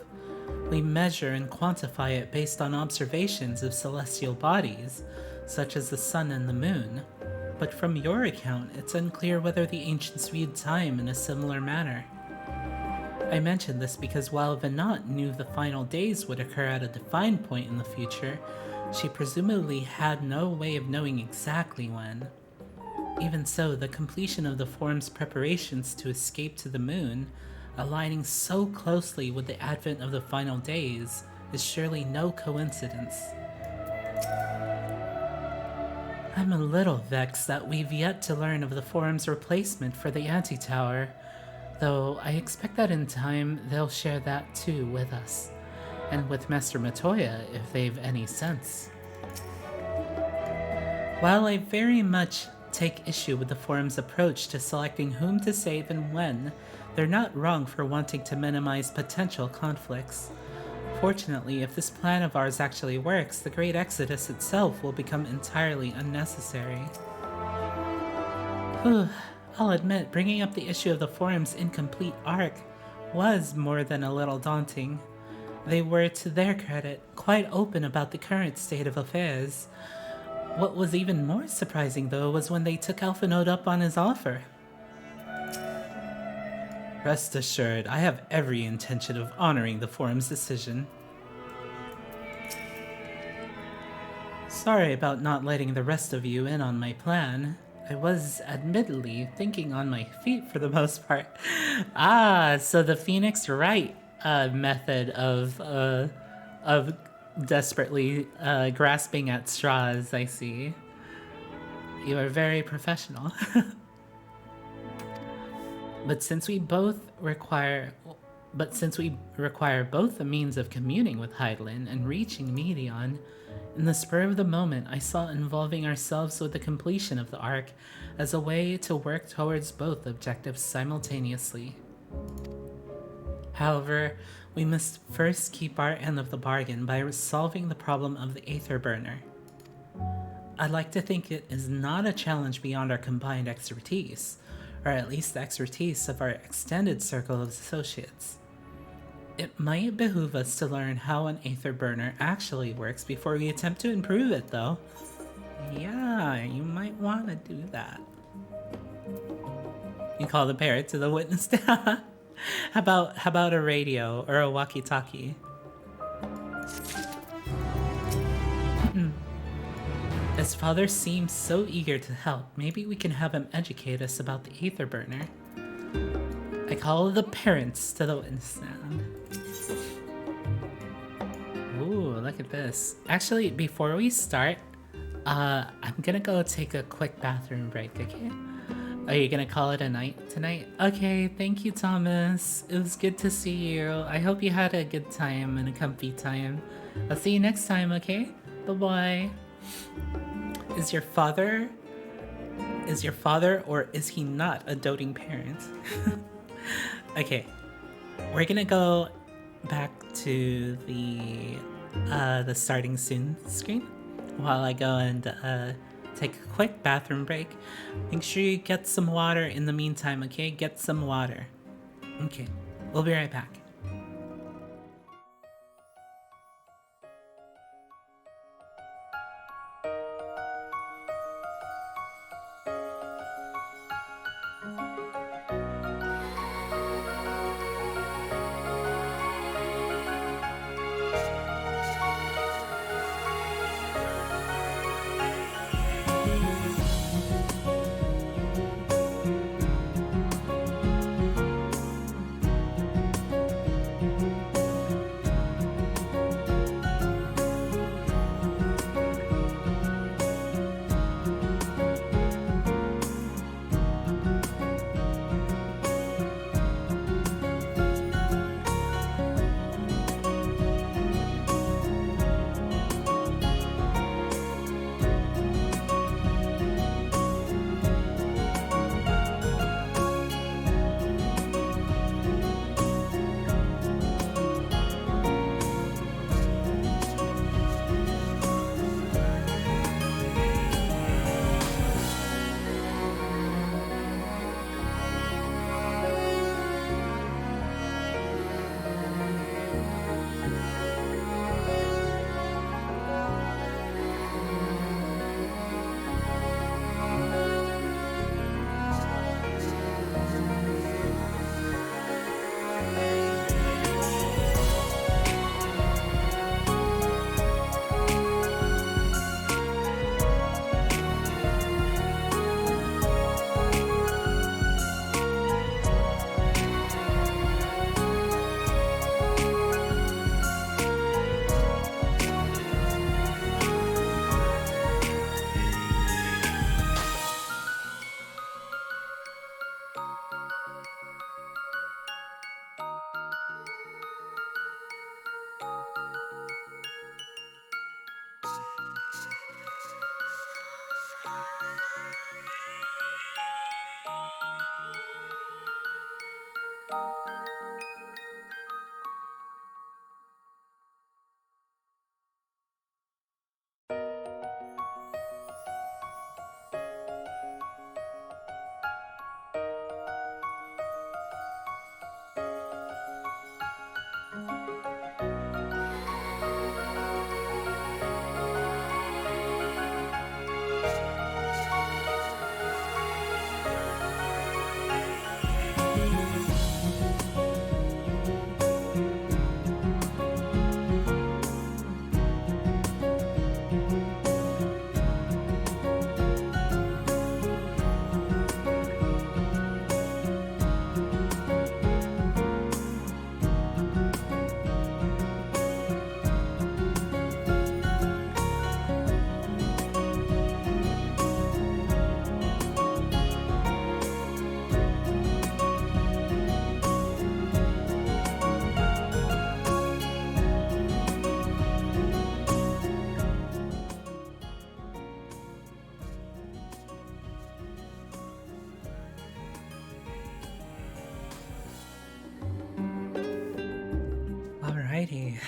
We measure and quantify it based on observations of celestial bodies, such as the sun and the moon, but from your account, it's unclear whether the ancients viewed time in a similar manner. I mention this because while Venat knew the final days would occur at a defined point in the future, she presumably had no way of knowing exactly when. Even so, the completion of the Forum's preparations to escape to the moon, aligning so closely with the advent of the final days, is surely no coincidence. I'm a little vexed that we've yet to learn of the Forum's replacement for the Anti-Tower, though I expect that in time they'll share that too with us, and with Master Matoya if they've any sense. While I very much take issue with the Forum's approach to selecting whom to save and when, they're not wrong for wanting to minimize potential conflicts. Fortunately, if this plan of ours actually works, the Great Exodus itself will become entirely unnecessary. I'll admit, bringing up the issue of the Forum's incomplete arc was more than a little daunting. They were, to their credit, quite open about the current state of affairs. What was even more surprising, though, was when they took Alphinaud up on his offer. Rest assured, I have every intention of honoring the Forum's decision. Sorry about not letting the rest of you in on my plan. I was, admittedly, thinking on my feet for the most part. So the Phoenix Wright method of desperately grasping at straws, I see. You are very professional. But since we require both the means of communing with Hydaelyn and reaching Medion, in the spur of the moment I saw involving ourselves with the completion of the arc as a way to work towards both objectives simultaneously. However, we must first keep our end of the bargain by solving the problem of the Aether Burner. I'd like to think it is not a challenge beyond our combined expertise, or at least the expertise of our extended circle of associates. It might behoove us to learn how an Aether Burner actually works before we attempt to improve it, though. Yeah, you might want to do that. You call the parrot to the witness stand. How about a radio or a walkie-talkie? His father seems so eager to help. Maybe we can have him educate us about the Aether Burner. I call the parents to the witness stand. Ooh, look at this. Actually, before we start, I'm gonna go take a quick bathroom break, okay? Are you gonna call it a night tonight? Okay, thank you, Thomas. It was good to see you. I hope you had a good time and a comfy time. I'll see you next time, okay? Bye-bye. Is your father or is he not a doting parent? Okay, we're gonna go back to the starting soon screen while I go and take a quick bathroom break. Make sure you get some water in the meantime, okay? Get some water. Okay, we'll be right back. Alrighty.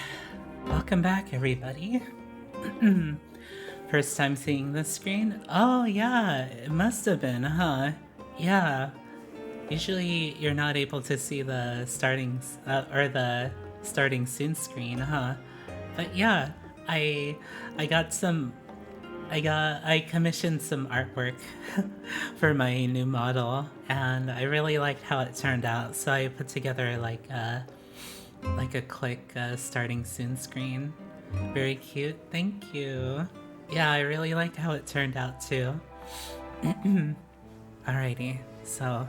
Welcome back, everybody. First time seeing this screen? Oh, yeah, it must have been, huh? Yeah. Usually you're not able to see the starting soon screen, huh? But yeah, I commissioned some artwork for my new model, and I really liked how it turned out, so I put together like a quick starting soon screen. Very cute, thank you. Yeah, I really liked how it turned out too. Alrighty, so...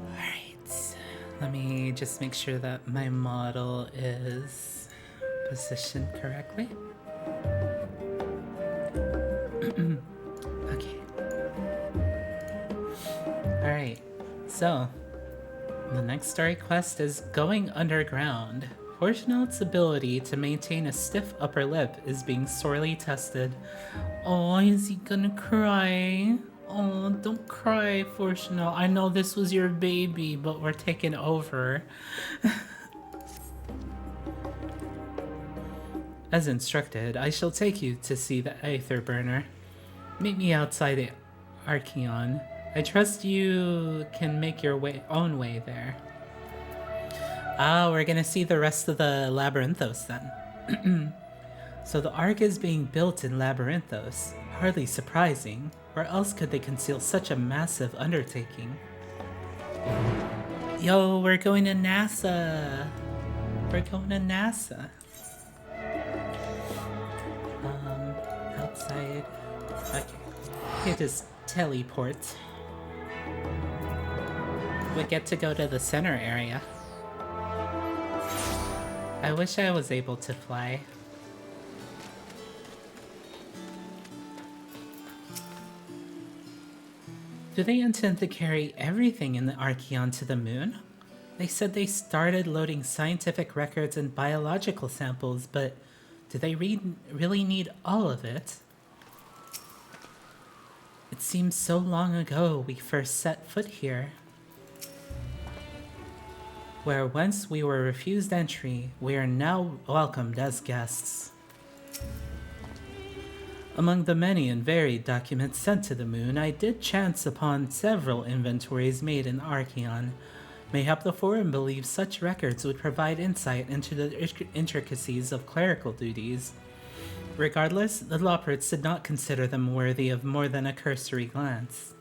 Alright, let me just make sure that my model is positioned correctly. Okay. Alright, so... the next story quest is Going Underground. Fortunate's ability to maintain a stiff upper lip is being sorely tested. Oh, is he gonna cry? Oh, don't cry, Fortunate. I know this was your baby, but we're taking over. As instructed, I shall take you to see the Aether Burner. Meet me outside the Archeon. I trust you can make your own way there. Ah, we're gonna see the rest of the Labyrinthos then. So the Ark is being built in Labyrinthos. Hardly surprising. Where else could they conceal such a massive undertaking? Yo, we're going to NASA! We're going to NASA. Outside. Okay. You just teleport. We get to go to the center area. I wish I was able to fly. Do they intend to carry everything in the Archeon to the moon? They said they started loading scientific records and biological samples, but do they really need all of it? It seems so long ago we first set foot here. Where once we were refused entry, we are now welcomed as guests. Among the many and varied documents sent to the moon, I did chance upon several inventories made in Archeon. Mayhap the Forum believes such records would provide insight into the intricacies of clerical duties. Regardless, the Loporits did not consider them worthy of more than a cursory glance.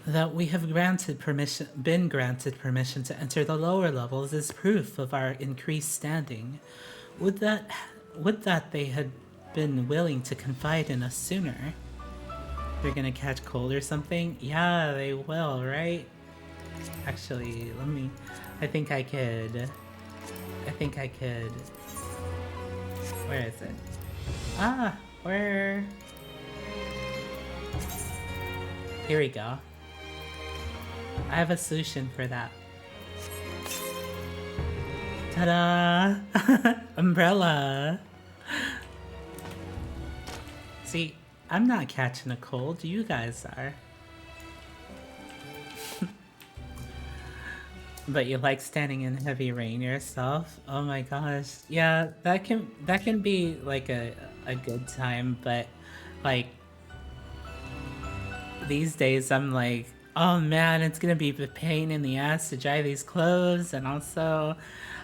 That we have been granted permission to enter the lower levels is proof of our increased standing. Would that they had been willing to confide in us sooner. They're gonna catch cold or something? Yeah, they will, right? Actually, I think I could... Where is it? Ah, where? Here we go. I have a solution for that. Ta-da! Umbrella! See, I'm not catching a cold, you guys are. But you like standing in heavy rain yourself? Oh my gosh. Yeah, that can be like a good time, but like these days I'm like, oh man, it's gonna be a pain in the ass to dry these clothes, and also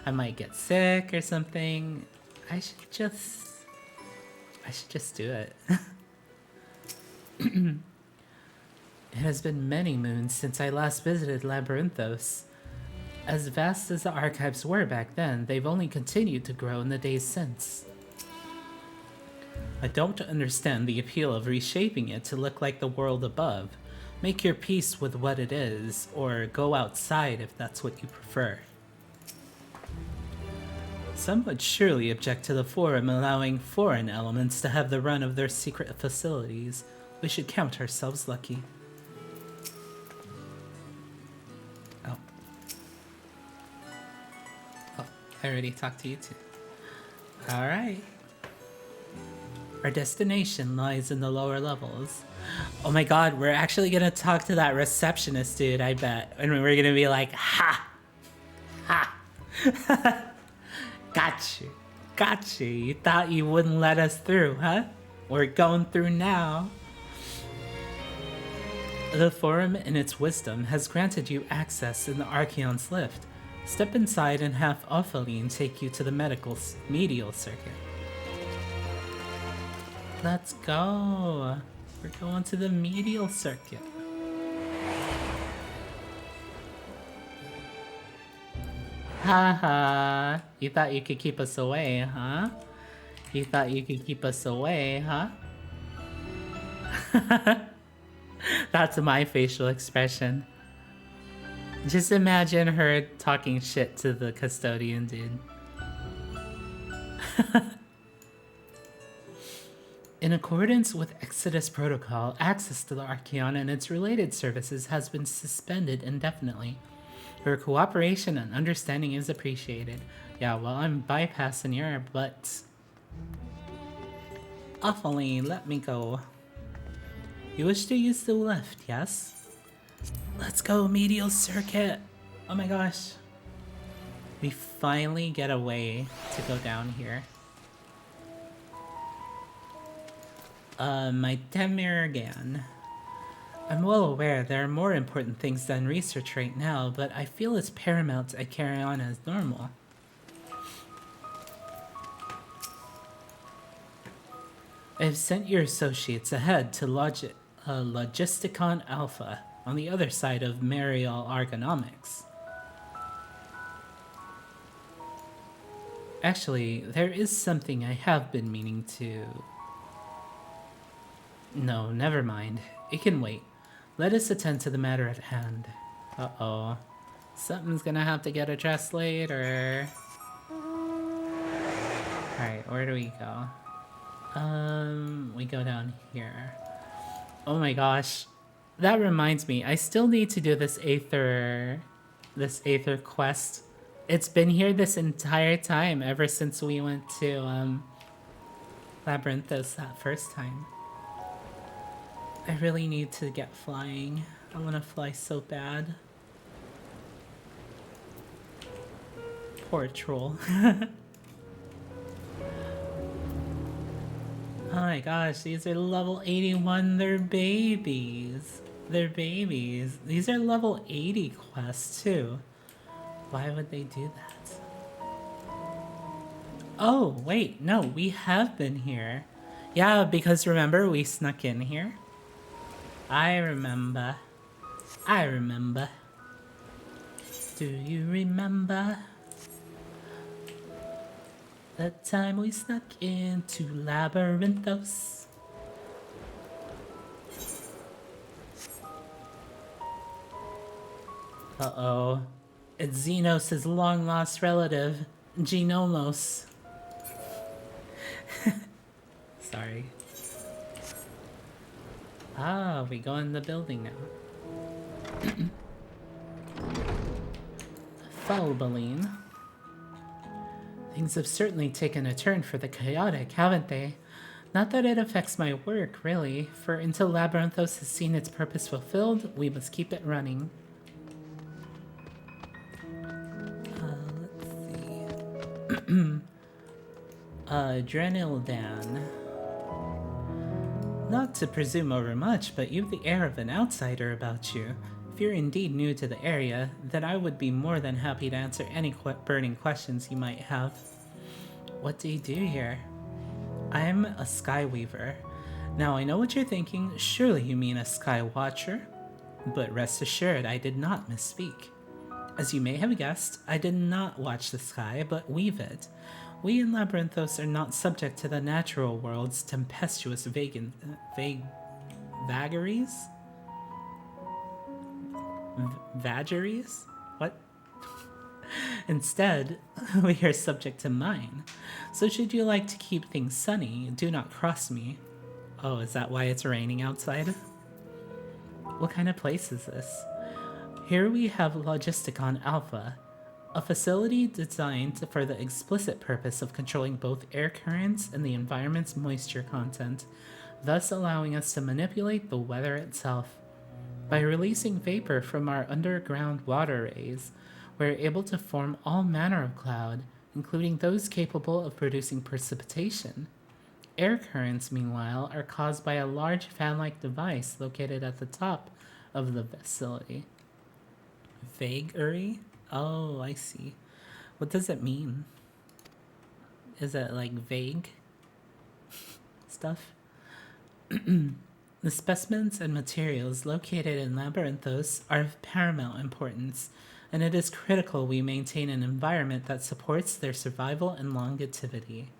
I might get sick or something. I should just do it. It has been many moons since I last visited Labyrinthos. As vast as the archives were back then, they've only continued to grow in the days since. I don't understand the appeal of reshaping it to look like the world above. Make your peace with what it is, or go outside if that's what you prefer. Some would surely object to the Forum allowing foreign elements to have the run of their secret facilities. We should count ourselves lucky. I already talked to you too. Alright. Our destination lies in the lower levels. Oh my god, we're actually gonna talk to that receptionist dude, I bet. And we're gonna be like, ha! Ha! Got you. Got you. You thought you wouldn't let us through, huh? We're going through now. The Forum, in its wisdom, has granted you access in the Archeon's lift. Step inside and have Alphinaud take you to the medial circuit. Let's go. We're going to the medial circuit. Haha. You thought you could keep us away, huh? You thought you could keep us away, huh? That's my facial expression. Just imagine her talking shit to the custodian dude. In accordance with Exodus Protocol, access to the Archeon and its related services has been suspended indefinitely. Your cooperation and understanding is appreciated. Yeah, well, I'm bypassing your butt. Awfully, let me go. You wish to use the lift, yes? Let's go, medial circuit! Oh my gosh. We finally get a way to go down here. My Demirgan. I'm well aware there are more important things than research right now, but I feel it's paramount I carry on as normal. I've sent your associates ahead to Logisticon Alpha, on the other side of Marial Ergonomics. Actually, there is something I have been meaning to... No, never mind. It can wait. Let us attend to the matter at hand. Uh-oh. Something's gonna have to get addressed later. Alright, where do we go? We go down here. Oh my gosh. That reminds me, I still need to do this Aether quest. It's been here this entire time, ever since we went to, Labyrinthos that first time. I really need to get flying. I want to fly so bad. Poor troll. Oh my gosh, these are level 81, they're babies. They're babies. These are level 80 quests too. Why would they do that? Oh, wait, no, we have been here. Yeah, because remember, we snuck in here. I remember. I remember. Do you remember? The time we snuck into Labyrinthos. Uh-oh. It's Xenos' long-lost relative, Genomos. Sorry. Ah, we go in the building now. Falbaline. Things have certainly taken a turn for the chaotic, haven't they? Not that it affects my work, really, for until Labyrinthos has seen its purpose fulfilled, we must keep it running. Drenildan. Not to presume over much, but you've the air of an outsider about you. If you're indeed new to the area, then I would be more than happy to answer any burning questions you might have. What do you do here? I'm a Skyweaver. Now I know what you're thinking, surely you mean a Sky Watcher? But rest assured, I did not misspeak. As you may have guessed, I did not watch the sky, but weave it. We in Labyrinthos are not subject to the natural world's tempestuous vagaries? Vagaries? What? Instead, we are subject to mine. So should you like to keep things sunny, do not cross me. Oh, is that why it's raining outside? What kind of place is this? Here we have Logisticon Alpha, a facility designed for the explicit purpose of controlling both air currents and the environment's moisture content, thus allowing us to manipulate the weather itself. By releasing vapor from our underground water rays, we're able to form all manner of cloud, including those capable of producing precipitation. Air currents, meanwhile, are caused by a large fan-like device located at the top of the facility. Vagary? Oh, I see. What does it mean? Is it like vague stuff? The specimens and materials located in Labyrinthos are of paramount importance, and it is critical we maintain an environment that supports their survival and longevity.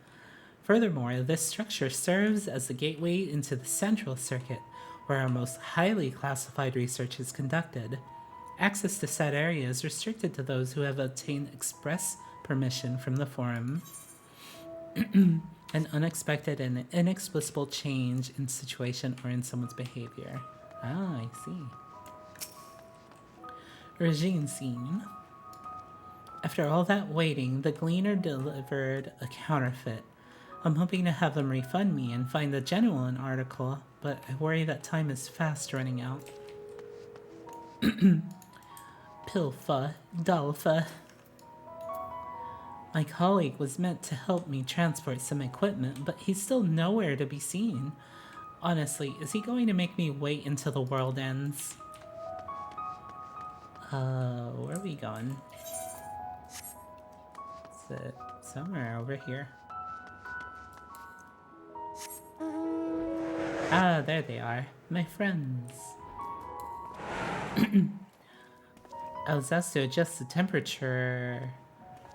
Furthermore, this structure serves as the gateway into the central circuit, where our most highly classified research is conducted. Access to said area is restricted to those who have obtained express permission from the Forum. An unexpected and inexplicable change in situation or in someone's behavior. Ah, I see. Regine scene. After all that waiting, the Gleaner delivered a counterfeit. I'm hoping to have them refund me and find the genuine article, but I worry that time is fast running out. Pilfa, Dalfa. My colleague was meant to help me transport some equipment, but he's still nowhere to be seen. Honestly, is he going to make me wait until the world ends? Where are we going? Is it somewhere over here? Ah, there they are. My friends. I was asked to adjust the temperature.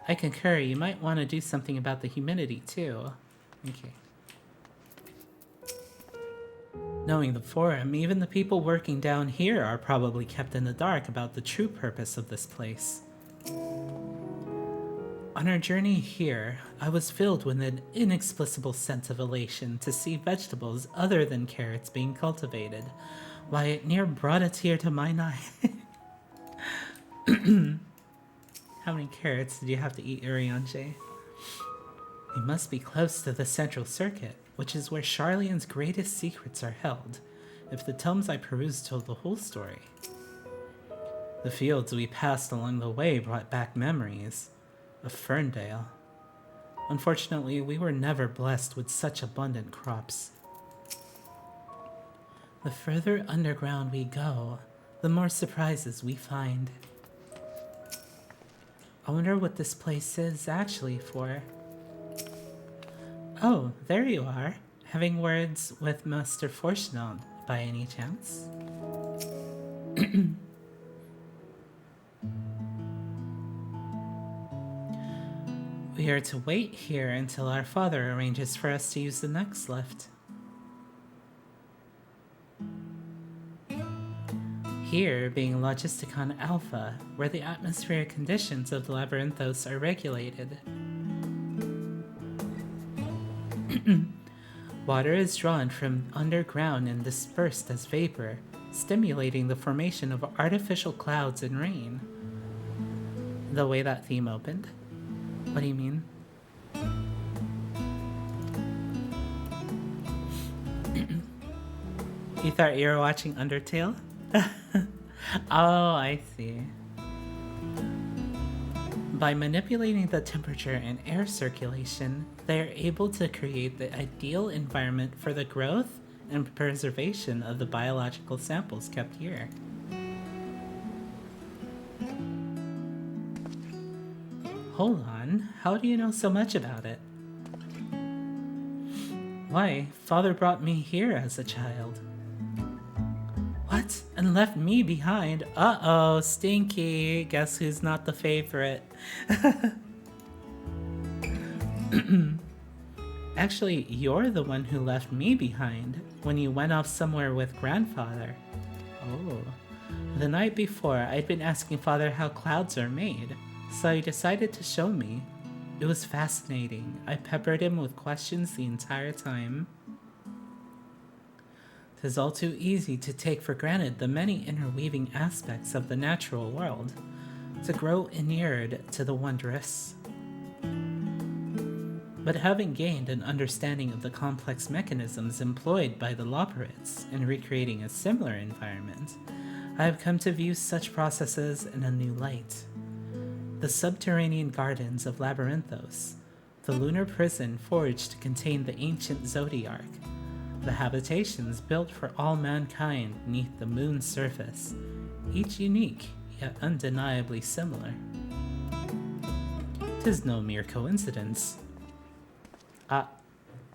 I concur, you might want to do something about the humidity too. Okay. Knowing the Forum, even the people working down here are probably kept in the dark about the true purpose of this place. On our journey here, I was filled with an inexplicable sense of elation to see vegetables other than carrots being cultivated. Why, it near brought a tear to mine eye. How many carrots did you have to eat, Urianger? We must be close to the central circuit, which is where Charleon's greatest secrets are held, if the tomes I perused told the whole story. The fields we passed along the way brought back memories of Ferndale. Unfortunately, we were never blessed with such abundant crops. The further underground we go, the more surprises we find. I wonder what this place is actually for. Oh, there you are. Having words with Master Fortune by any chance? We are to wait here until our father arranges for us to use the next lift. Here being Logisticon Alpha, where the atmospheric conditions of the Labyrinthos are regulated. Water is drawn from underground and dispersed as vapor, stimulating the formation of artificial clouds and rain. The way that theme opened? What do you mean? You thought you were watching Undertale? Oh, I see. By manipulating the temperature and air circulation, they are able to create the ideal environment for the growth and preservation of the biological samples kept here. Hold on, how do you know so much about it? Why, Father brought me here as a child. What? And left me behind? Uh-oh, stinky. Guess who's not the favorite? Actually, you're the one who left me behind when you went off somewhere with Grandfather. Oh. The night before, I'd been asking Father how clouds are made, so he decided to show me. It was fascinating. I peppered him with questions the entire time. 'Tis all too easy to take for granted the many interweaving aspects of the natural world, to grow inured to the wondrous. But having gained an understanding of the complex mechanisms employed by the Loporrits in recreating a similar environment, I have come to view such processes in a new light. The subterranean gardens of Labyrinthos, the lunar prison forged to contain the ancient Zodiarch, the habitations built for all mankind beneath the moon's surface, each unique yet undeniably similar. 'Tis no mere coincidence.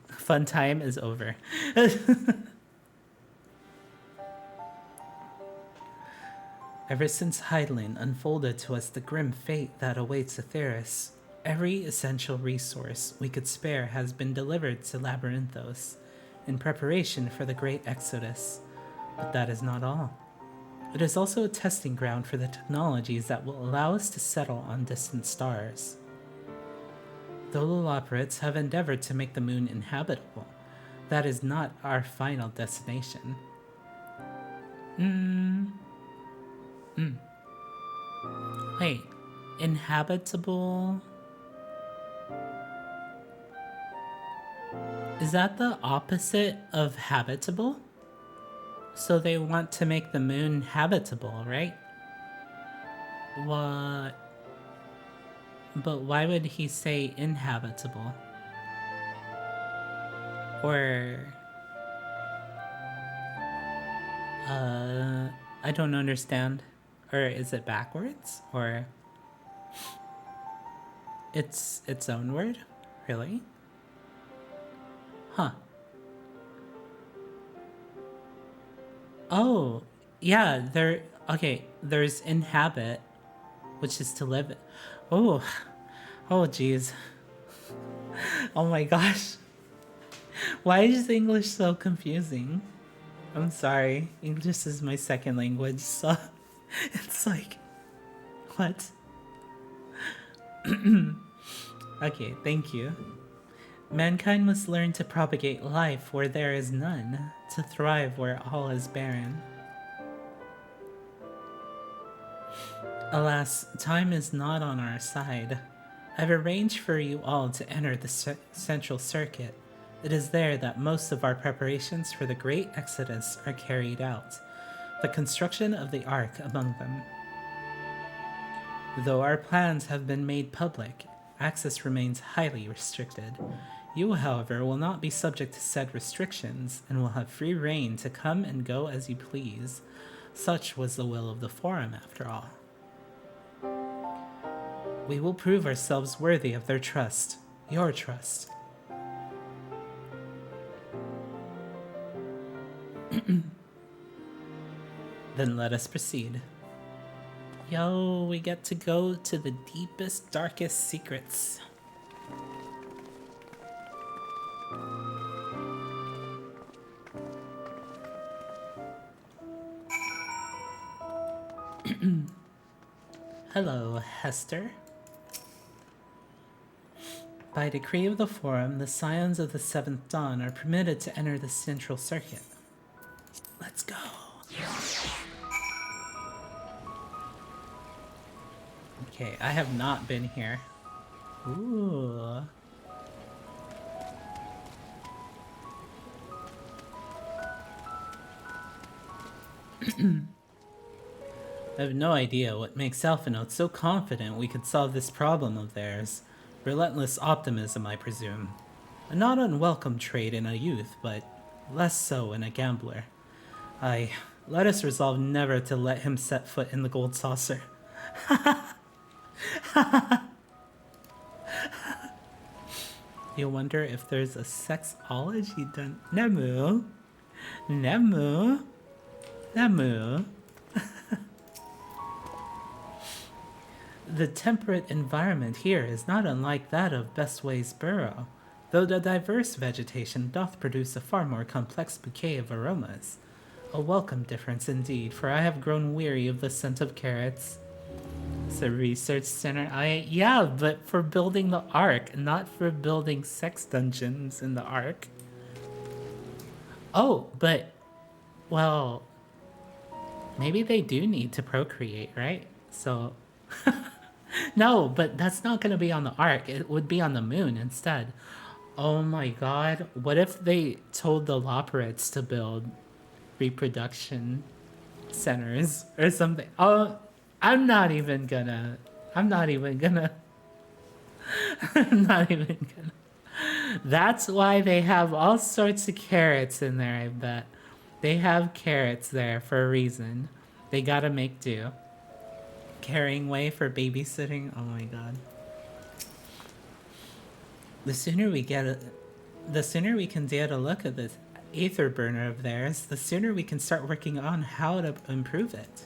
Fun time is over. Ever since Hydaelyn unfolded to us the grim fate that awaits Aetheris, every essential resource we could spare has been delivered to Labyrinthos in preparation for the great exodus. But that is not all. It is also a testing ground for the technologies that will allow us to settle on distant stars. Though the Loporrits have endeavored to make the moon inhabitable, that is not our final destination. Wait, inhabitable? Is that the opposite of habitable? So they want to make the moon habitable, right? What? But why would he say inhabitable? Or... I don't understand. Or is it backwards? Or... It's its own word? Really? Huh. Oh, yeah, there's inhabit, which is to live. Oh, geez. Oh my gosh. Why is English so confusing? I'm sorry, English is my second language, so it's like, what? Okay, thank you. Mankind must learn to propagate life where there is none, to thrive where all is barren. Alas, time is not on our side. I've arranged for you all to enter the central circuit. It is there that most of our preparations for the great exodus are carried out, the construction of the Ark among them. Though our plans have been made public, access remains highly restricted. You, however, will not be subject to said restrictions, and will have free rein to come and go as you please. Such was the will of the Forum, after all. We will prove ourselves worthy of their trust, your trust. Then let us proceed. Yo, we get to go to the deepest, darkest secrets. Hello, Hester. By decree of the Forum, the Scions of the Seventh Dawn are permitted to enter the Central Circuit. Let's go. Okay, I have not been here. Ooh. I have no idea what makes Alphinaud so confident we could solve this problem of theirs. Relentless optimism, I presume. A not unwelcome trait in a youth, but less so in a gambler. Let us resolve never to let him set foot in the gold saucer. You wonder if there's a sexology done. Nemu. Nemu. Nemu. The temperate environment here is not unlike that of Bestway's burrow, though the diverse vegetation doth produce a far more complex bouquet of aromas. A welcome difference indeed, for I have grown weary of the scent of carrots. It's a research center. Yeah, but for building the Ark, not for building sex dungeons in the Ark. Oh, but, well, maybe they do need to procreate, right? So, no, but that's not going to be on the Ark. It would be on the moon instead. Oh my god, what if they told the Loporrits to build reproduction centers or something? Oh, I'm not even gonna. That's why they have all sorts of carrots in there, I bet. They have carrots there for a reason. They gotta make do. Carrying way for babysitting. Oh my god. The sooner we can get a look at this ether burner of theirs, the sooner we can start working on how to improve it.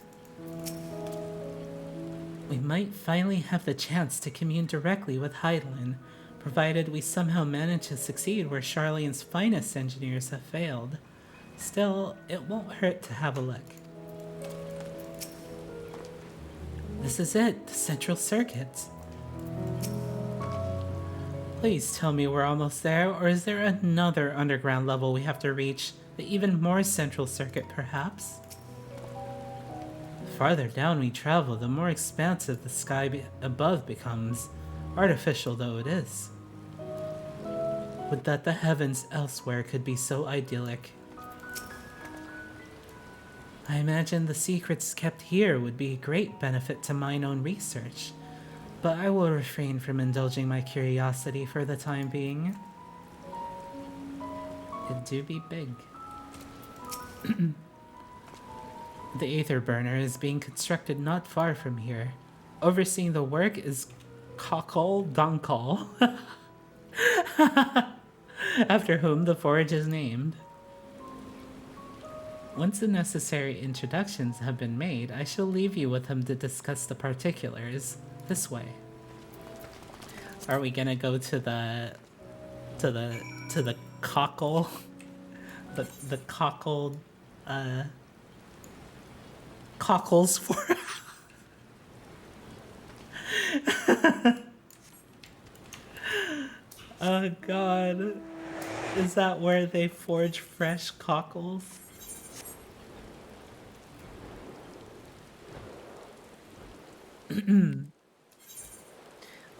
We might finally have the chance to commune directly with Heidelin, provided we somehow manage to succeed where Charlene's finest engineers have failed. Still, it won't hurt to have a look. This is it, the central circuit. Please tell me we're almost there, or is there another underground level we have to reach? The even more central circuit, perhaps? The farther down we travel, the more expansive the sky above becomes, artificial though it is. Would that the heavens elsewhere could be so idyllic. I imagine the secrets kept here would be a great benefit to mine own research, but I will refrain from indulging my curiosity for the time being. It do be big. The Aether Burner is being constructed not far from here. Overseeing the work is Cockle Dunkle, after whom the forge is named. Once the necessary introductions have been made, I shall leave you with him to discuss the particulars. This way. Are we gonna go to the cockle, the cockled cockles for? Oh god, is that where they forge fresh cockles?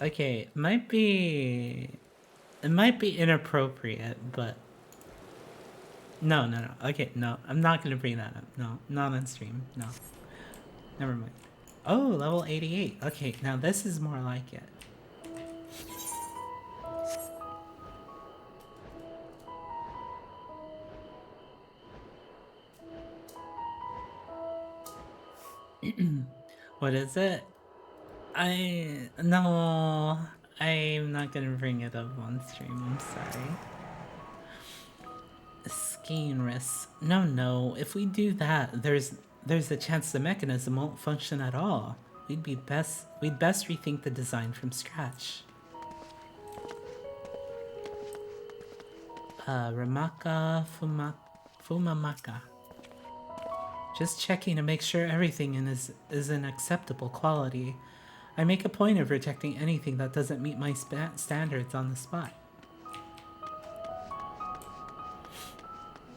Okay, it might be inappropriate, but no. Okay, no, I'm not gonna bring that up. No, not on stream. No, never mind. Oh, level 88. Okay, now this is more like it. What is it? No, I'm not gonna bring it up on stream, I'm sorry. Skiing risks. No, if we do that, there's a chance the mechanism won't function at all. We'd best rethink the design from scratch. Ramaka Fumamaka. Just checking to make sure everything is in acceptable quality. I make a point of rejecting anything that doesn't meet my standards on the spot.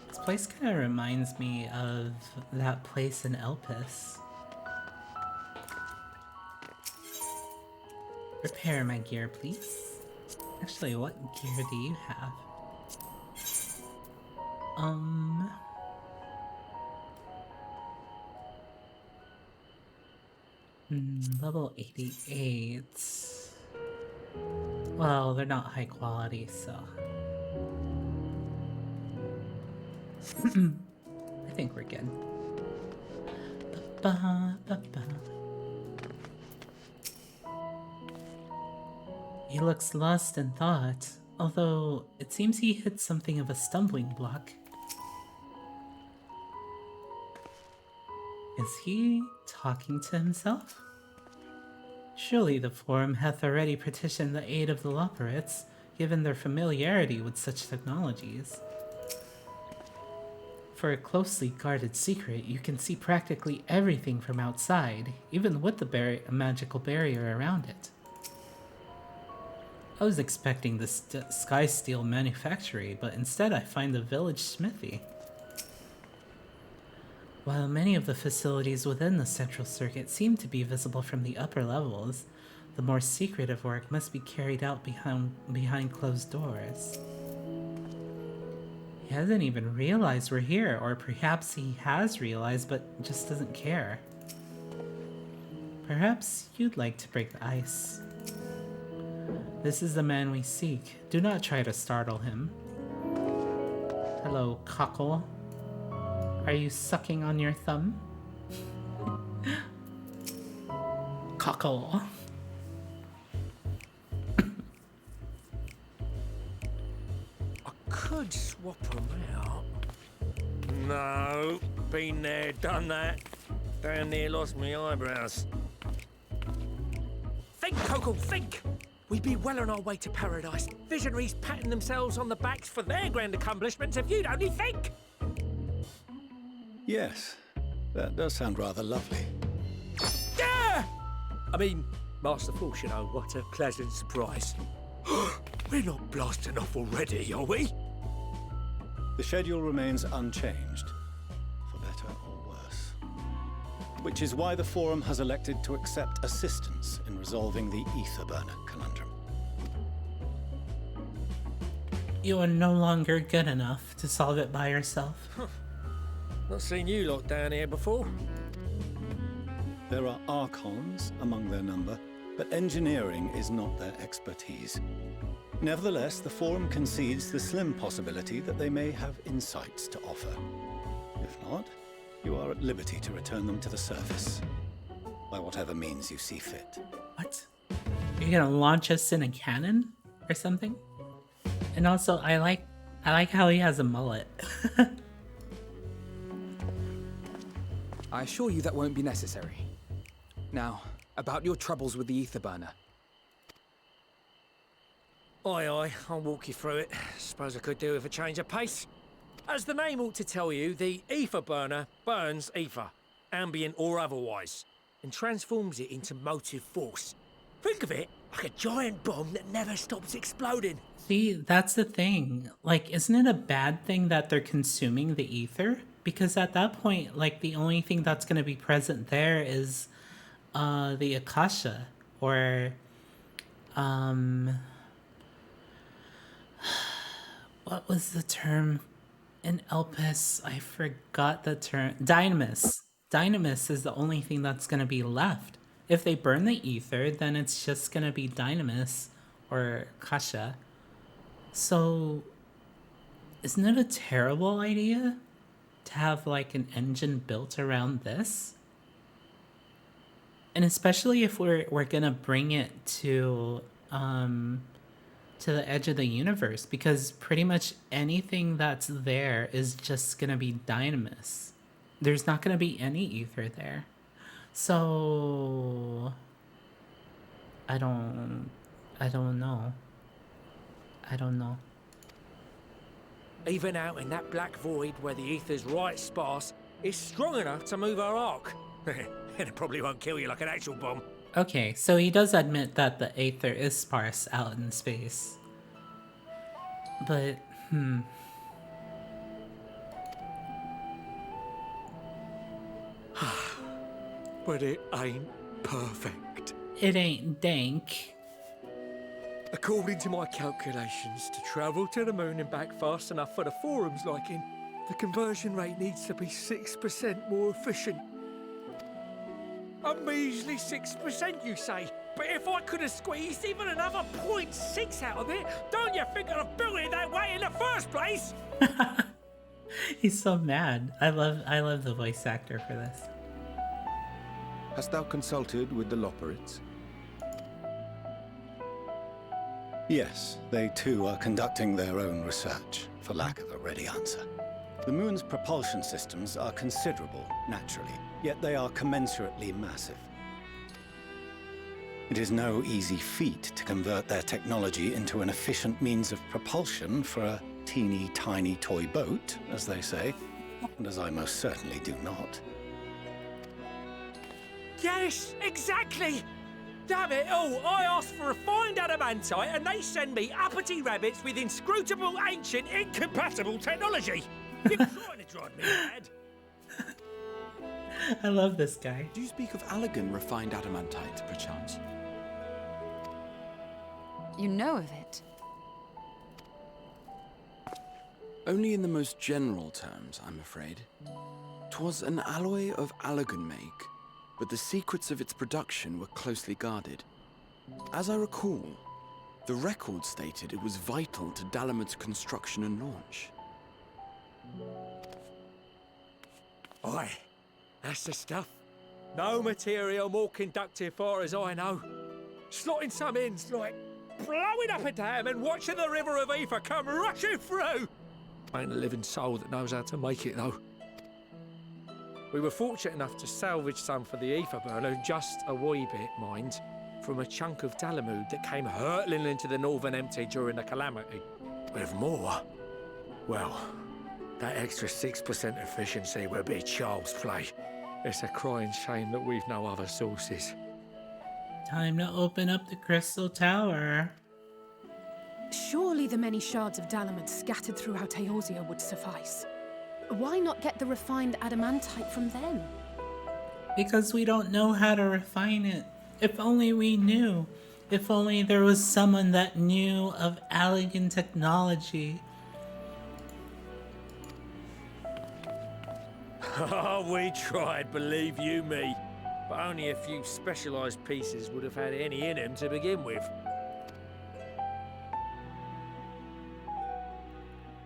This place kind of reminds me of that place in Elpis. Repair my gear, please. Actually, what gear do you have? Level 88. Well, they're not high quality, so... I think we're good. He looks lost in thought, although it seems he hit something of a stumbling block. Is he talking to himself? Surely the Forum hath already petitioned the aid of the Loperites, given their familiarity with such technologies. For a closely guarded secret, you can see practically everything from outside, even with the magical barrier around it. I was expecting the Sky Steel manufactory, but instead I find the village smithy. While many of the facilities within the central circuit seem to be visible from the upper levels, the more secretive work must be carried out behind closed doors. He hasn't even realized we're here, or perhaps he has realized but just doesn't care. Perhaps you'd like to break the ice. This is the man we seek. Do not try to startle him. Hello, cockle. Are you sucking on your thumb? Cockle. I could swap them out. No, been there, done that. Down near lost me eyebrows. Think, Coco, think! We'd be well on our way to paradise. Visionaries patting themselves on the backs for their grand accomplishments if you'd only think! Yes, that does sound rather lovely. Yeah! I mean, Master Force, you know, what a pleasant surprise. We're not blasting off already, are we? The schedule remains unchanged, for better or worse. Which is why the Forum has elected to accept assistance in resolving the ether burner conundrum. You are no longer good enough to solve it by yourself. Not seen you lot down here before. There are Archons among their number, but engineering is not their expertise. Nevertheless, the Forum concedes the slim possibility that they may have insights to offer. If not, you are at liberty to return them to the surface, by whatever means you see fit. What? You're gonna launch us in a cannon or something? And also, I like how he has a mullet. I assure you that won't be necessary. Now, about your troubles with the ether burner. Aye, aye, I'll walk you through it. Suppose I could do with a change of pace. As the name ought to tell you, the ether burner burns ether, ambient or otherwise, and transforms it into motive force. Think of it like a giant bomb that never stops exploding. See, that's the thing. Like, isn't it a bad thing that they're consuming the ether? Because at that point, like, the only thing that's going to be present there is the Akasha, or what was the term in Elpis? I forgot the term. Dynamis. Dynamis is the only thing that's going to be left. If they burn the ether, then it's just going to be Dynamis or Akasha. So, isn't it a terrible idea to have like an engine built around this? And especially if we're gonna bring it to the edge of the universe, because pretty much anything that's there is just gonna be Dynamis. There's not gonna be any ether there. So I don't know. Even out in that black void where the ether's right sparse, it's strong enough to move our arc. And it probably won't kill you like an actual bomb. Okay, so he does admit that the aether is sparse out in space. But, But it ain't perfect. It ain't dank. According to my calculations, to travel to the moon and back fast enough for the Forum's liking, the conversion rate needs to be 6% more efficient. A measly 6%, you say? But if I could have squeezed even another 0.6 out of it, don't you think I'd have built it that way in the first place? He's so mad. I love the voice actor for this. Hast thou consulted with the Loperids? Yes, they too are conducting their own research, for lack of a ready answer. The moon's propulsion systems are considerable, naturally, yet they are commensurately massive. It is no easy feat to convert their technology into an efficient means of propulsion for a teeny tiny toy boat, as they say, and as I most certainly do not. Yes, exactly! Damn it all, I asked for refined adamantite and they send me uppity rabbits with inscrutable, ancient, incompatible technology! You're trying to drive me mad! I love this guy. Do you speak of Allegan refined adamantite, perchance? You know of it? Only in the most general terms, I'm afraid. 'Twas an alloy of Allegan make, but the secrets of its production were closely guarded. As I recall, the record stated it was vital to Dalamud's construction and launch. Aye, that's the stuff. No material more conductive far as I know. Slotting some ends like blowing up a dam and watching the river of ether come rushing through. Ain't a living soul that knows how to make it though. We were fortunate enough to salvage some for the ether burner, just a wee bit, mind, from a chunk of Dalamud that came hurtling into the Northern Empty during the calamity. With more, well, that extra 6% efficiency will be child's play. It's a crying shame that we've no other sources. Time to open up the Crystal Tower. Surely the many shards of Dalamud scattered throughout Eorzea would suffice. Why not get the refined adamantite from them? Because we don't know how to refine it. If only we knew. If only there was someone that knew of Allegan technology. Oh, we tried, believe you me. But only a few specialised pieces would have had any in them to begin with.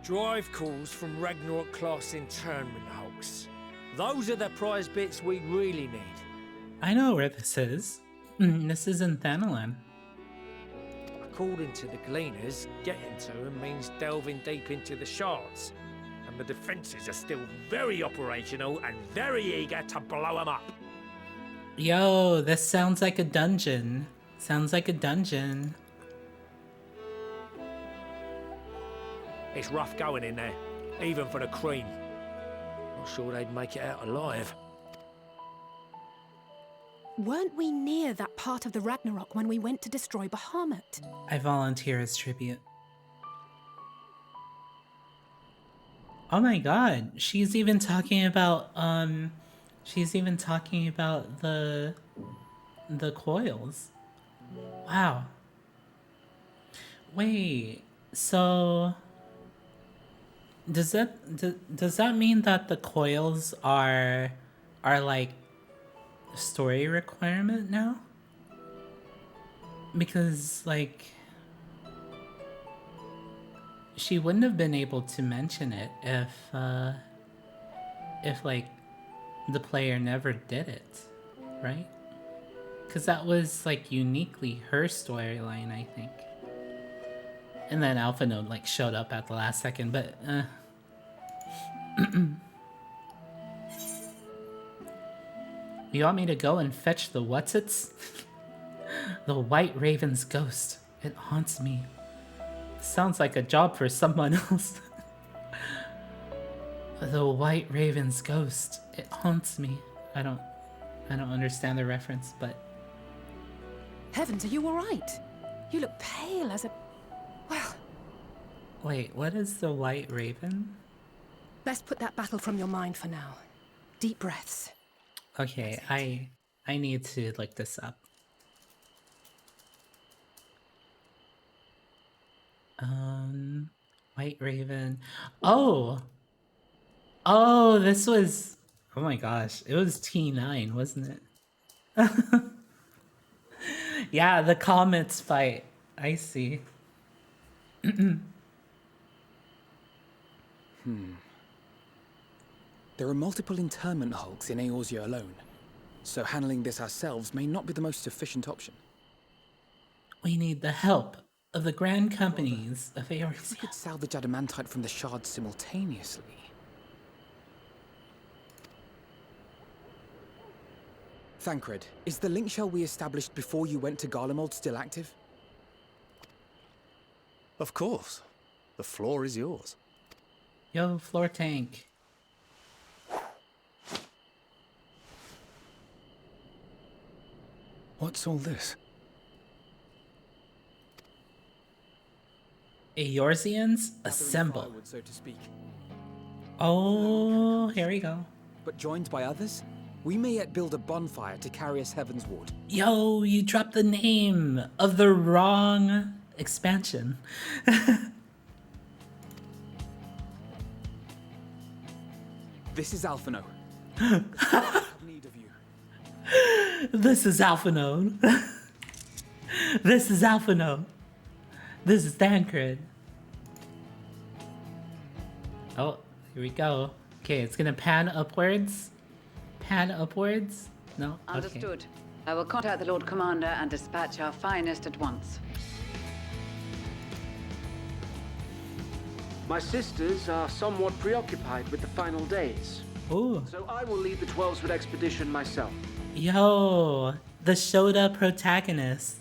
Drive calls from Ragnarok-class internment hulks. Those are the prize bits we really need. I know where this is. This is in Thanalan. According to the Gleaners, getting to them means delving deep into the shards. And the defences are still very operational and very eager to blow them up. Yo, this sounds like a dungeon. Sounds like a dungeon. It's rough going in there, even for the cream. Not sure they'd make it out alive. Weren't we near that part of the Ragnarok when we went to destroy Bahamut? I volunteer as tribute. Oh my god, she's even talking about the coils. Wow. Wait, so does that mean that the coils are like story requirement now? Because like she wouldn't have been able to mention it if like the player never did it, right? Because that was like uniquely her storyline, I think. And then Alphinaud like showed up at the last second, but you want me to go and fetch the whatsits? The White Raven's ghost. It haunts me. Sounds like a job for someone else. The White Raven's ghost. It haunts me. I don't understand the reference, but... Heavens, are you alright? You look pale as a... Well... Wait, what is the White Raven? Best put that battle from your mind for now. Deep breaths. Okay, I need to look this up. White Raven. Oh, this was... Oh my gosh, it was T9, wasn't it? Yeah, the comets fight. I see. There are multiple internment hulks in Eorzea alone, so handling this ourselves may not be the most efficient option. We need the help of the grand companies of We Eorzea. could salvage adamantite from the shards simultaneously. Thancred, is the link shell we established before you went to Garlemald still active? Of course. The floor is yours. Yo, floor tank. What's all this? Eorzeans assemble. Firewood, so to speak. Oh, here we go. But joined by others, we may yet build a bonfire to carry us heavensward. Yo, you dropped the name of the wrong expansion. This is Alphinaud. Need of you. This is Alphinaud. This is Alphinaud. This is Thancred. Oh, here we go. Okay, it's gonna pan upwards. Pan upwards? No? Okay. Understood. I will contact the Lord Commander and dispatch our finest at once. My sisters are somewhat preoccupied with the final days. Ooh. So I will lead the 12-foot expedition myself. Yo, the Shoda protagonist.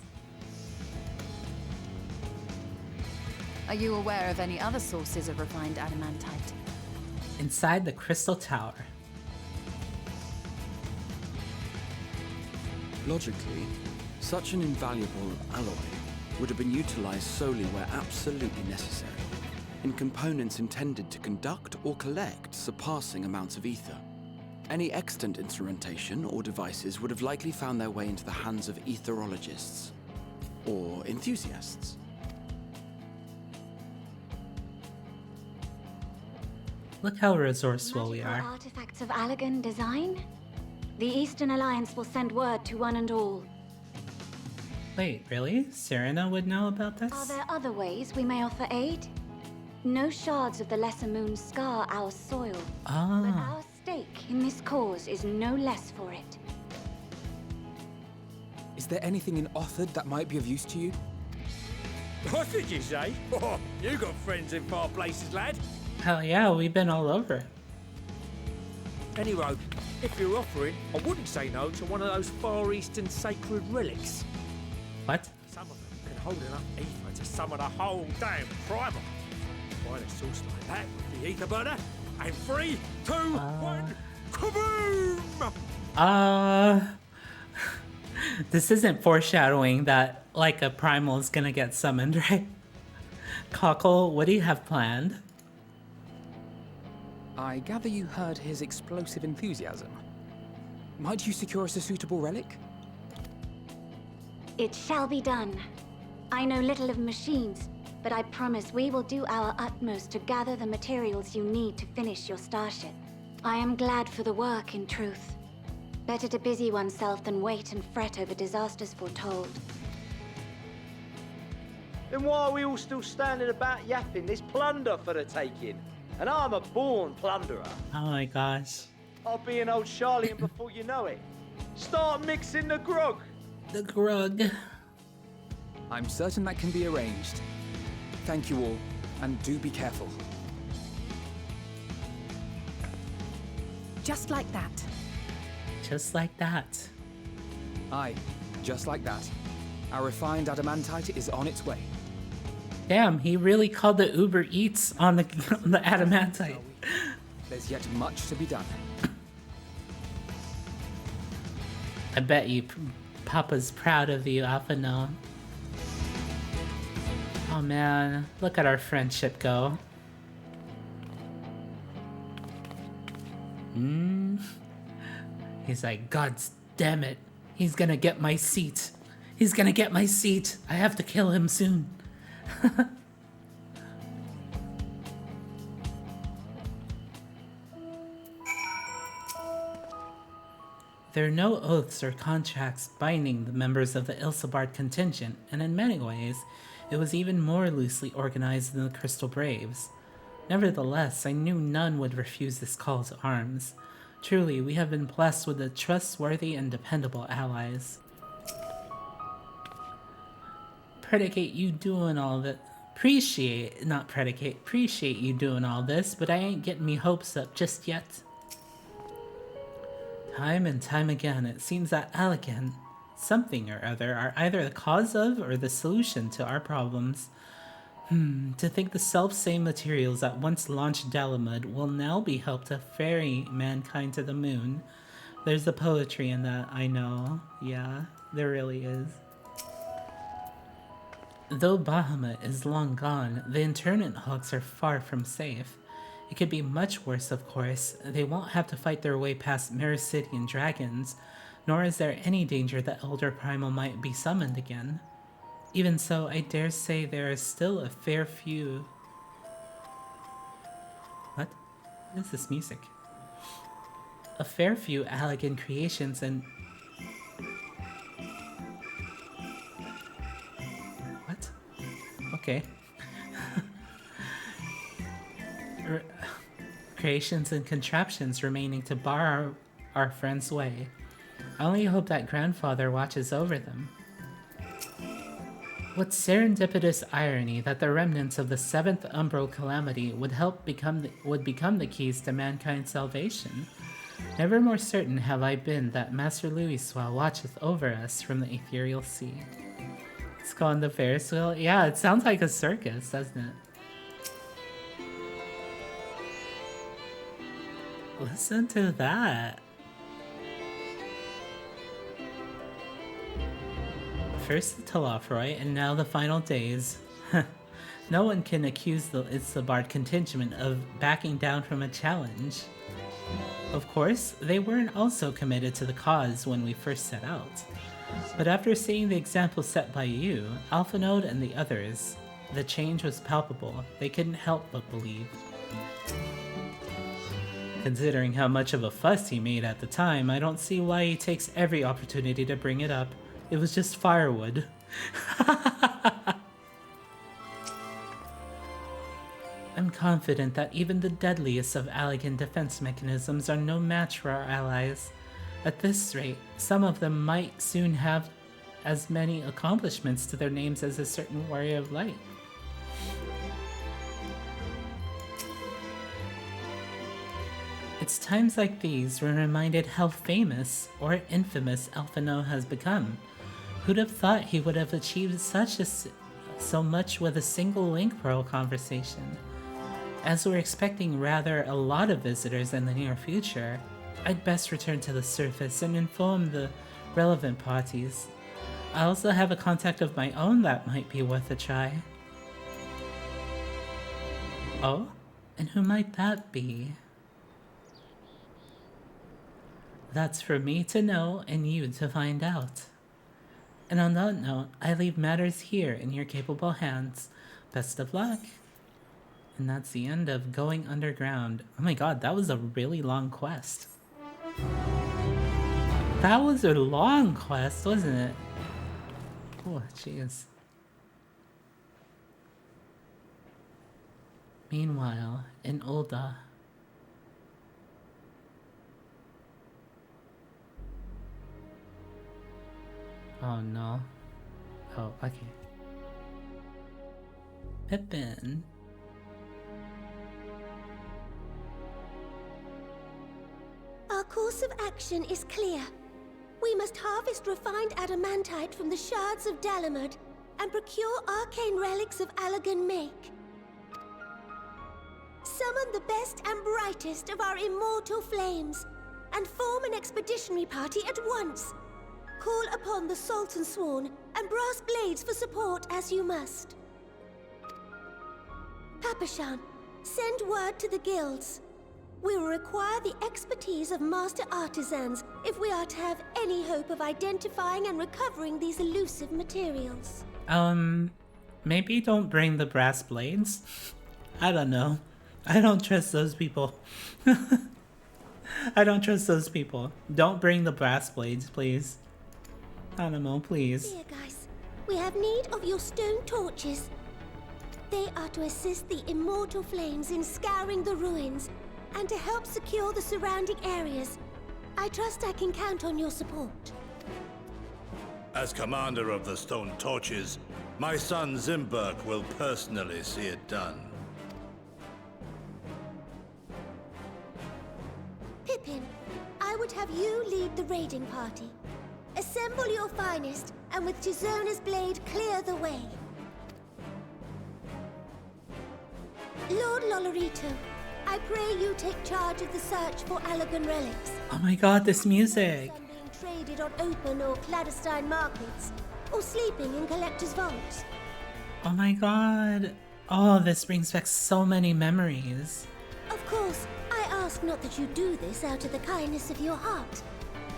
Are you aware of any other sources of refined adamantite? Inside the Crystal Tower. Logically, such an invaluable alloy would have been utilized solely where absolutely necessary, in components intended to conduct or collect surpassing amounts of ether. Any extant instrumentation or devices would have likely found their way into the hands of etherologists or enthusiasts. Look how resourceful we are. Artifacts of Allagan design? The Eastern Alliance will send word to one and all. Wait, really? Serena would know about this? Are there other ways we may offer aid? No shards of the Lesser Moon scar our soil, but Ah. our stake in this cause is no less for it. Is there anything in Othard that might be of use to you? What did you say? Oh, you got friends in far places, lad. Hell yeah, we've been all over. Anyway, if you're offering, I wouldn't say no to one of those Far Eastern sacred relics. What? Some of them can hold enough ether to summon a whole damn primer. Find a source like that with the ether burner, and 3, 2, 1, kaboom! This isn't foreshadowing that, like, a primal is gonna get summoned, right? Cockle, what do you have planned? I gather you heard his explosive enthusiasm. Might you secure us a suitable relic? It shall be done. I know little of machines, but I promise we will do our utmost to gather the materials you need to finish your starship. I am glad for the work, in truth. Better to busy oneself than wait and fret over disasters foretold. Then why are we all still standing about yapping? There's plunder for the taking. And I'm a born plunderer. Oh my gosh. I'll be an old Charlian before you know it. Start mixing the grog. The grog. I'm certain that can be arranged. Thank you all, and do be careful. Just like that. Just like that. Aye, just like that. Our refined adamantite is on its way. Damn, he really called the Uber Eats on the adamantite. There's yet much to be done. I bet you Papa's proud of you, Alphinaud. Oh man, look at our friendship go. He's like, God damn it. He's gonna get my seat. He's gonna get my seat. I have to kill him soon. There are no oaths or contracts binding the members of the Ilsabard contingent, and in many ways, it was even more loosely organized than the Crystal Braves. Nevertheless, I knew none would refuse this call to arms. Truly, we have been blessed with the trustworthy and dependable allies. Predicate you doing all that. Appreciate you doing all this, but I ain't getting me hopes up just yet. Time and time again, it seems that Allegan, something or other, are either the cause of or the solution to our problems. To think the self-same materials that once launched Dalamud will now be helped to ferry mankind to the moon. There's the poetry in that, I know. Yeah, there really is. Though Bahamut is long gone, the internment hulks are far from safe. It could be much worse, of course. They won't have to fight their way past Mericidian dragons, nor is there any danger that Elder Primal might be summoned again. Even so, I dare say there is still a fair few... What? What is this music? A fair few Allegan creations and... What? Okay. Creations and contraptions remaining to bar our friend's way. I only hope that grandfather watches over them. What serendipitous irony that the remnants of the 7th Umbral Calamity would become the keys to mankind's salvation. Never more certain have I been that Master Louiswa watcheth over us from the ethereal sea. It's called the Ferris wheel? Yeah, it sounds like a circus, doesn't it? Listen to that. First the Telophroi, and now the final days. No one can accuse the Ilsabard contingent of backing down from a challenge. Of course, they weren't also committed to the cause when we first set out. But after seeing the example set by you, Alphinaud and the others, the change was palpable. They couldn't help but believe. Considering how much of a fuss he made at the time, I don't see why he takes every opportunity to bring it up. It was just firewood. I'm confident that even the deadliest of Allegan defense mechanisms are no match for our allies. At this rate, some of them might soon have as many accomplishments to their names as a certain warrior of light. It's times like these we're reminded how famous or infamous Alphinaud has become. Who'd have thought he would have achieved so much with a single Link Pearl conversation? As we're expecting rather a lot of visitors in the near future, I'd best return to the surface and inform the relevant parties. I also have a contact of my own that might be worth a try. Oh? And who might that be? That's for me to know and you to find out. And on that note, I leave matters here in your capable hands. Best of luck. And that's the end of Going Underground. Oh my god, that was a really long quest. That was a long quest, wasn't it? Oh, jeez. Meanwhile, in Ul'dah. Oh no. Oh, okay. Pippin. Our course of action is clear. We must harvest refined adamantite from the shards of Dalamud and procure arcane relics of Allegan make. Summon the best and brightest of our immortal flames and form an expeditionary party at once. Call upon the Sultan Sworn and Brass Blades for support as you must. Papashan, send word to the guilds. We will require the expertise of master artisans if we are to have any hope of identifying and recovering these elusive materials. Maybe don't bring the Brass Blades? I don't know. I don't trust those people. I don't trust those people. Don't bring the brass blades, please. Animal, please. Here, guys. We have need of your stone torches. They are to assist the immortal flames in scouring the ruins and to help secure the surrounding areas. I trust I can count on your support. As commander of the Stone Torches, my son Zimberk will personally see it done. Pippin, I would have you lead the raiding party. Assemble your finest, and with Tizona's blade clear the way. Lord Lolorito, I pray you take charge of the search for Allagan relics. Oh my god, this music! Some being traded on open or clandestine markets, or sleeping in collectors' vaults. Oh my god. Oh, this brings back so many memories. Of course, I ask not that you do this out of the kindness of your heart.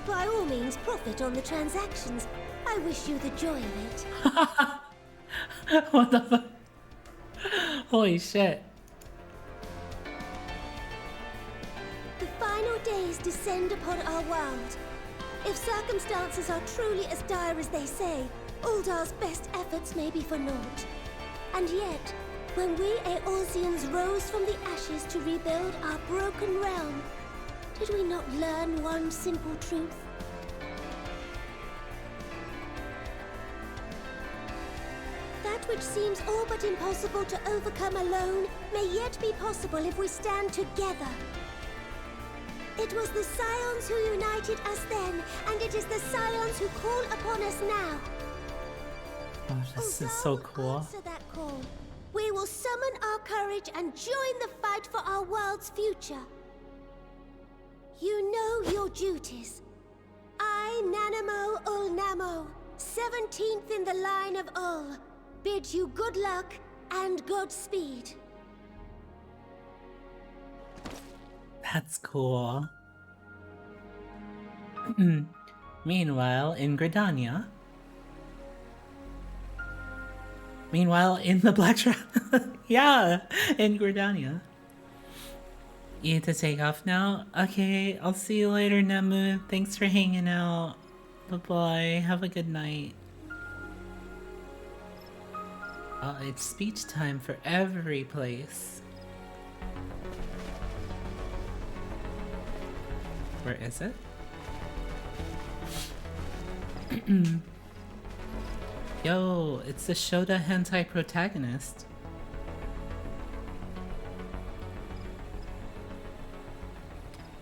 By all means, profit on the transactions. I wish you the joy of it. What the fuck? Holy shit. The final days descend upon our world. If circumstances are truly as dire as they say, Uldar's best efforts may be for naught. And yet, when we Eorzeans rose from the ashes to rebuild our broken realm, did we not learn one simple truth? That which seems all but impossible to overcome alone may yet be possible if we stand together. It was the Scions who united us then, and it is the Scions who call upon us now. Oh, this is so cool. Answer that call. We will summon our courage and join the fight for our world's future. You know your duties. I, Nanamo Ulnamo, 17th in the line of Ul, bid you good luck and Godspeed. That's cool. Meanwhile, in Gridania. Meanwhile, in the Black Trap. Yeah, in Gridania. You need to take off now? Okay, I'll see you later, Nemu. Thanks for hanging out. Bye-bye. Have a good night. It's speech time for every place. Where is it? Yo, it's the Shota hentai protagonist.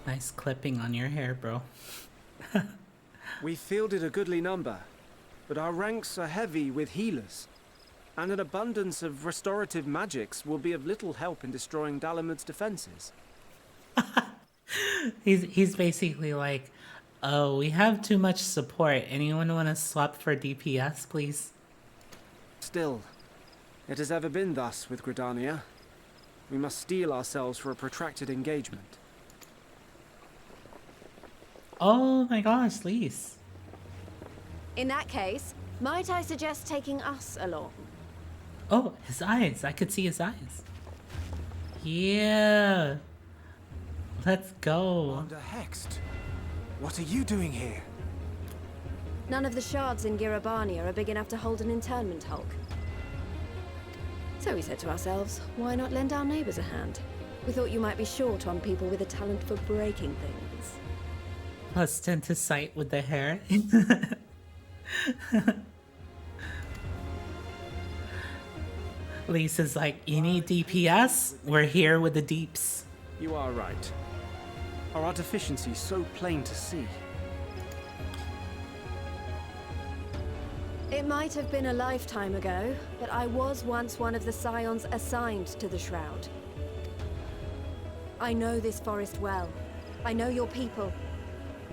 Nice clipping on your hair, bro. We fielded a goodly number, but our ranks are heavy with healers, and an abundance of restorative magics will be of little help in destroying Dalamud's defenses. He's basically like, oh, we have too much support. Anyone want to swap for DPS, please? Still, it has ever been thus with Gridania. We must steel ourselves for a protracted engagement. Oh my gosh, Lise. In that case, might I suggest taking us along? Oh, his eyes. I could see his eyes. Yeah. Let's go. Commander Hext, what are you doing here? None of the shards in Girabania are big enough to hold an internment hulk. So we said to ourselves, why not lend our neighbors a hand? We thought you might be short on people with a talent for breaking things. Plus 10 to sight with the hair. Lisa's like, you need DPS? We're here with the deeps. You are right. Our deficiency so plain to see. It might have been a lifetime ago, but I was once one of the Scions assigned to the Shroud. I know this forest well. I know your people.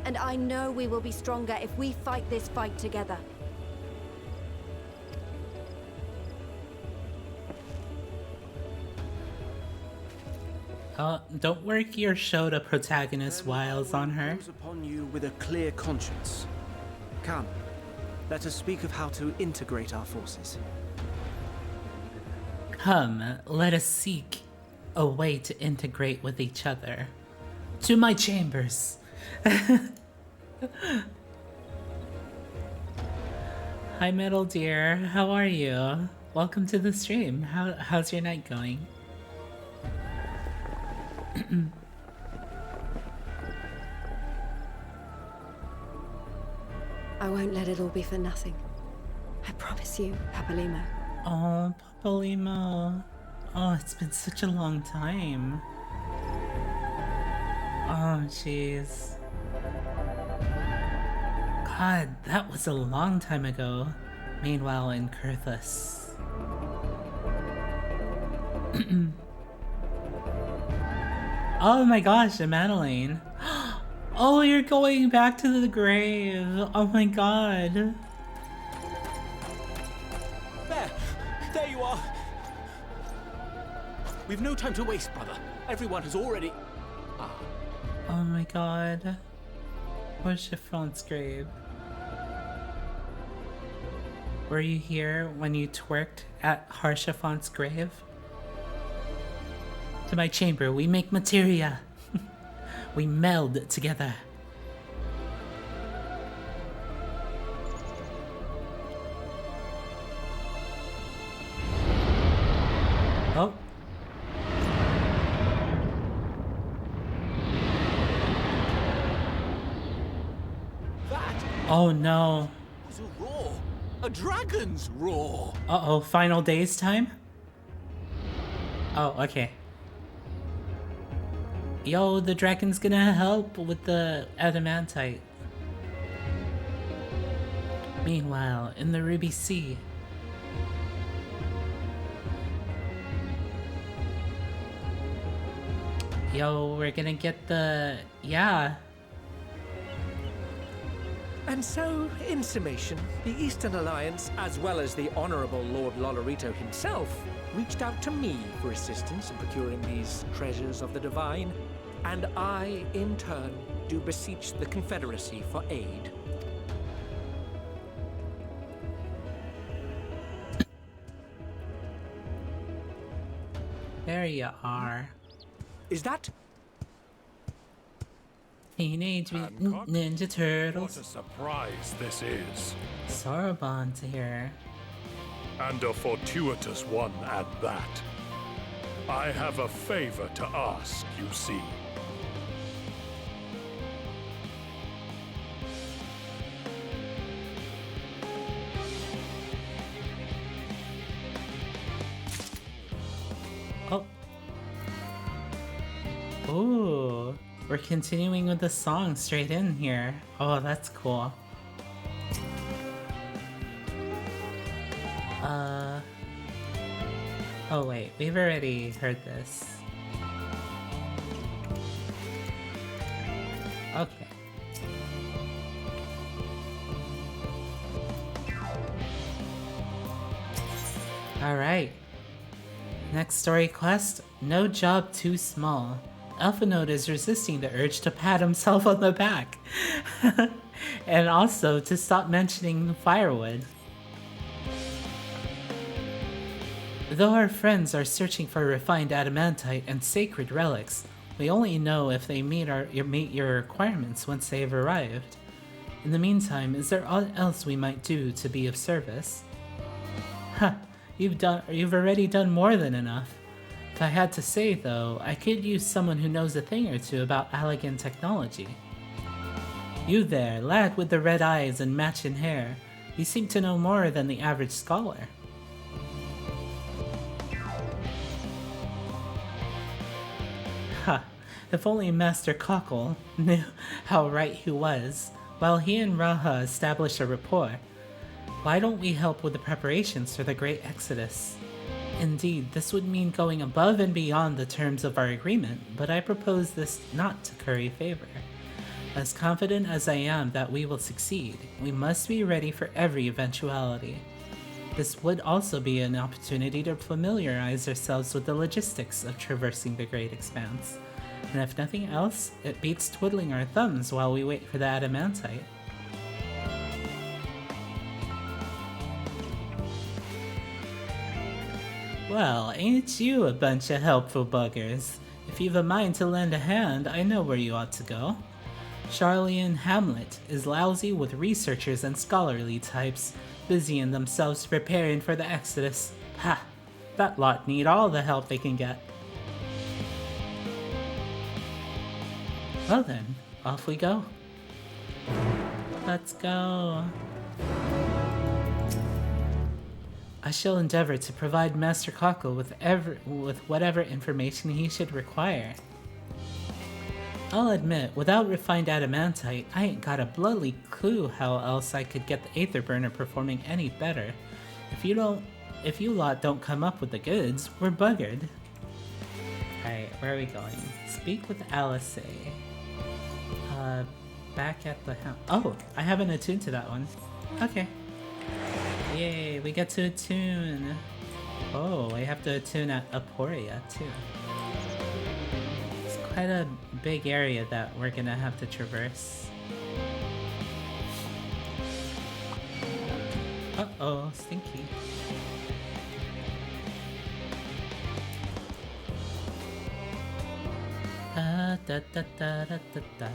And I know we will be stronger if we fight this fight together. Don't work your Shota protagonist wiles on her. Upon you with a clear conscience. Come, let us speak of how to integrate our forces. Come, let us seek a way to integrate with each other. To my chambers. Hi, Metal Deer. How are you? Welcome to the stream. How's your night going? I won't let it all be for nothing. I promise you, Papalimo. Oh, Papalimo. Oh, it's been such a long time. Oh, jeez. God, that was a long time ago. Meanwhile, in Kurthus. Oh my gosh, Madeline. Oh, you're going back to the grave. Oh my god. There you are. We've no time to waste, brother. Everyone has already... Oh my god. Where's Chiffron's grave? Were you here when you twerked at Harshafont's grave? To my chamber, we make materia. We meld together. Oh. Oh no. It was a roar. A dragon's roar. Uh-oh, final days time? Oh, okay. Yo, the dragon's gonna help with the adamantite. Meanwhile, in the Ruby Sea. Yo, we're gonna get the... yeah. And so, in summation, the Eastern Alliance, as well as the Honourable Lord Lolorito himself, reached out to me for assistance in procuring these treasures of the divine, and I, in turn, do beseech the Confederacy for aid. There you are. Is that... Teenage Mutant Ninja Turtles. What a surprise this is. Sorbonne's here. And a fortuitous one at that. I have a favor to ask, you see. Oh. Ooh. We're continuing with the song straight in here. Oh, that's cool. Oh wait, we've already heard this. Okay. Alright. Next story quest, no job too small. Alphinaud is resisting the urge to pat himself on the back. And also to stop mentioning firewood. Though our friends are searching for refined adamantite and sacred relics, we only know if they meet your requirements once they have arrived. In the meantime, is there aught else we might do to be of service? Ha! You've already done more than enough. If I had to say, though, I could use someone who knows a thing or two about Allegan technology. You there, lad with the red eyes and matching hair. You seem to know more than the average scholar. Ha! If only Master Cockle knew how right he was, while he and Raha established a rapport. Why don't we help with the preparations for the Great Exodus? Indeed, this would mean going above and beyond the terms of our agreement, but I propose this not to curry favor. As confident as I am that we will succeed, we must be ready for every eventuality. This would also be an opportunity to familiarize ourselves with the logistics of traversing the Great Expanse, and if nothing else, it beats twiddling our thumbs while we wait for the adamantite. Well, ain't you a bunch of helpful buggers? If If you've a mind to lend a hand, I know where you ought to go. Charlian Hamlet is lousy with researchers and scholarly types, busying themselves preparing for the Exodus. Ha! That lot need all the help they can get. Well then, off we go. Let's go. I shall endeavor to provide Master Cockle with whatever information he should require. I'll admit, without refined adamantite, I ain't got a bloody clue how else I could get the Aether Burner performing any better. If you lot don't come up with the goods, we're buggered. Alright, where are we going? Speak with Alice. Back at the house. Oh, I haven't attuned to that one. Okay. Yay, we get to attune. Oh, I have to attune at Aporia too. It's quite a big area that we're gonna have to traverse. Uh-oh, stinky. Da da da da da da da.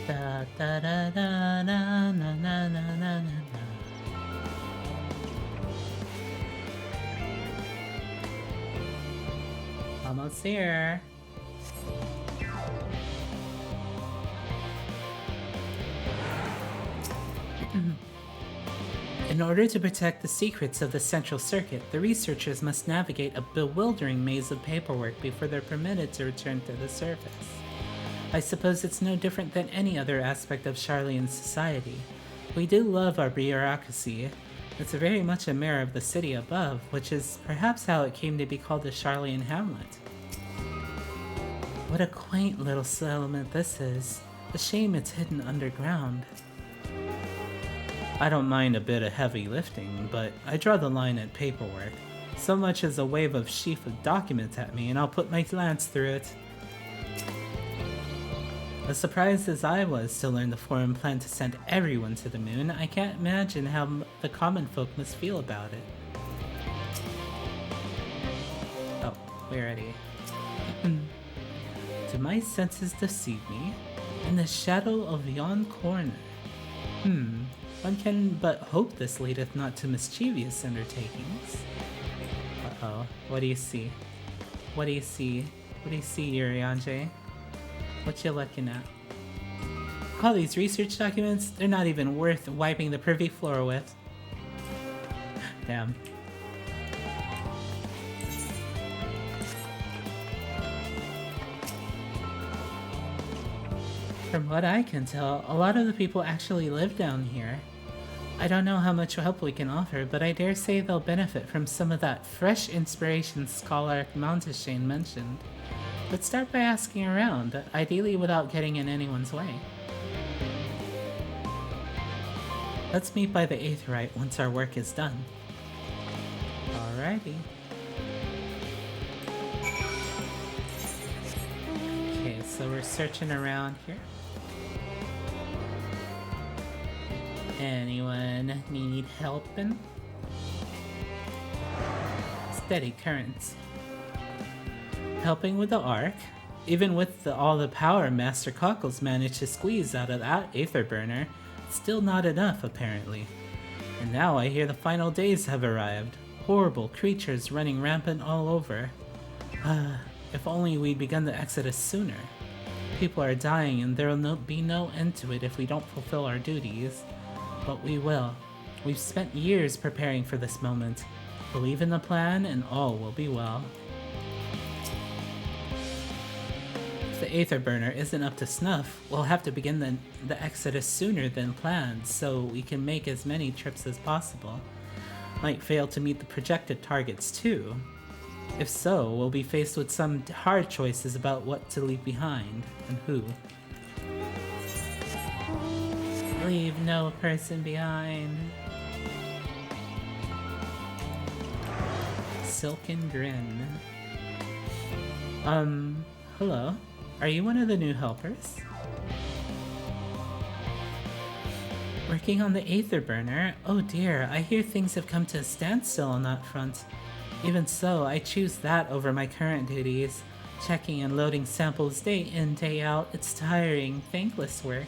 Da da da da na na na na na na. Almost here. In order to protect the secrets of the Central Circuit, the researchers must navigate a bewildering maze of paperwork before they're permitted to return to the surface. I suppose it's no different than any other aspect of Charlian society. We do love our bureaucracy. It's very much a mirror of the city above, which is perhaps how it came to be called the Charlian Hamlet. What a quaint little settlement this is. A shame it's hidden underground. I don't mind a bit of heavy lifting, but I draw the line at paperwork. So much as a wave of sheaf of documents at me and I'll put my lance through it. As surprised as I was to learn the Forum planned to send everyone to the moon, I can't imagine how the common folk must feel about it. Oh, we're ready. Do my senses deceive me? In the shadow of yon corner. One can but hope this leadeth not to mischievous undertakings. Uh-oh. What do you see? What do you see? What do you see, Urianger? What you looking at? All these research documents, they're not even worth wiping the privy floor with. Damn. From what I can tell, a lot of the people actually live down here. I don't know how much help we can offer, but I dare say they'll benefit from some of that fresh inspiration Scholar Monteshane mentioned. Let's start by asking around, ideally without getting in anyone's way. Let's meet by the Aetheryte once our work is done. Alrighty. Okay, so we're searching around here. Anyone need helping? Steady currents. Helping with the Ark? Even with all the power Master Cockles managed to squeeze out of that Aether Burner, it's still not enough apparently. And now I hear the final days have arrived. Horrible creatures running rampant all over. If only we'd begun the Exodus sooner. People are dying and there'll be no end to it if we don't fulfill our duties. But we will. We've spent years preparing for this moment. Believe in the plan and all will be well. If the Aether Burner isn't up to snuff, we'll have to begin the Exodus sooner than planned so we can make as many trips as possible. Might fail to meet the projected targets too. If so, we'll be faced with some hard choices about what to leave behind and who. Leave no person behind. Silken Grin. Hello? Are you one of the new helpers? Working on the Aether Burner? Oh dear, I hear things have come to a standstill on that front. Even so, I choose that over my current duties. Checking and loading samples day in, day out, it's tiring, thankless work.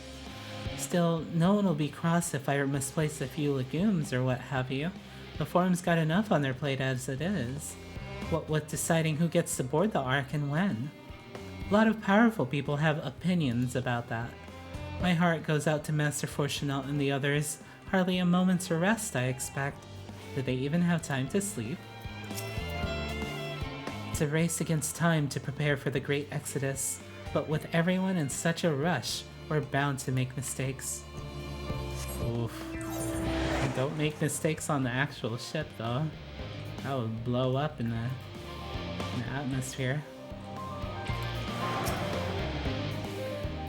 Still, no one will be cross if I misplace a few legumes or what have you. The Forum's got enough on their plate as it is. What with deciding who gets to board the Ark and when. A lot of powerful people have opinions about that. My heart goes out to Master Fortunel and the others. Hardly a moment's rest, I expect. Did they even have time to sleep? It's a race against time to prepare for the great exodus, but with everyone in such a rush, we're bound to make mistakes. Oof. And don't make mistakes on the actual ship, though. That would blow up in the atmosphere.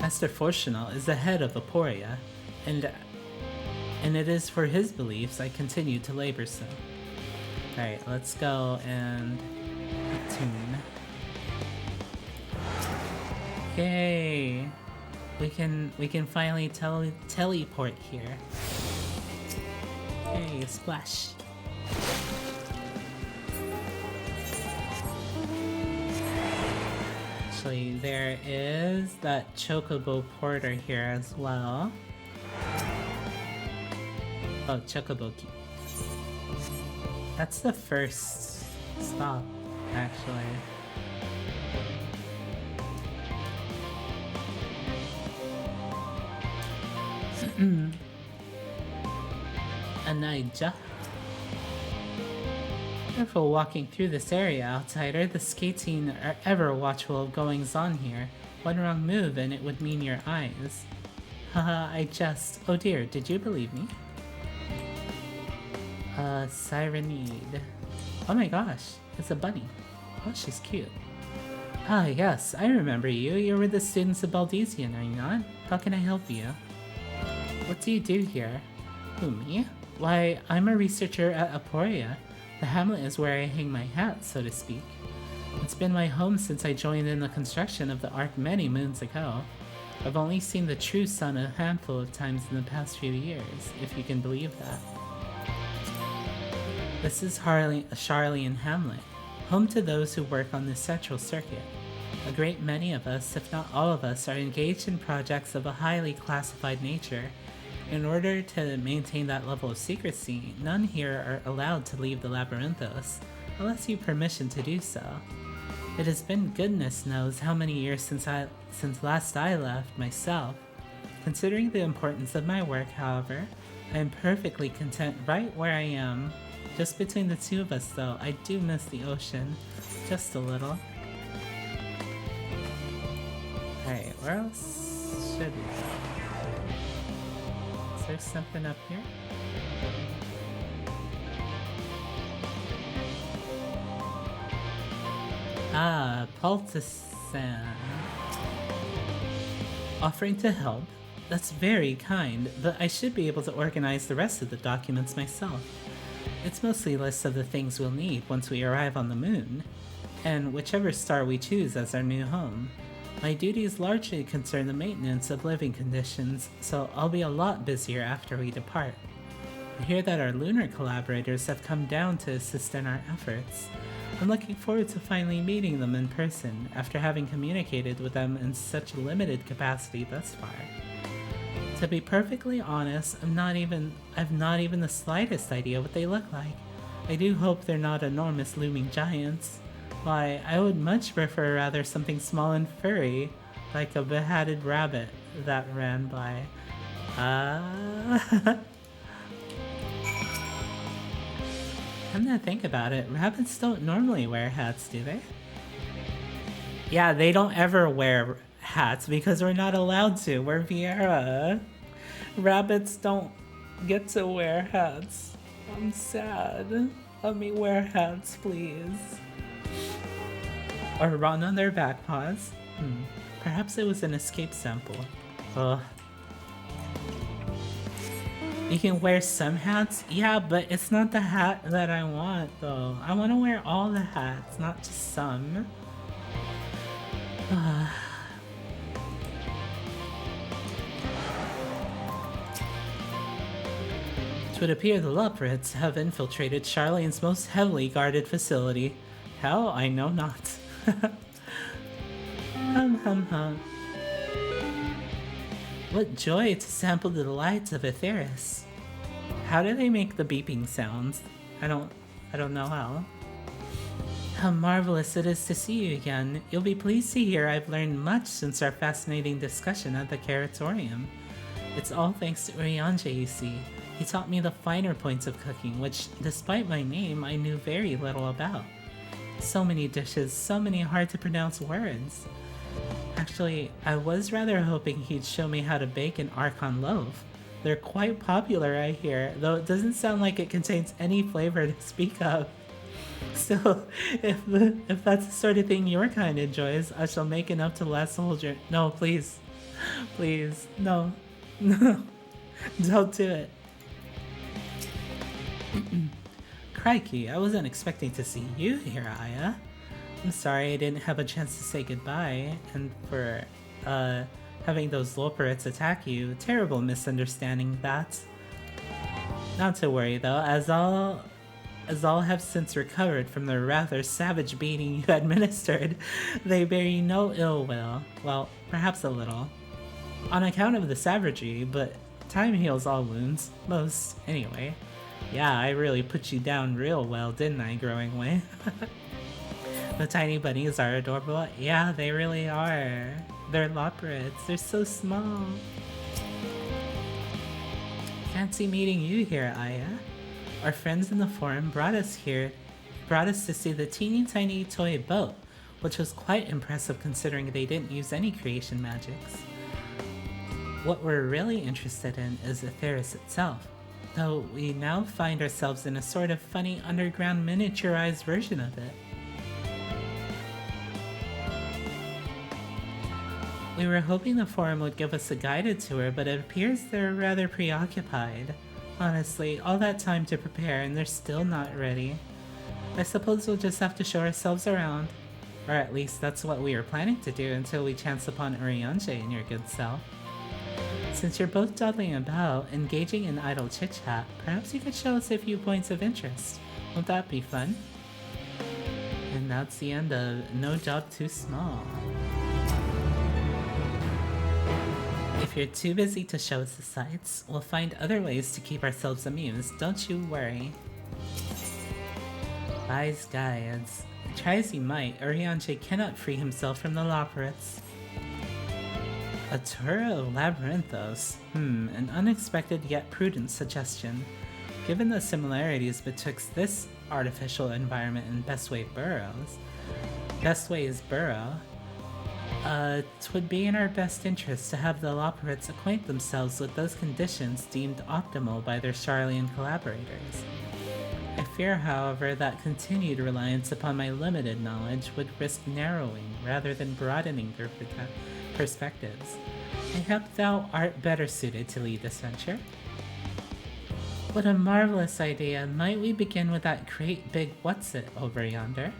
Master Fortunel is the head of Aporia, and it is for his beliefs I continue to labor so. Alright, let's go and tune. Yay! We can finally teleport here. Hey, splash. Actually, there is that Chocobo Porter here as well. Oh, Chocobo Key. That's the first stop, actually. Anaija. Careful walking through this area, outsider. The skating are ever watchful of goings-on here. One wrong move and it would mean your eyes. Haha, I just... Oh dear, did you believe me? Sirenide. Oh my gosh, it's a bunny. Oh, she's cute. Ah, yes, I remember you. You're with the students of Baldesian, are you not? How can I help you? What do you do here? Who, me? Why, I'm a researcher at Aporia. The hamlet is where I hang my hat, so to speak. It's been my home since I joined in the construction of the Ark many moons ago. I've only seen the true sun a handful of times in the past few years, if you can believe that. This is Charlian Hamlet, home to those who work on the central circuit. A great many of us, if not all of us, are engaged in projects of a highly classified nature. In order to maintain that level of secrecy, none here are allowed to leave the Labyrinthos, unless you permission to do so. It has been goodness knows how many years since last I left myself. Considering the importance of my work, however, I am perfectly content right where I am. Just between the two of us, though, I do miss the ocean. Just a little. Alright, where else should we go? Is there something up here? Ah, Poultisan. Offering to help? That's very kind, but I should be able to organize the rest of the documents myself. It's mostly lists of the things we'll need once we arrive on the moon, and whichever star we choose as our new home. My duties largely concern the maintenance of living conditions, so I'll be a lot busier after we depart. I hear that our lunar collaborators have come down to assist in our efforts. I'm looking forward to finally meeting them in person, after having communicated with them in such a limited capacity thus far. To be perfectly honest, I've not even the slightest idea what they look like. I do hope they're not enormous looming giants. Why, I would much prefer rather something small and furry, like a beheaded rabbit that ran by. Come to think about it, rabbits don't normally wear hats, do they? Yeah, they don't ever wear hats because we're not allowed to. We're Viera. Rabbits don't get to wear hats. I'm sad. Let me wear hats, please. Or run on their back paws. Perhaps it was an escape sample. Ugh. You can wear some hats? Yeah, but it's not the hat that I want, though. I want to wear all the hats, not just some. would appear the Loprits have infiltrated Charlene's most heavily guarded facility. How? I know not. Hum hum hum. What joy to sample the delights of Aetheris. How do they make the beeping sounds? I don't know how. How marvelous it is to see you again. You'll be pleased to hear I've learned much since our fascinating discussion at the Caratorium. It's all thanks to Urianger, you see. He taught me the finer points of cooking, which, despite my name, I knew very little about. So many dishes, so many hard-to-pronounce words. Actually, I was rather hoping he'd show me how to bake an Archon loaf. They're quite popular, I hear, though it doesn't sound like it contains any flavor to speak of. Still, if that's the sort of thing your kind enjoys, I shall make enough to last the whole journey. No, please. Please, no. No. Don't do it. Crikey, I wasn't expecting to see you here, Aya. I'm sorry I didn't have a chance to say goodbye, and for, having those Loporits attack you. Terrible misunderstanding that. Not to worry though, as all have since recovered from the rather savage beating you administered, they bear you no ill will. Well, perhaps a little. On account of the savagery, but time heals all wounds. Most, anyway. Yeah, I really put you down real well, didn't I, Growing Way? The tiny bunnies are adorable. Yeah, they really are. They're Loporits. They're so small. Fancy meeting you here, Aya. Our friends in the forum brought us to see the teeny tiny toy boat, which was quite impressive considering they didn't use any creation magics. What we're really interested in is Aetheris itself, though we now find ourselves in a sort of funny underground miniaturized version of it. We were hoping the forum would give us a guided tour, but it appears they're rather preoccupied. Honestly, all that time to prepare and they're still not ready. I suppose we'll just have to show ourselves around. Or at least that's what we were planning to do until we chance upon Urianger and your good self. Since you're both dawdling about, engaging in idle chit-chat, perhaps you could show us a few points of interest. Won't that be fun? And that's the end of No Job Too Small. If you're too busy to show us the sights, we'll find other ways to keep ourselves amused, don't you worry. Wise guides. Try as he might, Urianger cannot free himself from the Loporits. A tour of Labyrinthos. An unexpected yet prudent suggestion. Given the similarities betwixt this artificial environment and Bestway's burrow, 'twould be in our best interest to have the Loporits acquaint themselves with those conditions deemed optimal by their Charlean collaborators. I fear, however, that continued reliance upon my limited knowledge would risk narrowing rather than broadening their perspectives. I hope thou art better suited to lead this venture. What a marvelous idea! Might we begin with that great big what's-it over yonder?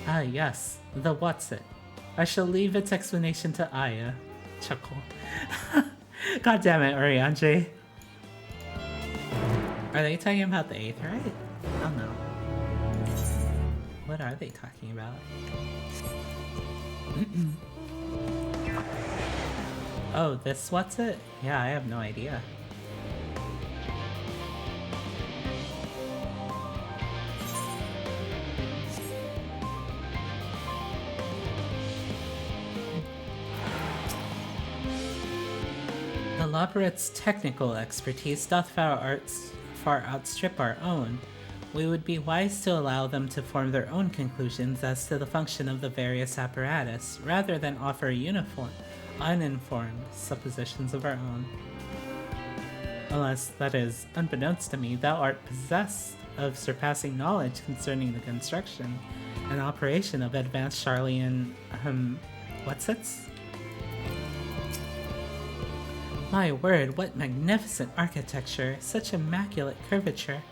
Ah yes, the what's-it. I shall leave its explanation to Aya. Chuckle. God damn it, Urianger. Are they talking about the Aetheryte? I don't know. What are they talking about? Oh, this what's it? Yeah, I have no idea. The Loporits' technical expertise doth far outstrip our own. We would be wise to allow them to form their own conclusions as to the function of the various apparatus, rather than offer uninformed suppositions of our own. Unless, that is, unbeknownst to me, thou art possessed of surpassing knowledge concerning the construction and operation of advanced Charlean, what's-its? My word, what magnificent architecture! Such immaculate curvature!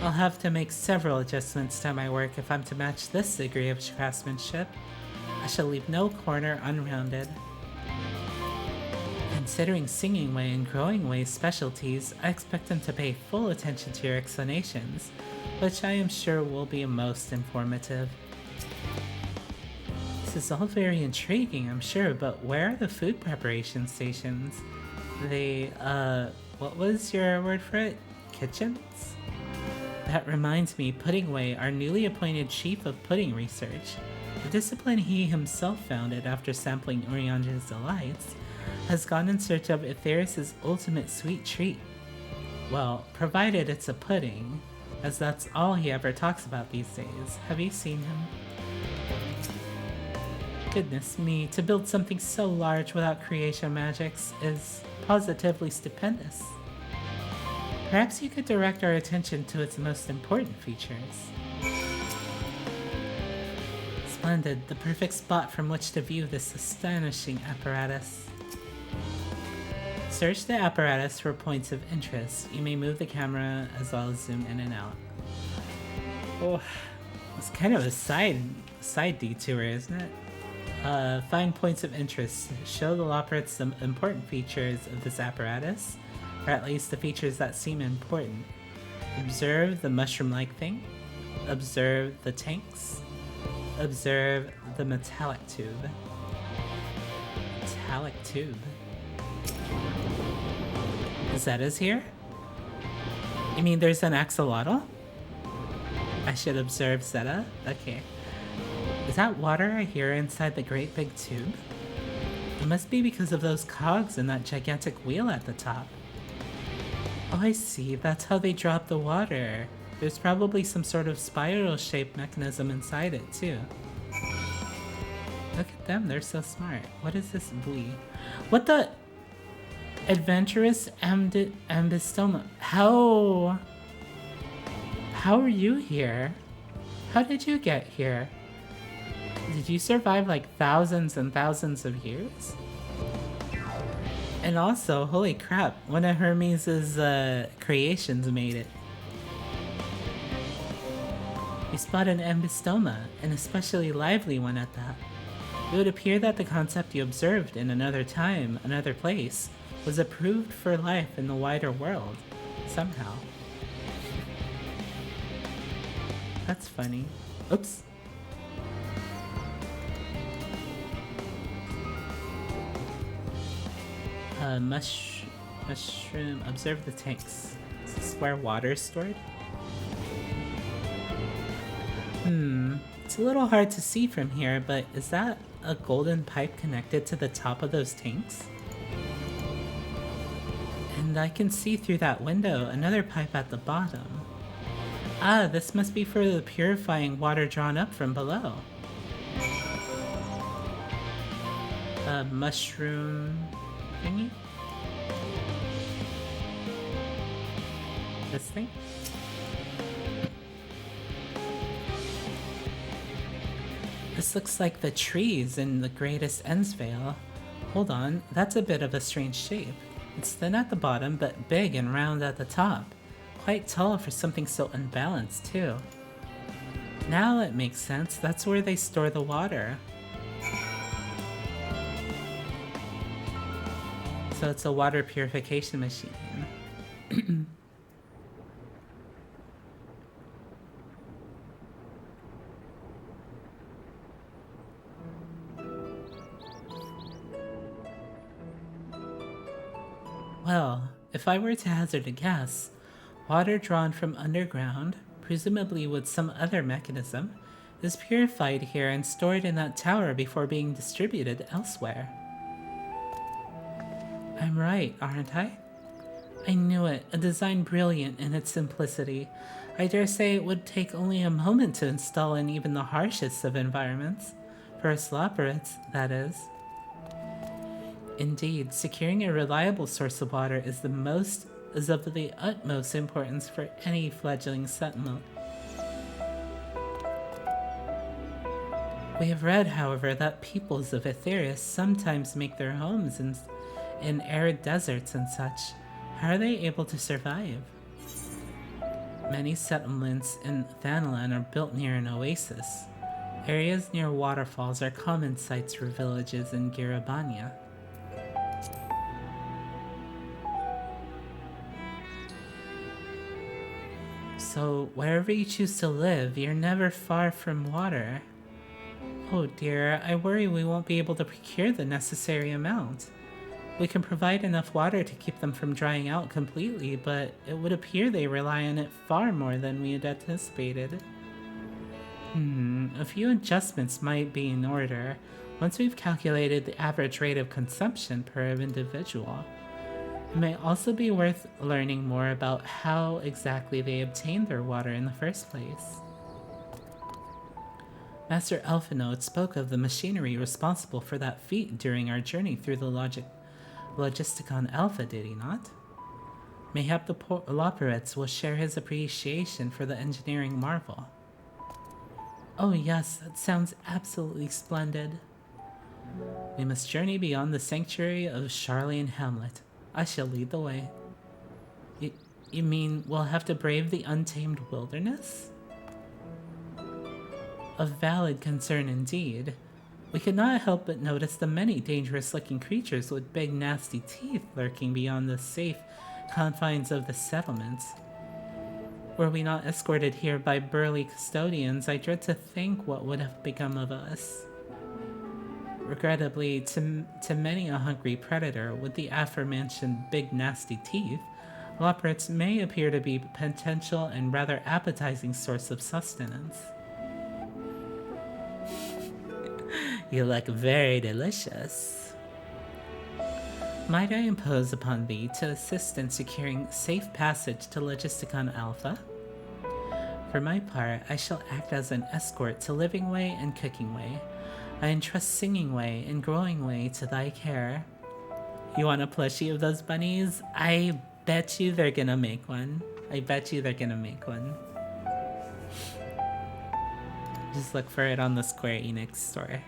I'll have to make several adjustments to my work if I'm to match this degree of craftsmanship. I shall leave no corner unrounded. Considering Singing Way and Growing Way's specialties, I expect them to pay full attention to your explanations, which I am sure will be most informative. This is all very intriguing, I'm sure, but where are the food preparation stations? What was your word for it? Kitchens? That reminds me, Pudding Way, our newly appointed chief of pudding research, the discipline he himself founded after sampling Urianger's delights, has gone in search of Aetherius' ultimate sweet treat. Well, provided it's a pudding, as that's all he ever talks about these days. Have you seen him? Goodness me, to build something so large without creation magics is positively stupendous. Perhaps you could direct our attention to its most important features. Splendid, the perfect spot from which to view this astonishing apparatus. Search the apparatus for points of interest. You may move the camera as well as zoom in and out. Oh, it's kind of a side detour, isn't it? Find points of interest. Show the Loporrits some important features of this apparatus, or at least the features that seem important. Observe the mushroom-like thing. Observe the tanks. Observe the metallic tube. Metallic tube. Zeta's here? You mean there's an axolotl? I should observe Zeta? Okay. Is that water I hear inside the great big tube? It must be because of those cogs and that gigantic wheel at the top. Oh, I see. That's how they drop the water. There's probably some sort of spiral-shaped mechanism inside it, too. Look at them. They're so smart. What is this buoy? What the... Adventurous Ambystoma. How are you here? How did you get here? Did you survive like thousands and thousands of years? And also, holy crap, one of Hermes' creations made it. You spot an Ambystoma, an especially lively one at that. It would appear that the concept you observed in another time, another place, was approved for life in the wider world, somehow. That's funny. Oops. Mushroom, observe the tanks. Is this where water's stored? It's a little hard to see from here, but is that a golden pipe connected to the top of those tanks? And I can see through that window another pipe at the bottom. Ah, this must be for the purifying water drawn up from below. A mushroom thingy? This thing? This looks like the trees in the greatest Ensvale. Hold on, that's a bit of a strange shape. It's thin at the bottom, but big and round at the top. Quite tall for something so unbalanced, too. Now it makes sense. That's where they store the water. So it's a water purification machine. Well, if I were to hazard a guess, water drawn from underground, presumably with some other mechanism, is purified here and stored in that tower before being distributed elsewhere. I'm right, aren't I? I knew it, a design brilliant in its simplicity. I dare say it would take only a moment to install in even the harshest of environments. For us Loporrits, that is. Indeed, securing a reliable source of water is of the utmost importance for any fledgling settlement. We have read, however, that peoples of Aetherius sometimes make their homes in arid deserts and such. How are they able to survive? Many settlements in Thanalan are built near an oasis. Areas near waterfalls are common sites for villages in Girabania. So, wherever you choose to live, you're never far from water. Oh dear, I worry we won't be able to procure the necessary amount. We can provide enough water to keep them from drying out completely, but it would appear they rely on it far more than we had anticipated. A few adjustments might be in order once we've calculated the average rate of consumption per individual. It may also be worth learning more about how exactly they obtained their water in the first place. Master Alphinaud spoke of the machinery responsible for that feat during our journey through the Logisticon Alpha, did he not? Mayhap the Loporets will share his appreciation for the engineering marvel. Oh yes, that sounds absolutely splendid. We must journey beyond the sanctuary of Charlene Hamlet. I shall lead the way. You mean we'll have to brave the untamed wilderness? A valid concern indeed. We could not help but notice the many dangerous-looking creatures with big nasty teeth lurking beyond the safe confines of the settlements. Were we not escorted here by burly custodians, I dread to think what would have become of us. Regrettably, to many a hungry predator with the aforementioned big nasty teeth, Loporets may appear to be a potential and rather appetizing source of sustenance. You look very delicious. Might I impose upon thee to assist in securing safe passage to Logisticon Alpha? For my part, I shall act as an escort to Living Way and Cooking Way. I entrust Singing Way and Growing Way to thy care. You want a plushie of those bunnies? I bet you they're gonna make one. Just look for it on the Square Enix store.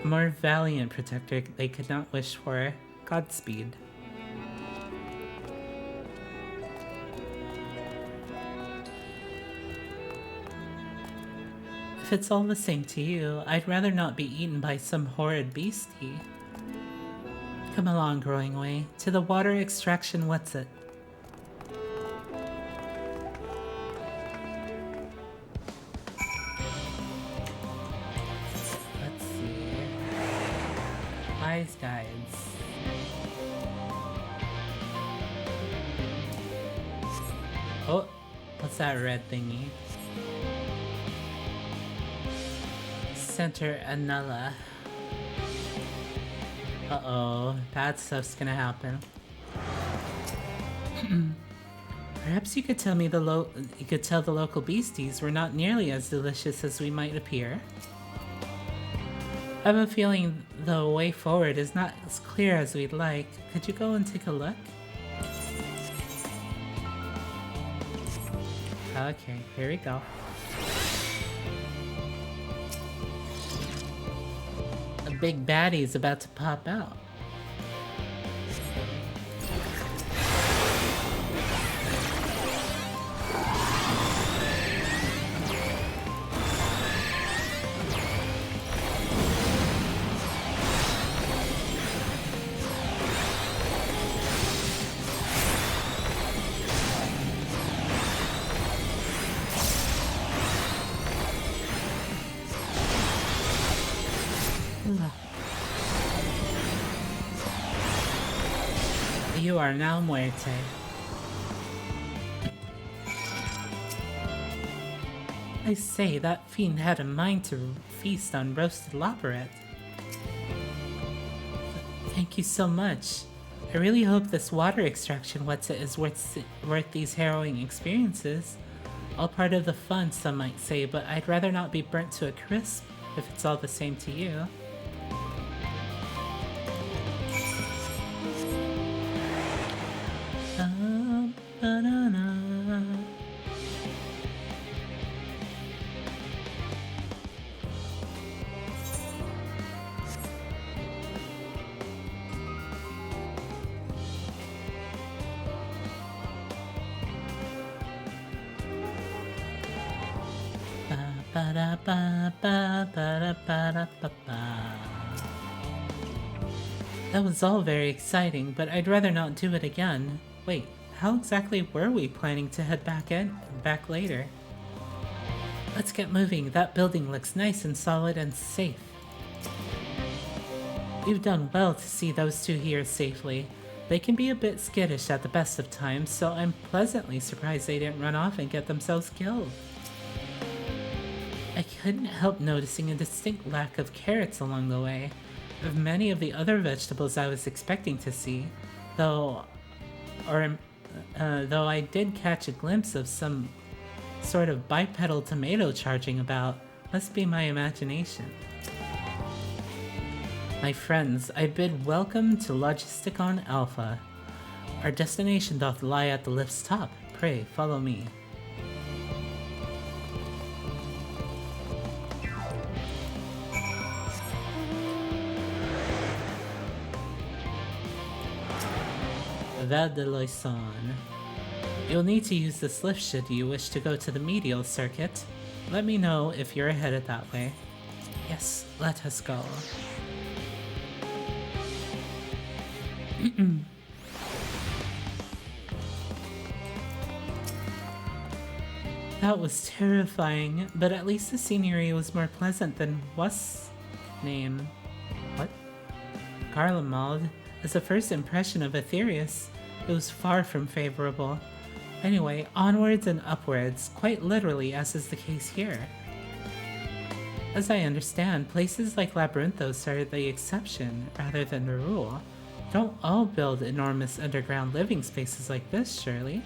A more valiant protector they could not wish for. Godspeed. If it's all the same to you, I'd rather not be eaten by some horrid beastie. Come along, Growing Way, to the water extraction what's-it. Let's see. Wise guides. Oh, what's that red thingy? Center Anella. Uh-oh, bad stuff's gonna happen. Perhaps you could tell me you could tell the local beasties we're not nearly as delicious as we might appear. I have a feeling the way forward is not as clear as we'd like. Could you go and take a look? Okay, here we go. A big baddie is about to pop out. You are now muerte. I say, that fiend had a mind to feast on roasted Loporet. Thank you so much. I really hope this water extraction what's-it is worth these harrowing experiences. All part of the fun, some might say, but I'd rather not be burnt to a crisp if it's all the same to you. That was all very exciting, but I'd rather not do it again. Wait, how exactly were we planning to head back later? Let's get moving. That building looks nice and solid and safe. You've done well to see those two here safely. They can be a bit skittish at the best of times, so I'm pleasantly surprised they didn't run off and get themselves killed. I couldn't help noticing a distinct lack of carrots along the way, of many of the other vegetables I was expecting to see, though I did catch a glimpse of some sort of bipedal tomato charging about. Must be my imagination. My friends, I bid welcome to Logisticon Alpha. Our destination doth lie at the lift's top. Pray, follow me. Val de Loison. You'll need to use this lift should you wish to go to the medial circuit. Let me know if you're headed that way. Yes, let us go. That was terrifying, but at least the scenery was more pleasant than what's name? What? Garlemald. As a first impression of Aetherius, it was far from favorable. Anyway, onwards and upwards, quite literally as is the case here. As I understand, places like Labyrinthos are the exception rather than the rule. Don't all build enormous underground living spaces like this, surely?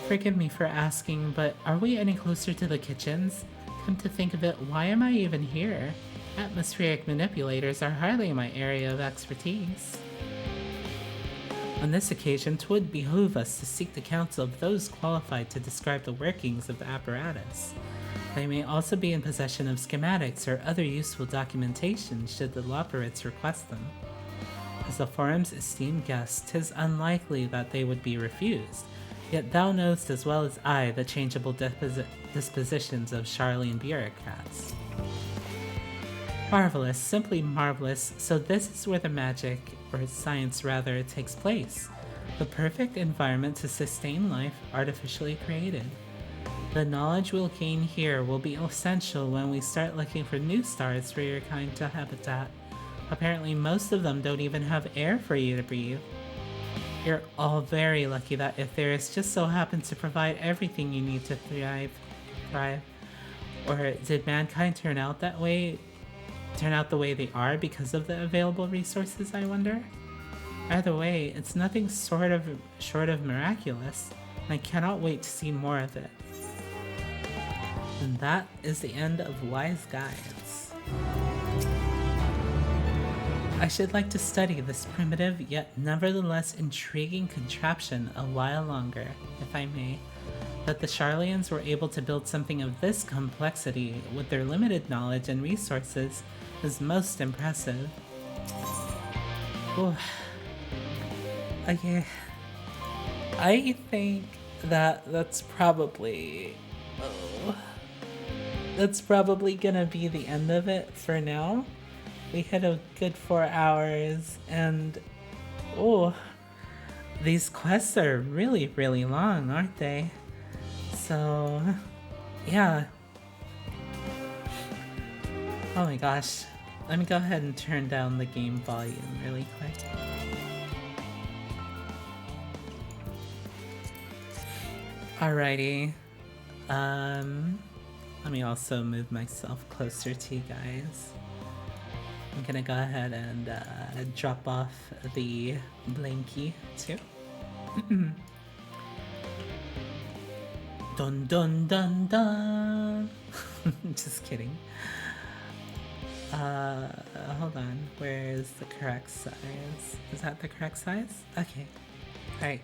Forgive me for asking, but are we any closer to the kitchens? Come to think of it, why am I even here? Atmospheric manipulators are hardly my area of expertise. On this occasion, 'twould behoove us to seek the counsel of those qualified to describe the workings of the apparatus. They may also be in possession of schematics or other useful documentation should the Loporrits request them. As the Forum's esteemed guest, 'tis unlikely that they would be refused, yet thou knowest as well as I the changeable dispositions of Charlene bureaucrats. Marvelous, simply marvelous, so this is where the magic, or science rather, takes place. The perfect environment to sustain life artificially created. The knowledge we'll gain here will be essential when we start looking for new stars for your kind to habitat. Apparently most of them don't even have air for you to breathe. You're all very lucky that Aetherius just so happens to provide everything you need to thrive. Or did mankind turn out the way they are because of the available resources, I wonder? Either way, it's nothing short of miraculous, and I cannot wait to see more of it. And that is the end of Wise Guides. I should like to study this primitive yet nevertheless intriguing contraption a while longer, if I may. That the Charlians were able to build something of this complexity with their limited knowledge and resources is most impressive. Ooh. Okay. I think that's probably gonna be the end of it for now. We had a good 4 hours and these quests are really, really long, aren't they? So yeah. Oh my gosh. Let me go ahead and turn down the game volume really quick. Alrighty. Let me also move myself closer to you guys. I'm gonna go ahead and drop off the blankie too. Dun dun dun dun! Just kidding. Hold on. Where's the correct size? Is that the correct size? Okay. Alright.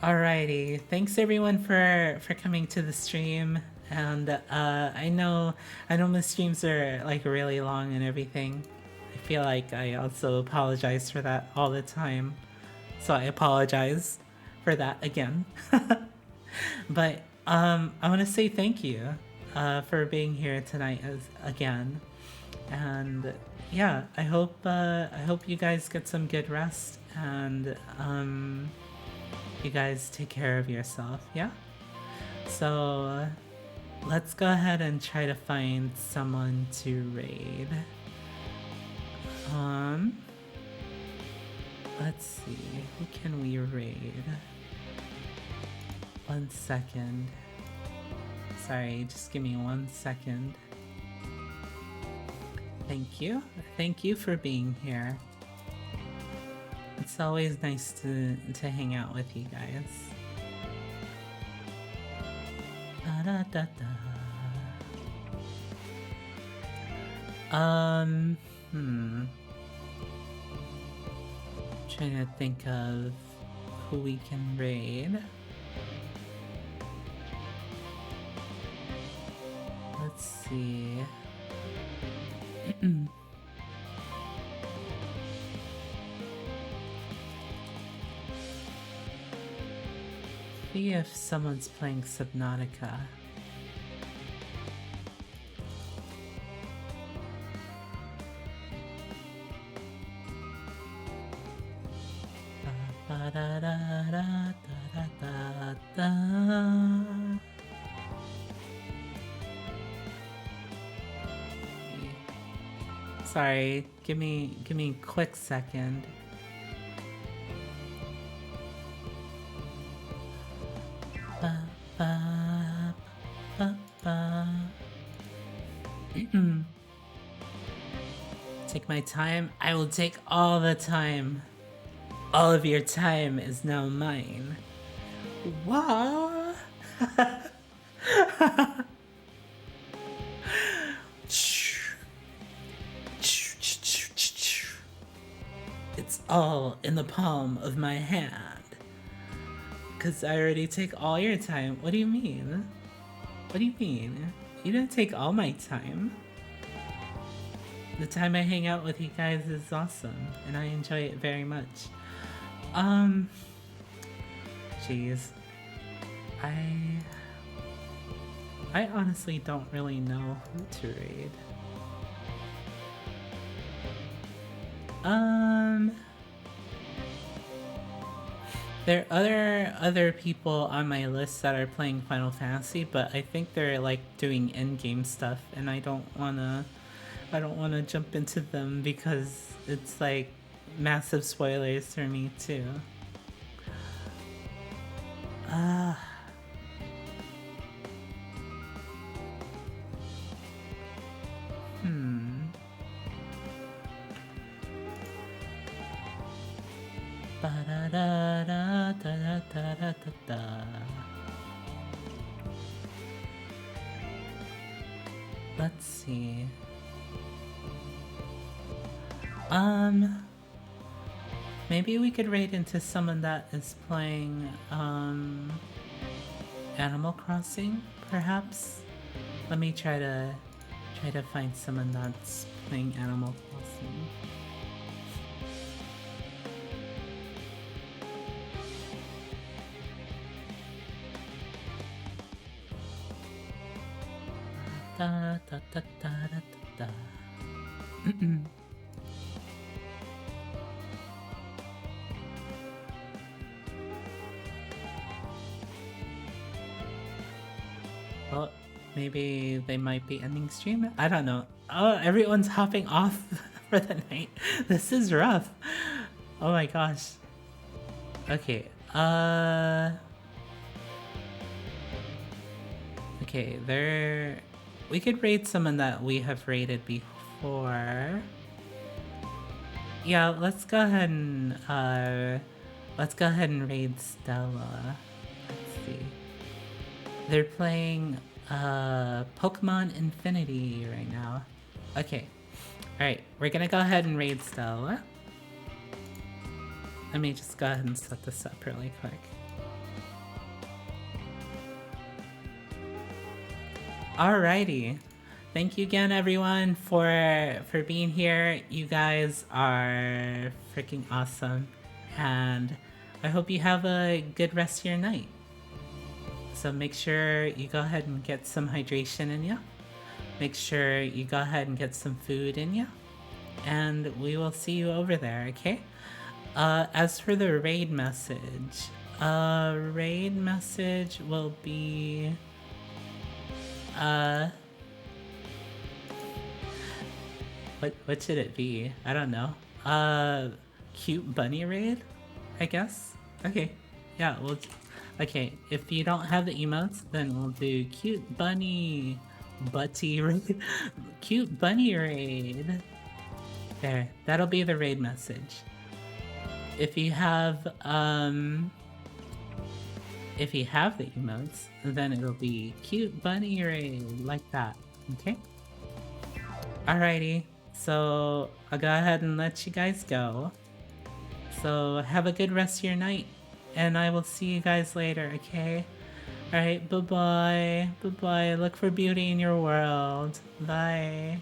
Alrighty. Thanks everyone for coming to the stream. And I know my streams are like really long and everything. I feel like I also apologize for that all the time. So I apologize for that again. But I want to say thank you for being here tonight again. And yeah, I hope you guys get some good rest, and you guys take care of yourself. Yeah. So let's go ahead and try to find someone to raid. Let's see, who can we raid? 1 second. Sorry, just give me 1 second. Thank you. Thank you for being here. It's always nice to hang out with you guys. Trying to think of who we can raid. Let's see. See if someone's playing Subnautica. Sorry, give me a quick second. Take my time. I will take all the time. All of your time is now mine. What? It's all in the palm of my hand. 'Cause I already take all your time. What do you mean? What do you mean? You didn't take all my time. The time I hang out with you guys is awesome, and I enjoy it very much. Jeez. I honestly don't really know who to raid. There are other people on my list that are playing Final Fantasy, but I think they're like doing in-game stuff, and I don't wanna jump into them because it's like massive spoilers for me too. Let's see. Maybe we could raid into someone that is playing Animal Crossing, perhaps. Let me try to find someone that's playing Animal Crossing. Da da da da da da. Well, maybe they might be ending stream. I don't know. Oh, everyone's hopping off for the night. This is rough. Oh my gosh. Okay. Okay, we could raid someone that we have raided before. Yeah, let's go ahead and raid Stella. Let's see. They're playing Pokemon Infinity right now. Okay. Alright, we're gonna go ahead and raid Stella. Let me just go ahead and set this up really quick. Alrighty. Thank you again, everyone, for being here. You guys are freaking awesome. And I hope you have a good rest of your night. So make sure you go ahead and get some hydration in you. make sure you go ahead and get some food in you. And we will see you over there, okay? As for the raid message will be... What should it be? I don't know. Cute bunny raid? I guess? Okay. Yeah, okay, if you don't have the emotes, then we'll do cute bunny butty raid. Cute bunny raid. There, that'll be the raid message. If you have the emotes, then it'll be cute bunny raid, like that, okay? Alrighty, so I'll go ahead and let you guys go. So have a good rest of your night, and I will see you guys later, okay? Alright, bye-bye. Bye-bye. Look for beauty in your world. Bye.